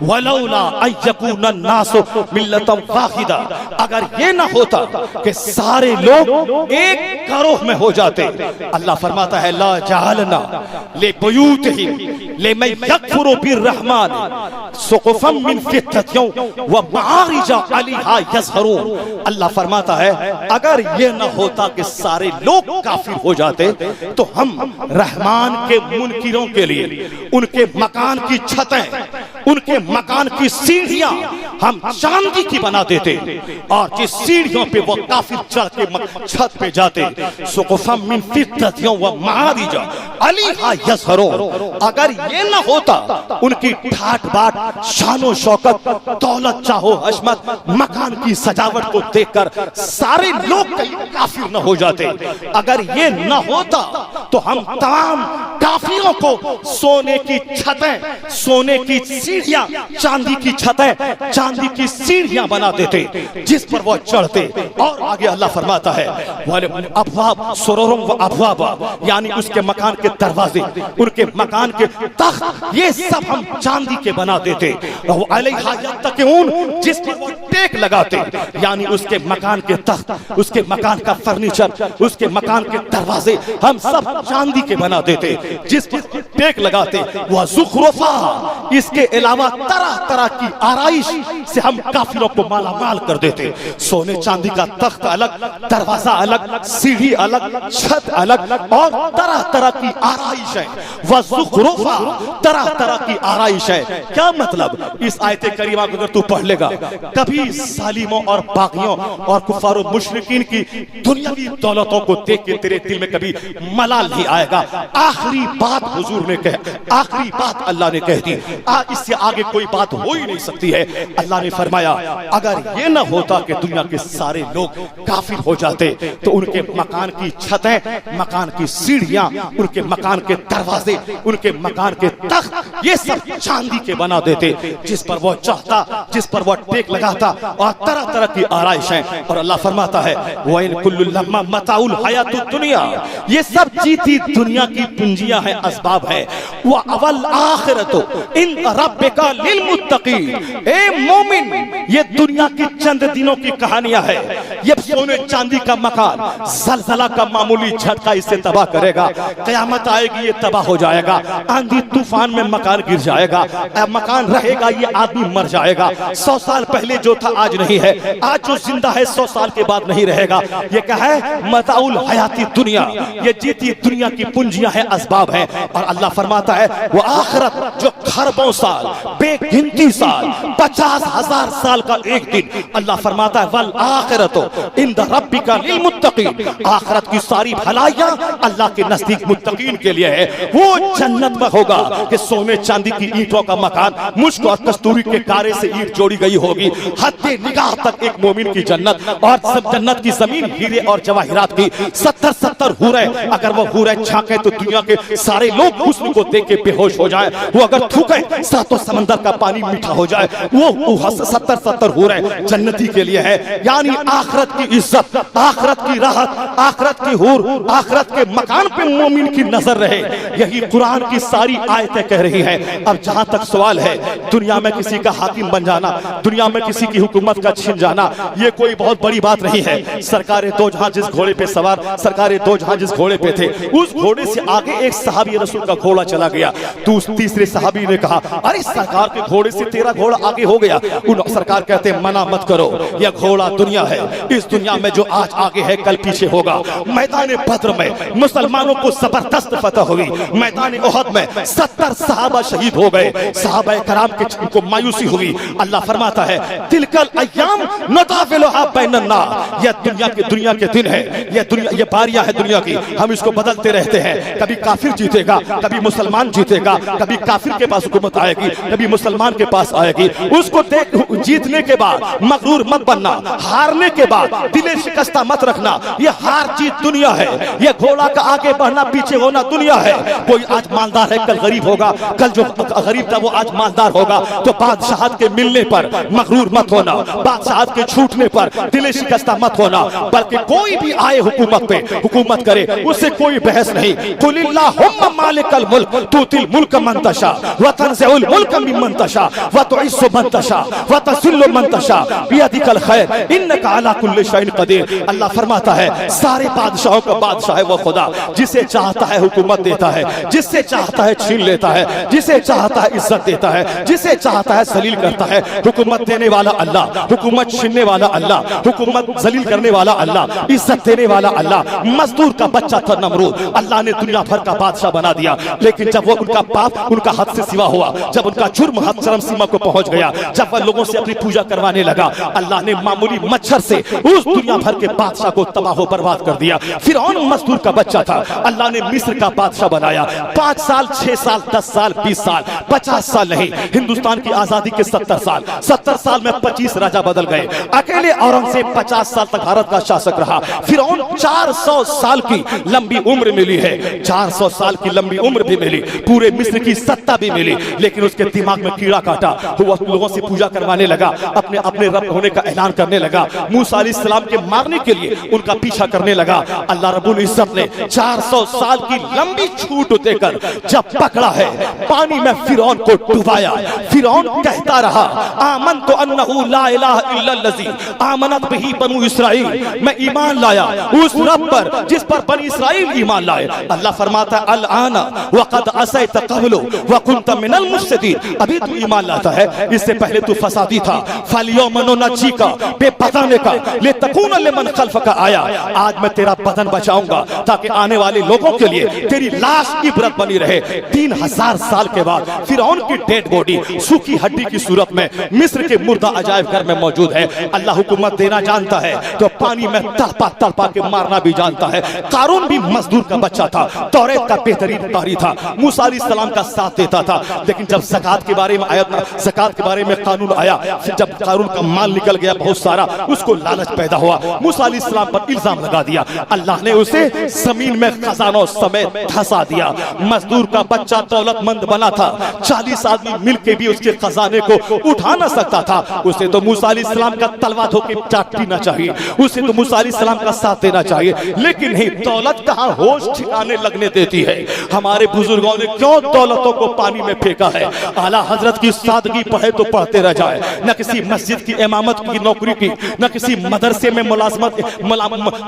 वलौला अयकुन अन्नासु मिल्लतन वाहिदा, अगर ये ना होता कि सारे लोग एक गिरोह में हो जाते। अल्लाह फरमाता है ला जअलना ले बुयूतिहिम ले मैं यकफुरु बिर्रहमान सुक़ुफम मिन फित्ततिन व मआरिज अलैहा यज़हरून। अल्लाह फरमाता है अगर ये न होता कि सारे लोग काफिर हो जाते तो हम रहमान के मुनकिरों के लिए उनके मकान की छतें, उनके मकान की सीढ़ियां हम चांदी की बना देते, और जिस सीढ़ियों पे वो काफिर चढ़ के छत पे जाते, सुक़ुफम मिन फित्ततिन व मआरिज अलैहा यज़हरून। अगर ये न होता उनकी ठाट बाट, शानो शौकत, दौलत चाहो हशमत, मकान की सजावट को देखकर सारे लोग काफिर न हो जाते, अगर ये न होता तो हम तमाम काफिरों को सोने की छतें, सोने की सीढ़ियां, चांदी की छतें, चांदी की सीढ़ियां बना देते जिस पर वो चढ़ते। और आगे अल्लाह फरमाता है वाले अबवाब सुरूरुम व अबवाब, यानी उसके मकान के दरवाजे, उनके मकान के तख्त, ये सब हम चांदी के बना देते। अलैहा यत्तक़ून, जिस पर वो टेक लगाते, यानी उसके मकान के तख्त, उसके मकान का फर्नीचर, उसके मकान के दरवाजे हम सब चांदी के बना देते जिस पर टेक लगाते। वह ज़ुख़रुफ़ा, इसके अलावा तरह तरह की आराइश से हम काफिरों को माला माल कर देते। सोने चांदी का तख्त अलग, दरवाजा अलग, सीढ़ी अलग, छत अलग, और तरह तरह की आराइश है, वज़ुख़रुफ़ा, तरह तरह की आराइश है। क्या मतलब? इस आयत करीमा को अगर तू पढ़ लेगा, कभी सालिमों और बागियों और कुफार और मुशरिकीन की दुनियावी दौलतों को देख के तेरे दिल में कभी मलाल नहीं आएगा। आखिरी बात हुजूर ने कह, आखिरी बात अल्लाह ने कह दी, इससे आगे कोई बात हो ही नहीं सकती है। अल्लाह ने फरमाया अगर ये ना होता कि दुनिया के सारे लोग काफिर हो जाते तो उनके मकान की छतें, मकान की सीढ़ियां, उनके मकान के दरवाजे, उनके मकान के तख्त, ये सब चांदी के बना देते, जिस पर वो चाहता, जिस पर वो टेक लगाता, और तरह तरह की आराइशें। और अल्लाह फरमाता है व इन कुल्लु लम्मा मताउल हयातुद दुनिया, ये सब जीती दुनिया की पूंजियां हैं, असबाब है। व अवल आखिरतु इन रब्बिका लिल मुत्तकीन, ए मोमिन ये दुनिया की चंद दिनों की कहानियां है। ये सोने चांदी का मकान जलजला का मामूली झटका इससे तबाह करेगा, कयामत आएगी ये तबाह हो जाएगा, आंधी तूफान में मकान गिर जाएगा, मकान रहेगा ये आदमी मर जाएगा। 100 साल पहले जो था आज नहीं है, आज जो जिंदा है 100 साल के बाद नहीं रहेगा। ये क्या है? मताउल हयाती दुनिया, ये जीती दुनिया की पूंजियां हैं, असबाब हैं। और अल्लाह फरमाता है वो आखिरत जो खरबों साल, बेगिनती साल, 50,000 साल का एक दिन, अल्लाह फरमाता है वल आखिरतो इंद रब्बिका लिल मुत्तकीन, आखिरत की सारी भलाइयां अल्लाह के नजदीक मुत्तकीन के लिए है। वो जन्नत में होगा कि सोने चांदी की ईंटों का मकान, मुश्क और कस्तूरी के कारे से ईंट जोड़ी गई होगी, हद्दे निगाह तक एक मोमिन की जन्नत, और सब जन्नत की जमीन हीरे और जवाहिरात की 70-70 हूरें, अगर वो हूरें झांके तो दुनिया के सारे लोग हुस्न को देख के बेहोश हो जाए, वो अगर थूके सातों समंदर का पानी मीठा हो जाए। वो 70-70 हूरें जन्नती के लिए है। यानी आखिरत की इज्जत, आखिरत की राहत, आखिरत की हूर, आखिरत के मकान पे मोमिन की नजर रहे, यही कुरान की सारी आयतें कह रही हैं। अब जहां तक सवाल है दुनिया में किसी का हाकिम बन जाना, दुनिया में किसी की हुकूमत का छिन जाना, ये कोई बहुत बड़ी बात नहीं है। सरकारे दो जहां जिस घोड़े पे सवार, सरकारे दो जहां जिस घोड़े पे थे, उस घोड़े से आगे एक सहाबी रसूल का घोड़ा चला गया, तो उस तीसरे सहाबी ने कहा अरे सरकार के घोड़े से तेरा घोड़ा आगे हो गया। उन सरकार कहते हैं मना मत करो, यह घोड़ा दुनिया है, इस दुनिया में जो आज आगे है कल पीछे होगा। मैदान बद्र में मुसलमानों को जबरदस्त फतह हुई, मैदान उहद में 70 सहाबा शहीद हो गए, सहाबा कराम को मायूसी हुई। अल्लाह फरमाता है तिलकल अय्याम नदाविलुहा बैनन नास, यह दुनिया के दिन है, यह दुनिया, ये बारियां है दुनिया की, हम इसको बदलते रहते हैं। कभी काफिर जीतेगा, कभी मुसलमान जीतेगा, कभी काफिर के पास हुकूमत आएगी, कभी मुसलमान के पास आएगी। उसको देख जीतने के बाद मगरूर मत बनना, हारने के बाद दिले शिकस्ता मत रखना। यह हार जीत दुनिया है, यह घोड़ा का आगे बढ़ना पीछे होना दुनिया है। कोई आज मालदार है कल गरीब होगा, कल जो गरीब था वो आज मालदार होगा। तो बादशाहत के मिलने पर मगरूर मत होना, बादशाहत के छूटने पर दिले शिकस्ता मत होना, बल्कि कोई भी आए हुकूमत पे, हुकूमत करे, उससे कोई बहस नहीं। कुलिल्लाहुम्मा मालिकल मुल्क तुतिल मुल्क मन तशा व तंज़िउल मुल्क मिम्मन तशा व तुइस्सु मन तशा व तुज़िल्लु मन तशा बियदिकल खैर इन्नका अला कुल्लि शैइन कदीर। अल्लाह फरमाता है सारे बादशाहों का बादशाह है वो खुदा, जिसे चाहता है हुकूमत देता है, जिससे चाहता है छीन लेता है, जिसे चाहता है इज्जत देता है, जिसे चाहता है जलील करता है। हुकूमत देने वाला अल्लाह, हुकूमत छीनने वाला अल्लाह, हुकूमत जलील करने वाला अल्लाह, इज्जत देने वाला अल्लाह। मजदूर का बच्चा था नमरूद, अल्लाह ने दुनिया भर का बादशाह बना दिया, लेकिन जब वो उनका पाप उनका हद से सिवा हुआ, जब उनका जुर्म हद चरम सीमा को पहुंच गया, जब वह लोगों से अपनी पूजा करवाने लगा, अल्लाह ने मामूली मच्छर से उस दुनिया भर के बादशाह को तबाह बर्बाद कर दिया। फिरौन मजदूर का बच्चा था, अल्लाह ने मिस्र का बादशाह बनाया। 5 साल, 6 साल, 10 साल, 20 साल, 50 साल नहीं, हिंदुस्तान की आजादी के 70 साल, 70 साल में 25 राजा बदल गए। अकेले औरंगजेब 50 साल तक भारत का शासक रहा। फिरौन 400 साल की लंबी उम्र मिली है, 400 साल की लंबी उम्र भी मिली, पूरे मिस्र की सत्ता भी मिली, लेकिन उसके दिमाग में कीड़ा काटा, वो लोगों से पूजा करवाने लगा, अपने अपने रब होने का ऐलान करने लगा, मूसा अलैहिस्सलाम के मारने के लिए उनका पीछा करने लगा। अल्लाह रब्बुल इज्जत ने 400 साल की लंबी छूट देकर जब पकड़ा है, पानी में फिरौन को डुबाया। फिरौन कहता रहा आमनतु अन्नहु ला इलाहा इल्लल्लज़ी आमनत बिही बनु इस्राईल, मैं ईमान लाया उस रब पर जिस पर बनी इस्राईल ईमान लाए। अल्लाह फरमाता अल आना वक़द असैत क़ब्लु व कुन्त मिनल मुफ़सिदीन, अभी तू ईमान लाता है, इससे पहले तू फसादी था, फलियौम नुनज्जीका बेबदनिका लितकूना लिमन खल्फका आया। आज मैं तेरा बदन बचाऊंगा ताकि आने वाले लोगों के लिए तेरी लाश इबरत बनी रहे। 3000 साल के बाद फिरौन की डेड बॉडी सूखी हड्डी की सूरत में मिस्र के मुर्दा अजायब घर में मौजूद है। अल्लाह हुकूमत देना जानता है तो पानी में तड़पा तड़पा के मारना भी जानता है। कारून भी मजदूर का बच्चा था, तौरेत का बेहतरीन कारी था, मूसा अलैहिस्सलाम का साथ देता था। लेकिन जब ज़कात के बारे में आया, ज़कात के बारे में कानून आया, फिर जब कारून का माल निकल गया बहुत सारा, उसको लालच पैदा हुआ, मूसा अलैहिस्सलाम पर इल्जाम लगा दिया। अल्लाह ने उसे जमीन में खजानों समेत धंसा दिया। मजदूर का बच्चा दौलतमंद बना था, 40 आदमी मिलकर भी उसके खजाने को उठा न सकता था। उसे तो मूसा अलैहिस्सलाम का तलवार धो के चाट पीना चाहिए, उसे तो मूसा अलैहिस्सलाम का साथ देना चाहिए। लेकिन नहीं, दौलत कहाँ होश ठिकाने लगने देती है। हमारे बुजुर्गों ने क्यों दौलतों को पानी में फेंका है। आला हजरत की सादगी पढ़े तो पढ़ते रह जाए, न किसी मस्जिद की इमामत की नौकरी की, न किसी मदरसे में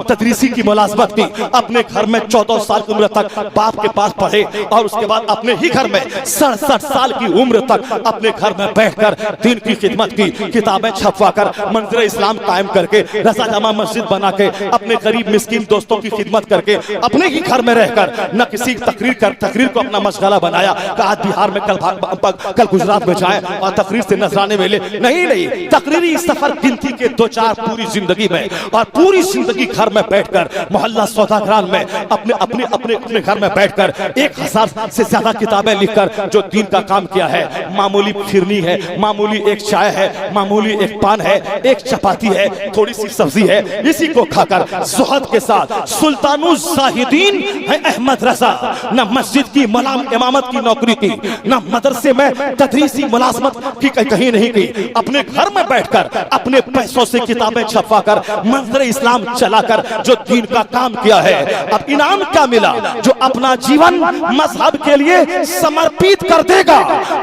तदरीसी की मुलाजमत की। अपने घर में 14 साल की उम्र तक बाप के पास पढ़े और उसके बाद अपने ही घर में 67 साल की उम्र तक अपने घर में बैठकर दीन की खिदमत की, किताबें छपवा कर मंदिर इस्लाम कायम करके, रजा जमा मस्जिद बना के, अपने गरीब मिस्किन दोस्तों की खिदमत करके, अपने ही घर में रहकर न किसी तकरीर को अपना मशगला बनाया कि आज बिहार में कल गुजरात में जाए और तकरीर से नजराने मिले। नहीं, तकरीरी सफर गिनती के 2-4 पूरी जिंदगी में, और पूरी जिंदगी घर में बैठकर मोहल्ला सौदागरान में अपने घर में बैठकर 1000 से ज्यादा किताबें लिखकर जो दीन का काम किया है। मामूली फिरनी है, मामूली एक चाय है, मामूली एक पान है, एक चपाती है, थोड़ी सी सब्जी है, इसी को खाकर ज़ुहद के साथ सुल्तानुज़ ज़ाहिदीन है अहमद रजा, न मस्जिद की इमामत की नौकरी की, न मदरसे में तदरीसी मुलाजमत की कहीं नहीं की। अपने घर में बैठकर अपने पैसों से किताबें छपवाकर मंदिर इस्लाम चलाकर जो दीन का काम किया है। अब इनाम क्या मिला? जो अपना जीवन मजहब के लिए समर्पित कर देगा,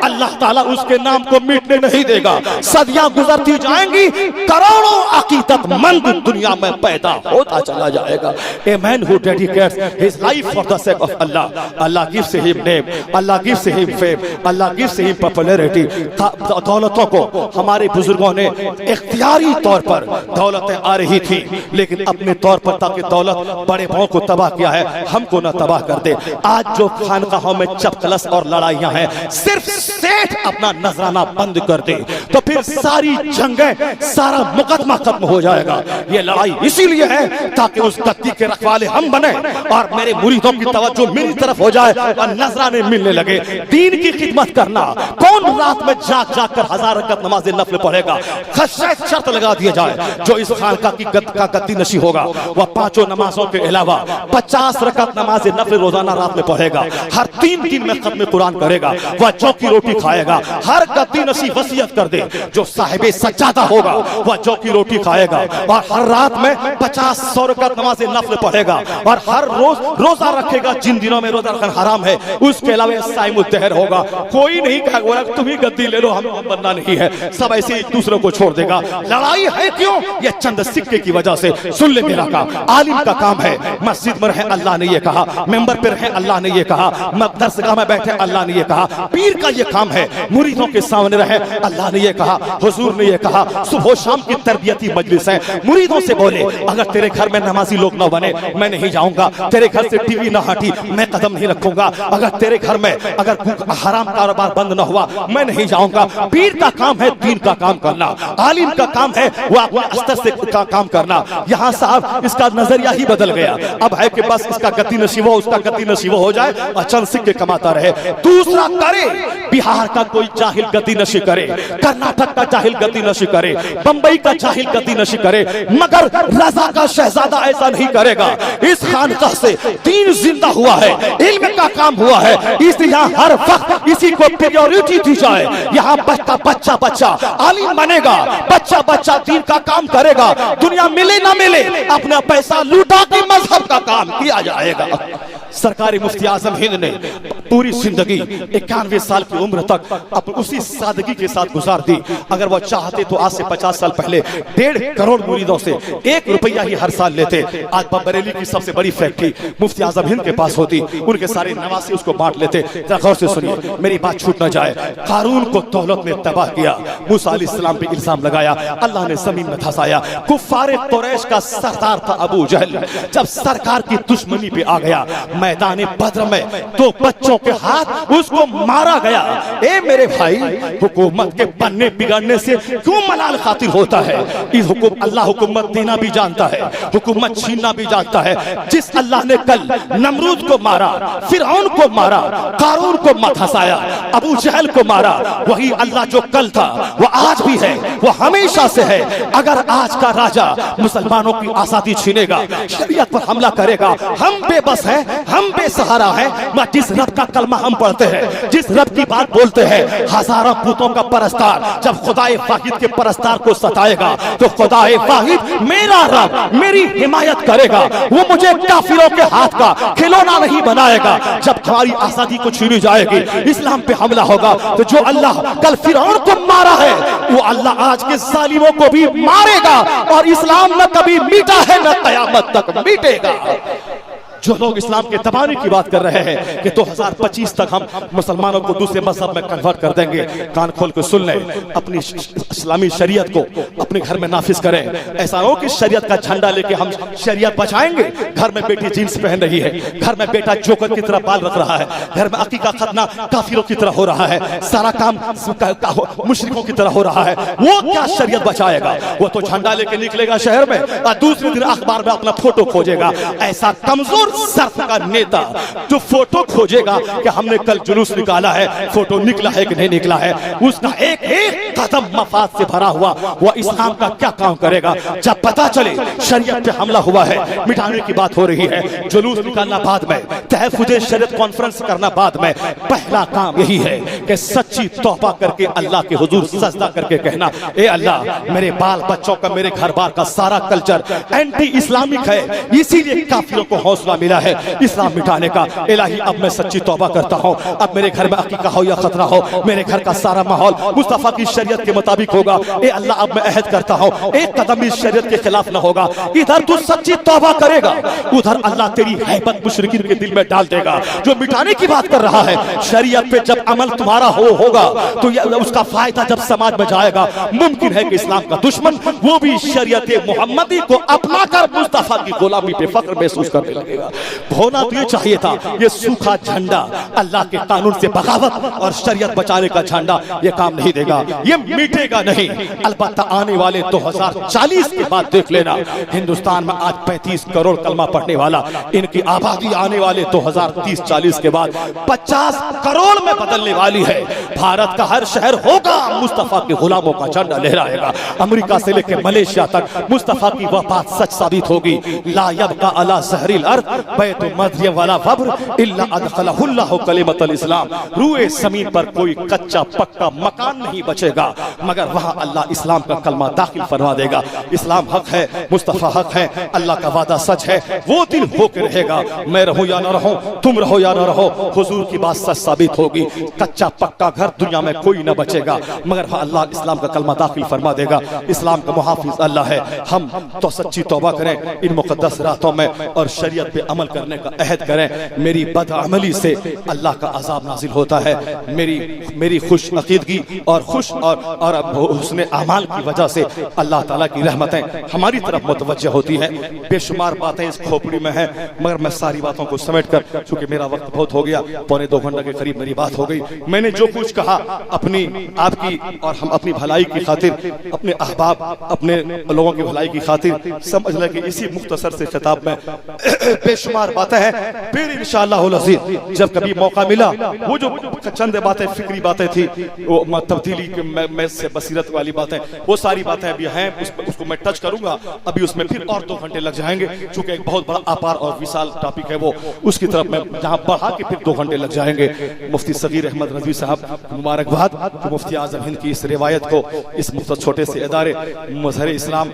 अल्लाह ताला उसके नाम को मिटने नहीं देगा। सदियां गुजरती जाएंगी, करोड़ों अकीदतमंद दुनिया में पैदा होता चला जाएगा। A man who dedicates his life for the sake of Allah, Allah gives him name, Allah gives him fame, Allah gives him popularity। दौलतों को हमारे बुजुर्गों ने इख्तियारी तौर पर दौलतें आ रही थी, लेकिन अपने तौर पर ताकि दौलत बड़े भाव को तबाह किया है, हमको ना तबाह कर दे। आज जो खानकाहों में चपकलस और लड़ाइयां हैं, सिर्फ सेठ अपना नजराना बंद कर दे तो फिर सारी जंगें, सारा मुकदमा खत्म हो जाएगा। ये लड़ाई इसीलिए है ताकि उस गद्दी के रखवाले हम बने और मेरे मुरीदों की तवज्जो मेरी तरफ हो जाए और नजराने मिलने लगे। दीन की खिदमत करना, कौन रात में जाग जाग कर 1000 रकत नमाज़ नफल पढ़ेगा? शर्त लगा दिया जाए, जो इस खानका की गद्दी नशी होगा वह 5 नमाजों के अलावा 50 रकत नमाज नफल रोजाना रात में पढ़ेगा, हर 3 दिन में खत्म कुरान करेगा, वह जौ की रोटी खाएगा। हर गद्दी नशी वसीयत कर दे, जो साहिबे सज्जादा होगा वह जौ की रोटी खाएगा और हर रात में 50-100 रकत नमाज नफल पढ़ेगा और हर रोज रोजा रखेगा जिन दिनों में रोजा रखना हराम है। उसके अलावा साइमुद्दहर होगा। कोई नहीं कहेगा तुम ही गद्दी ले लो, हम बनना नहीं है। सब ऐसे एक दूसरे को छोड़ देगा। लड़ाई है क्यों? ये चंद सिक्के की वजह से। सुन ले मेरा काम, आलिम का काम है मस्जिद में रहे, अल्लाह ने ये कहा, मेंबर पे रहे, अल्लाह ने ये कहा, दरसगाह में बैठे, अल्लाह ने ये कहा। पीर का ये काम है मुरीदों के सामने रहे, अल्लाह ने ये कहा, हुजूर ने ये कहा। सुबह शाम की तरबियती मजलिस है, मुरीदों से बोले अगर तेरे घर में नमाजी लोग न बने मैं नहीं जाऊंगा, तेरे घर से टीवी ना हटी मैं कदम नहीं रखूंगा, अगर तेरे घर में अगर हराम कारोबार बंद न हुआ मैं नहीं जाऊंगा। पीर का काम है दीन का काम करना, आलिम का काम है वो अपने अस्तर से का काम करना। यहाँ साहब इसका नजरिया ही बदल गया। अब है कि बस इसका गति नसीब हो, उसका गति नसीब हो जाए और चंद सिक्के कमाता रहे। दूसरा करे, बिहार का कोई जाहिल गति नशी करे, कर्नाटक का जाहिल गति नशी करे, बंबई का जाहिल गति नशी करे, मगर रजा का शहजादा ऐसा नहीं करेगा। इस खानकाह से दीन जिंदा हुआ है, इल्म का काम हुआ है, इसलिए यहाँ हर वक्त इसी को प्रायोरिटी दी जाए। यहाँ बच्चा आलिम बनेगा, बच्चा दीन का काम करेगा। दुनिया मिले ना मिले अपना पैसा लूटा के मजहब का काम किया जाएगा। सरकारी मुफ्ती आजम हिंद ने पूरी जिंदगी 91 साल की उम्र तक अपनी उसी सादगी के साथ गुजार दी। अगर वो चाहते तो आज से 50 साल पहले 1.5 करोड़ मुरीदों से 1 रुपया ही हर साल लेते। आज बरेली की सबसे बड़ी फैक्ट्री मुफ्ती आजम हिंद के पास होती, उनके सारे नवासी उसको बांट लेते। जरा गौर से सुनिए, मेरी बात छूट ना जाए। कारून को दौलत में तबाह किया, मूसा अलैहिस्सलाम पे इल्जाम लगाया, अल्लाह ने जमीन में धंसाया। कुफ्फारे कुरैश का सरदार था अबू जहल, जब सरकार की दुश्मनी पे आ गया, मैदान बद्र में 2 बच्चों के हाथ उसको मारा गया। ए मेरे भाई, हुकूमत के बनने बिगड़ने से क्यों मलाल खातिर होता है? इस अल्लाह हुकूमत देना भी जानता है, हुकूमत छीनना भी जानता है। जिस अल्लाह ने कल नमरूद को मारा, फिरौन को मारा, कारून को मत हंसाया, अबू जहल को मारा, वही अल्लाह जो कल था वो आज भी है, वो हमेशा से है। अगर आज का राजा मुसलमानों की आजादी छीनेगा, शरीयत पर हमला करेगा, हम बेबस हैं, हम बेसहारा हैं। जिस रब का कलमा हम पढ़ते हैं, जिस रब की बात बोलते हैं, हजारों पुतों का परस्तार जब खुदाए वाहिद के परस्तार को सताएगा तो खुदाए वाहिद मेरा रब मेरी हिमायत करेगा। वो मुझे काफिरों के हाथ का खिलौना नहीं बनाएगा। जब हमारी आजादी को छीनी जाएगी, इस्लाम पे हमला होगा, तो जो अल्लाह कल फिरौन को मारा है वो अल्लाह आज के जालिमों को भी मारेगा। और इस्लाम न कभी मीटा है न कयामत तक मीटेगा। जो लोग इस्लाम के दबाने की बात कर रहे हैं कि 2025 तक हम मुसलमानों को दूसरे मजहब में कन्वर्ट कर देंगे, कान खोल के सुन लें। अपनी इस्लामी शरीयत को अपने घर में नाफिज करें। ऐसा हो कि शरीयत का झंडा लेके हम शरीयत बचाएंगे। घर में बेटी जींस पहन रही है, घर में बेटा जोकर की तरह बाल रख रहा है, घर में अकीका खतना काफिरों की तरह हो रहा है, सारा काम मुशरिकों की तरह हो रहा है। वो क्या शरीयत बचाएगा? वो तो झंडा लेके निकलेगा शहर में और दूसरे दिन अखबार में अपना फोटो खोजेगा। ऐसा कमजोर सर्फ का नेता जो फोटो खोजेगा कि हमने कल जुलूस निकाला है, फोटो निकला है कि नहीं निकला है, उसका एक एक कदम मफाद से भरा हुआ, वो इस्लाम का क्या काम करेगा? जब पता चले शरीयत पे हमला हुआ है, मिटाने की बात हो रही है, जुलूस निकालना बाद में, तहफ़्फ़ुज़े शरीयत कॉन्फ्रेंस करना बाद में, पहला काम यही है कि सच्ची तौबा करके अल्लाह के हुजूर सजदा करके कहना, ए अल्लाह, मेरे बाल बच्चों का, मेरे घर बार का सारा कल्चर एंटी इस्लामिक है, इसीलिए काफिरों को हौसला मिला है इस्लाम मिटाने का। इलाही, अब मैं सच्ची तौबा करता हूँ। अब मेरे घर में अकीका हो या खतरा हो, मेरे घर का सारा माहौल मुस्तफा की शरीयत के मुताबिक होगा। ए अल्लाह, अब मैं अहद करता हूँ एक कदम इस शरीयत के खिलाफ न होगा। इधर तू सच्ची तौबा करेगा, उधर अल्लाह तेरी हैबत मुशरिकीन के दिल में डाल देगा। जो मिटाने की बात कर रहा है, शरीयत पे जब अमल तुम्हारा होगा तो उसका फायदा जब समाज में जाएगा, मुमकिन है कि इस्लाम का दुश्मन वो भी शरीयत मुहम्मदी को अपना कर मुस्तफा की गुलामी पे फख्र महसूस करने लगेगा। होना तो ये चाहिए था, ये सूखा झंडा अल्लाह के कानून से बगावत और शरीयत बचाने का झंडा, ये काम नहीं देगा, ये मिटेगा नहीं। अलबत्ता आने वाले 2040 के बाद देख लेना, हिंदुस्तान में आज 35 करोड़ कलमा पढ़ने वाला, इनकी आबादी आने वाले 2030-40 के बाद 50 करोड़ में बदलने वाली है। भारत का हर शहर होगा मुस्तफा के गुलामों का झंडा लहराएगा। अमेरिका से लेकर मलेशिया तक मुस्तफा की वह बात सच साबित होगी। ला यबका अला ज़हरिल अर्द बैतु मदयन वला वब्र इल्ला अदखलहुल्लाहु कलिमतल इस्लाम। रूए ज़मीन पर कोई कच्चा पक्का मकान नहीं बचेगा मगर वहां अल्लाह इस्लाम का कलमा दाखिल फरमा देगा। इस्लाम हक है, मुस्तफा हक है, अल्लाह का वादा सच है। वो दिन होकर रहेगा, मैं रहूं या न रहूं, तुम रहो या न रहो, हुजूर की बात सच साबित होगी। कच्चा पक्का घर दुनिया में कोई न बचेगा मगर अल्लाह इस्लाम का कलमा दाखिल फरमा देगा। इस्लाम का मुहाफिज अल्लाह है। हम तो सच्ची तौबा करें इन मुकद्दस रातों में और शरीयत पे अमल करने का अहद करें। मेरी बदअमली से अल्लाह का अजाब नाजिल होता है। मेरी खुश अकीदगी और हुस्न अमाल की वजह से अल्लाह ताला की रहमतें हमारी तरफ मुतवज्जह होती हैं। बेशुमार बातें इस खोपड़ी में हैं मगर मैं सारी बातों को समेट कर, चूंकि मेरा वक्त बहुत हो गया, 1.25 घंटे के करीब मेरी बात हो गई। मैंने जो कुछ कहा अपनी आपकी और हम अपनी भलाई की खातिर, अपने अहबाब अपने लोगों की भलाई की खातिर समझ लें कि इसी मुख्तसर से खिताब में बेशुमार बातें हैं। फिर इंशाअल्लाह अज़ीज़ जब कभी मौका मिला, वो जो चंद बातें फिक्री बातें थी, वो तब्दीली में से बसीरत वाली बातें, वो सारी बातें अभी हैं, उसको मैं टच करूंगा। अभी उसमें फिर और 2 घंटे लग जाएंगे, चूंकि एक बहुत बड़ा अपार और विशाल टॉपिक है वो, उसकी तरफ मैं जहां बढ़ा के फिर 2 घंटे लग जाएंगे। मुफ्ती सगीर अहमद रज़वी साहब मुबारकबाद कि मुफ्ती आजम हिंद की इस रिवायत को इस छोटे से इदारे मजहर इस्लाम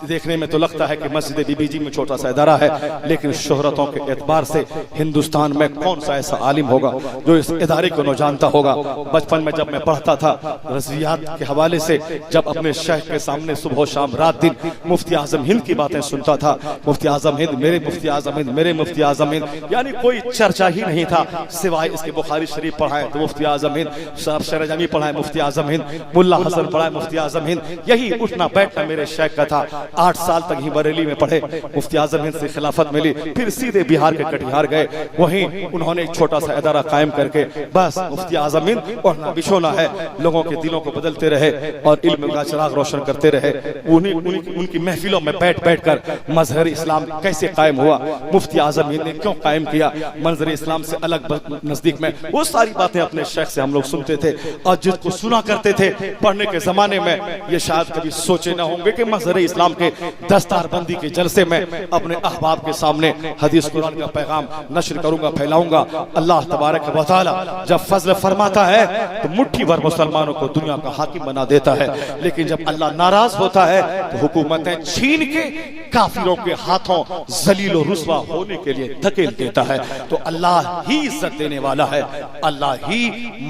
देखने में तो लगता है कि मस्जिद बीबी जी में छोटा सा इदारा है, लेकिन शोहरतों के एतबार से हिंदुस्तान में कौन सा ऐसा आलिम होगा जो इस इदारे को न जानता होगा। बचपन में जब मैं पढ़ता था रज़ियात के हवाले से, जब अपने शेख के सामने सुबह शाम रात दिन मुफ्ती आजम हिंद की बातें सुनता था, मुफ्ती आजम हिंद मेरे मुफ्ती आजम हिंद मेरे मुफ्ती आजम हिंद, यानी कोई चर्चा ही नहीं था सिवाय इसके बुखारी शरीफ पढ़ाए तो मुफ्ती आजम हिंद, साहब शरह जमी पढ़ाए मुफ्ती आजम हिंद, मुल्ला हसन पढ़ाए मुफ्ती आजम हिंद, यही उठना बैठना मेरे शेख का था। 8 साल तक ही बरेली में पढ़े, मुफ्ती आजम हिंद से खिलाफत मिली, फिर सीधे बिहार के कटिहार गए, वहीं उन्होंने एक छोटा सा इदारा कायम करके बस मुफ्ती आजम हिंद पढ़ना बिछोना है, लोगों के दिलों को बदलते रहे और इल्म का चिराग रोशन करते रहे। उनकी महफिलों में बैठ बैठ कर मजहर इस्लाम कैसे कायम हुआ, मुफ्ती आजम हिंद ने क्यों कायम किया, मंजर इस्लाम से अलग नजदीक में, वो सारी बातें अपने शेख से हम लोग सुनते थे और जिसको सुना करते थे पढ़ने के जमाने में, ये शायद कभी सोचे ना होंगे कि मजहर इस्लाम के दस्तारबंदी के जलसे में अपने अहबाब के सामने हदीस कुरान का पैगाम नश्र करूंगा, फैलाऊंगा। अल्लाह तबारक व तआला जब फजल फरमाता है तो मुट्ठी भर मुसलमानों को दुनिया का हाकिम बना देता है, लेकिन जब अल्लाह नाराज होता है तो हुकूमतें छीन के काफिरों के हाथों जलील और रुस्वा होने के लिए धकेल देता है। तो अल्लाह ही इज्जत देने वाला है, अल्लाह ही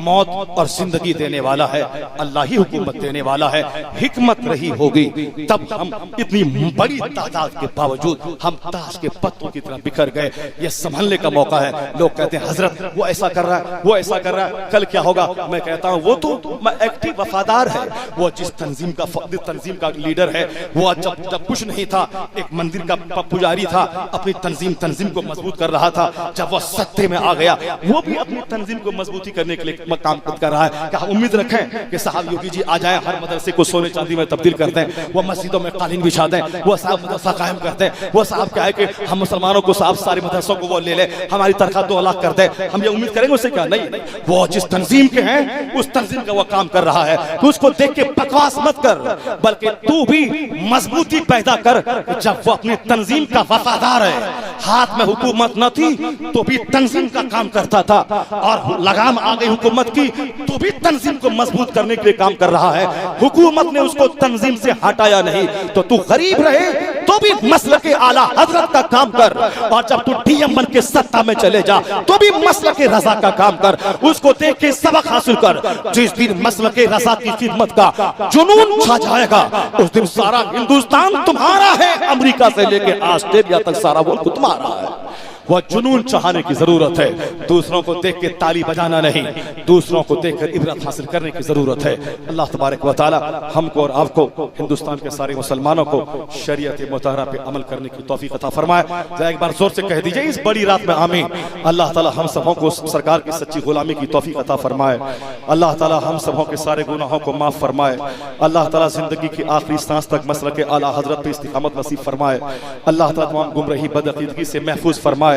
मौत और जिंदगी देने वाला है, अल्लाह ही हुकूमत देने वाला है। हिकमत रही होगी तब हम इतनी बड़ी तादाद के बावजूद हम ताश के पत्तों की तरह बिखर गए। ये संभलने का मौका है। लोग कहते हैं हजरत वो ऐसा कर रहा है, वो ऐसा कर रहा है, कल क्या होगा। मैं कहता हूँ वो तो एक्टिव वफादार है, वो जिस तंजीम का लीडर है, वो जब कुछ नहीं था, एक मंदिर का पुजारी था, अपनी तंजीम को मजबूत कर रहा था। जब वो सत्ते में आ गया, वो भी अपनी तंजीम को मजबूती करने के लिए काम कर रहा है। क्या उम्मीद रखें कि साहब योगी जी आ जाए, हर मदरसे को सोने चांदी में तब्दील कर दें, वो मस्जिदों में कालीन बिछा दें, वो साहब मदरसा कायम कर दें, वो साहब क्या है कि हम मुसलमानों को साहब सारे मदरसों को वो ले ले, हमारी तनख्वाह 2 लाख कर दे, हम ये उम्मीद करेंगे उससे? क्या नहीं। वो जिस तंजीम के हैं उस तंजीम का वो काम कर रहा है, तो उसको देख के बकवास मत कर, बल्कि तू भी मजबूती पैदा कर। जब वो अपनी तंजीम का वफादार है, हाथ में हुकूमत न थी तो भी तंजीम का काम करता था, और लगाम आ गई हुकूमत की तो भी तंजीम को मजबूत करने के लिए काम कर रहा है। हुकूमत ने उसको तंजीम से हटाया नहीं, तो तू गरीब रहे तो भी मसलक के आला हजरत का काम कर, और जब तू डीएम बन के सत्ता में चले जा तो भी मसलक के रजा का काम कर, उसको देख के सबक हासिल कर। जिस दिन मसलक के रजा की खिदमत का जुनून छा जाएगा, उस दिन सारा हिंदुस्तान तुम्हारा है, अमेरिका से लेके ऑस्ट्रेलिया तक सारा मुल्क तुम्हारा है। वह जुनून चाहने की जरूरत है, दूसरों को देख के ताली बजाना नहीं, दूसरों को देखकर इबरत हासिल करने की जरूरत है। अल्लाह तबारक व तआला हमको और आपको, हिंदुस्तान के सारे मुसलमानों को शरीयत मुतहरा पे अमल करने की तौफीक अता फरमाए। जरा एक बार जोर से कह दीजिए इस बड़ी रात में आमीन। अल्लाह ताला हम सबों को सरकार की सच्ची गुलामी की तौफीक अता फरमाए। अल्लाह ताला हम सबों के सारे गुनाहों को माफ फरमाए। अल्लाह ताला जिंदगी की आखिरी सांस तक मसलक आला हजरत पे इस्तिकामत नसीब फरमाए। अल्लाह ताला तमाम गुमराही बदअकीदगी से महफूज फरमाए।